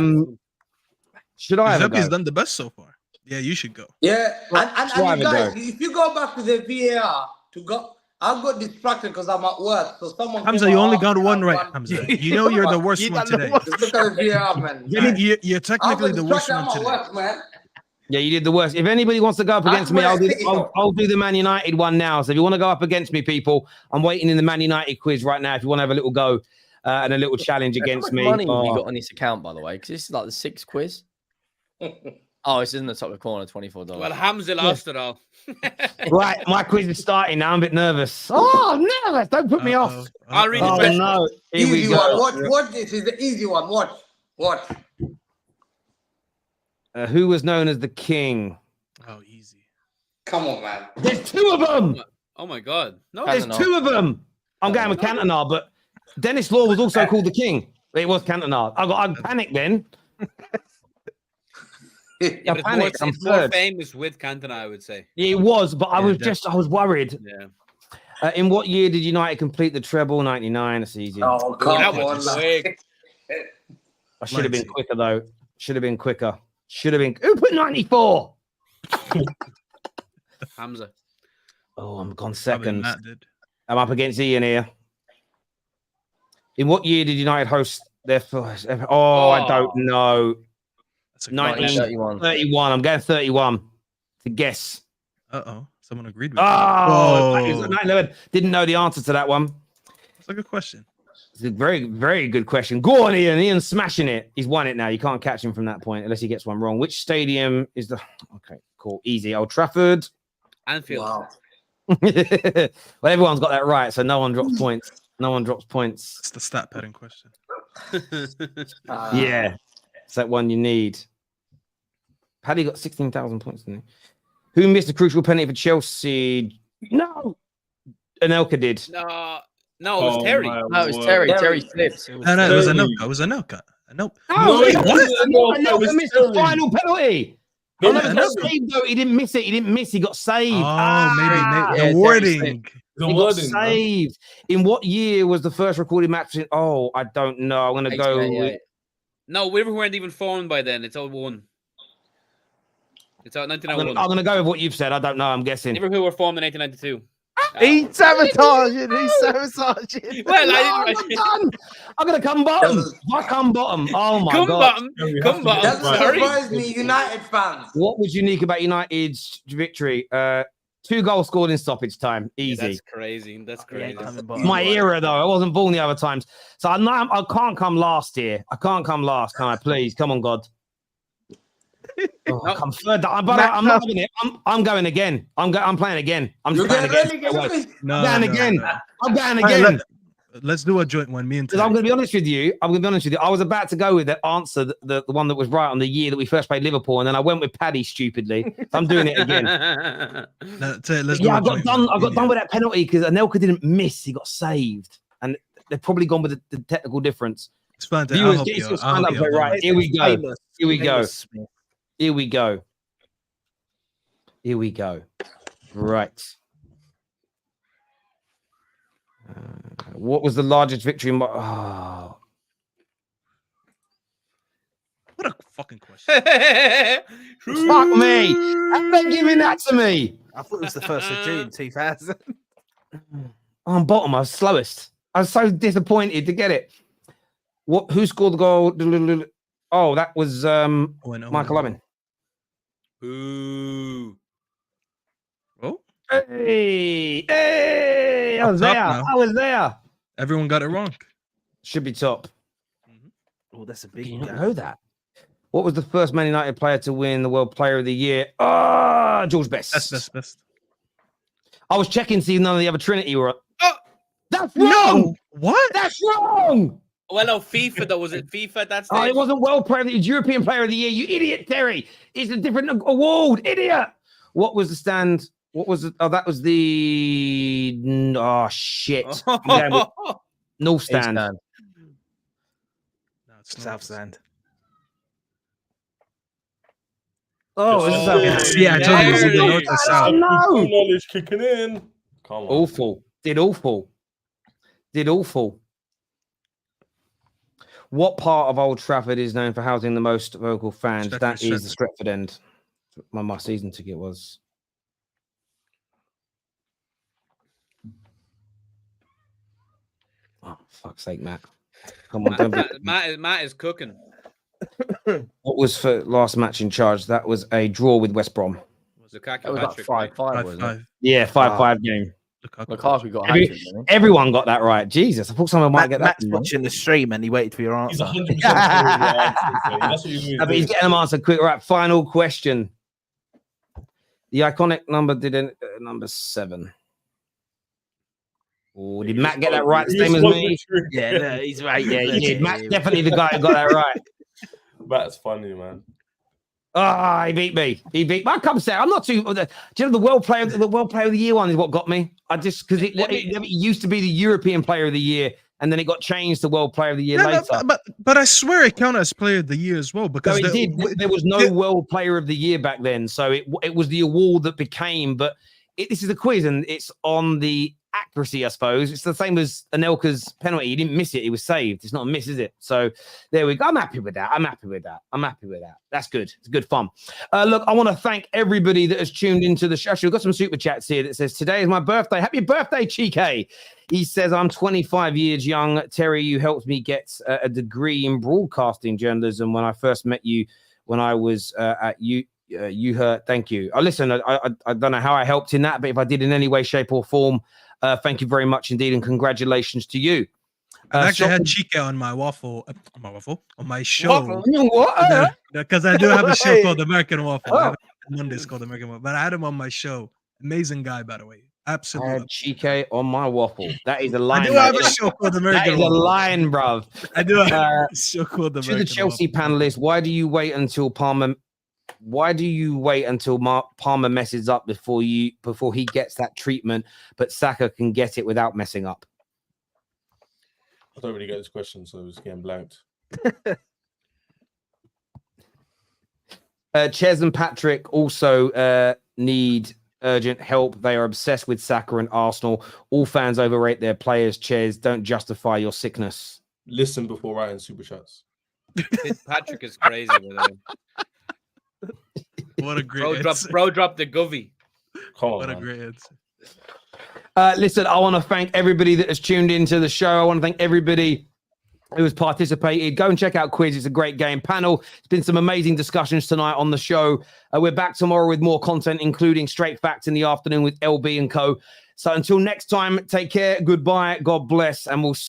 Should I? Zerbi's done the best so far. Yeah, you should go. Yeah, and you guys, if you go back to the VAR to go. I got distracted because I'm at work. So someone. Hamza, you only got one right, Hamza. You know you're the worst one today. Look at the VAR, man. You're technically the worst one today. Work, man. Yeah, you did the worst. If anybody wants to go up against me, I'll do the Man United one now. So if you want to go up against me, people, I'm waiting in the Man United quiz right now. If you want to have a little go, and a little challenge How against much me. money have you Oh. got on this account, by the way? Because this is like the 6th quiz. Oh, it's in the top of the corner, $24. Well, Hamza lost it all. Right, my quiz is starting now. I'm a bit nervous. Oh, I'm nervous. Don't put me off. I'll read the Oh, question. no. Here we Easy go. one. Watch this. Is the easy one. Watch. Who was known as the king? Oh, easy. Come on, man. There's 2 of them. Oh my God! No, There's 2 of them. I'm going with Cantona, but Dennis Law was also called the king. It was Cantona. I panicked then. Yeah, I panicked. I'm it's more third. famous with Cantona, I would say. It was, but I was worried. Yeah. In what year did United complete the treble? 99. That's easy. Oh, come That on. was quick. I should have been quicker though. Should have been quicker. Should have been. Who put 94? Hamza. Oh, I'm gone Probably second. Matt did. I'm up against Ian here. In what year did United host their first ever? Oh, I don't know. That's a 1931. I'm going 31 to guess. Uh-oh. Someone agreed with Oh, you. 9/11. Didn't know the answer to that one. That's a good question. It's a very, very good question. Go on, Ian. Ian's smashing it. He's won it now. You can't catch him from that point unless he gets one wrong. Which stadium is the... Okay, cool. Easy. Old Trafford. Anfield. Wow. Well, everyone's got that right, so no one drops points. No one drops points. It's the stat padding question. Yeah. It's that one you need. Paddy got 16,000 points, didn't he? Who missed a crucial penalty for Chelsea? No. Anelka did. No, it was Terry. No, it was Terry. Terry slipped. No, it was Anelka. It was Anelka. No, wait, what? Anelka missed the final penalty. No, Anelka got Anelka. saved, though. He didn't miss it. He didn't miss. He got saved. Oh, maybe Yeah, the Terry wording. slipped. The He got wording, man. saved. In what year was the first recorded match? Oh, I don't know. I'm going to go with... 1888. No, Liverpool weren't even formed by then. It's 01. It's out I'm 1901. going to go with what you've said. I don't know. I'm guessing. Liverpool were formed in 1892. He's sabotaging. He's sabotaging. Well, I'm going to come bottom. If I come bottom. Oh, my Come God. bottom. Come bottom. Doesn't Sorry. surprise me, United fans. What was unique about United's victory? 2 goals scored in stoppage time. Easy. That's crazy. That's crazy. My era, though. I wasn't born the other times. So I can't come last here. I can't come last, can I? Please. Come on, God. Come third. I'm not having it. I'm going again. I'm playing again. I'm just playing again. I'm going again. I'm going again. Let's do a joint one. Me and Because I'm going to be honest with you. I was about to go with the answer, the one that was right on the year that we first played Liverpool, and then I went with Paddy stupidly. So I'm doing it again. Let's do Yeah, a I got joint done. one. I got done with that penalty because Anelka didn't miss. He got saved, and they've probably gone with the technical difference. Explain it. Viewers, get your stand up right. Here we go. Here we go. Here we go. Here we go. Right. What was the largest victory? Oh. What a fucking question. Fuck me. How they giving that to me? I thought it was the 1st of June 2000. I'm bottom. I was slowest. I was so disappointed to get it. Who scored the goal? Oh, that was Michael Owen. Ooh. Oh, Hey, I was there. I was there. everyone got it wrong. Should be top. Oh, that's a big You don't gap. know that. What was the first Man United player to win the World Player of the Year? George Best. Best. I was checking to see if none of the other Trinity were. Oh! That's wrong. What? That's wrong. Well, no, FIFA, though. Was it FIFA? That's Oh, it wasn't World Player of the Year. European Player of the Year. You idiot, Terry. It's a different award. Idiot. What was the stand? What was it? Oh, that was the. Oh, shit. North stand. No, it's not. South Stand. Oh, this is Yes, yeah, I told you it was either north or south. No. Knowledge kicking in. Come on. Awful. Did awful. What part of Old Trafford is known for housing the most vocal fans? That is the Stretford end. My season ticket was. Oh, fuck's sake, Matt. Come on, don't be... Matt is cooking. What was for last match in charge? That was a draw with West Brom. Was Lukaku That was like Patrick, right? 5-5, wasn't it? 5-5. Yeah, 5-5 game. Lukaku got a hat-trick, didn't he? Everyone got that right. Jesus, I thought someone might get that. Matt's watching the stream and he waited for your He's answer. 100% sure that's what you But he's getting them answered quick. Right, final question. The iconic number didn't number 7. Oh, did Matt get that right? The same as me. Yeah, no, he's right. Yeah, he did. Matt's definitely the guy who got that right. Matt's funny, man. Ah, he beat me. I come say I'm not too. Do you know the world player of the year one is what got me? I just because it used to be the European player of the year, and then it got changed to world player of the year later. But I swear it counted as player of the year as well because no, it did. There was no world player of the year back then, so it was the award that became. But this is a quiz, and it's on the accuracy, I suppose. It's the same as Anelka's penalty. He didn't miss it. He was saved. It's not a miss, is it? So there we go. I'm happy with that. That's good. It's good fun. Look, I want to thank everybody that has tuned into the show. Actually, we've got some super chats here that says, today is my birthday. Happy birthday, Chike. He says, I'm 25 years young. Terry, you helped me get a degree in broadcasting journalism when I first met you when I was at you heard. Thank you. Listen, I don't know how I helped in that, but if I did in any way, shape or form, thank you very much indeed, and congratulations to you. I actually had Chike on my on my show. Because I do have a show called American Waffle. I have Mondays called American Waffle, but I had him on my show. Amazing guy, by the way. Absolutely. I had Chike on my waffle. That is a line. I do have a show called American Waffle. That is a line, bruv. I do have a show called American To the Chelsea panelists, why do you wait until Palmer messes up before he gets that treatment, but Saka can get it without messing up? I don't really get this question, so it's getting blanked. Ches and Patrick also need urgent help. They are obsessed with Saka and Arsenal. All fans overrate their players. Ches, don't justify your sickness. Listen before writing super chats. Patrick is crazy. By the way. What a great bro drop the govy. Come on, what a man. great answer. Listen, I want to thank everybody that has tuned into the show. I want to thank everybody who has participated. Go and check out Quiiiz. It's a great game panel. It's been some amazing discussions tonight on the show. We're back tomorrow with more content, including Straight Facts in the afternoon with LB and Co. So until next time, take care. Goodbye. God bless. And we'll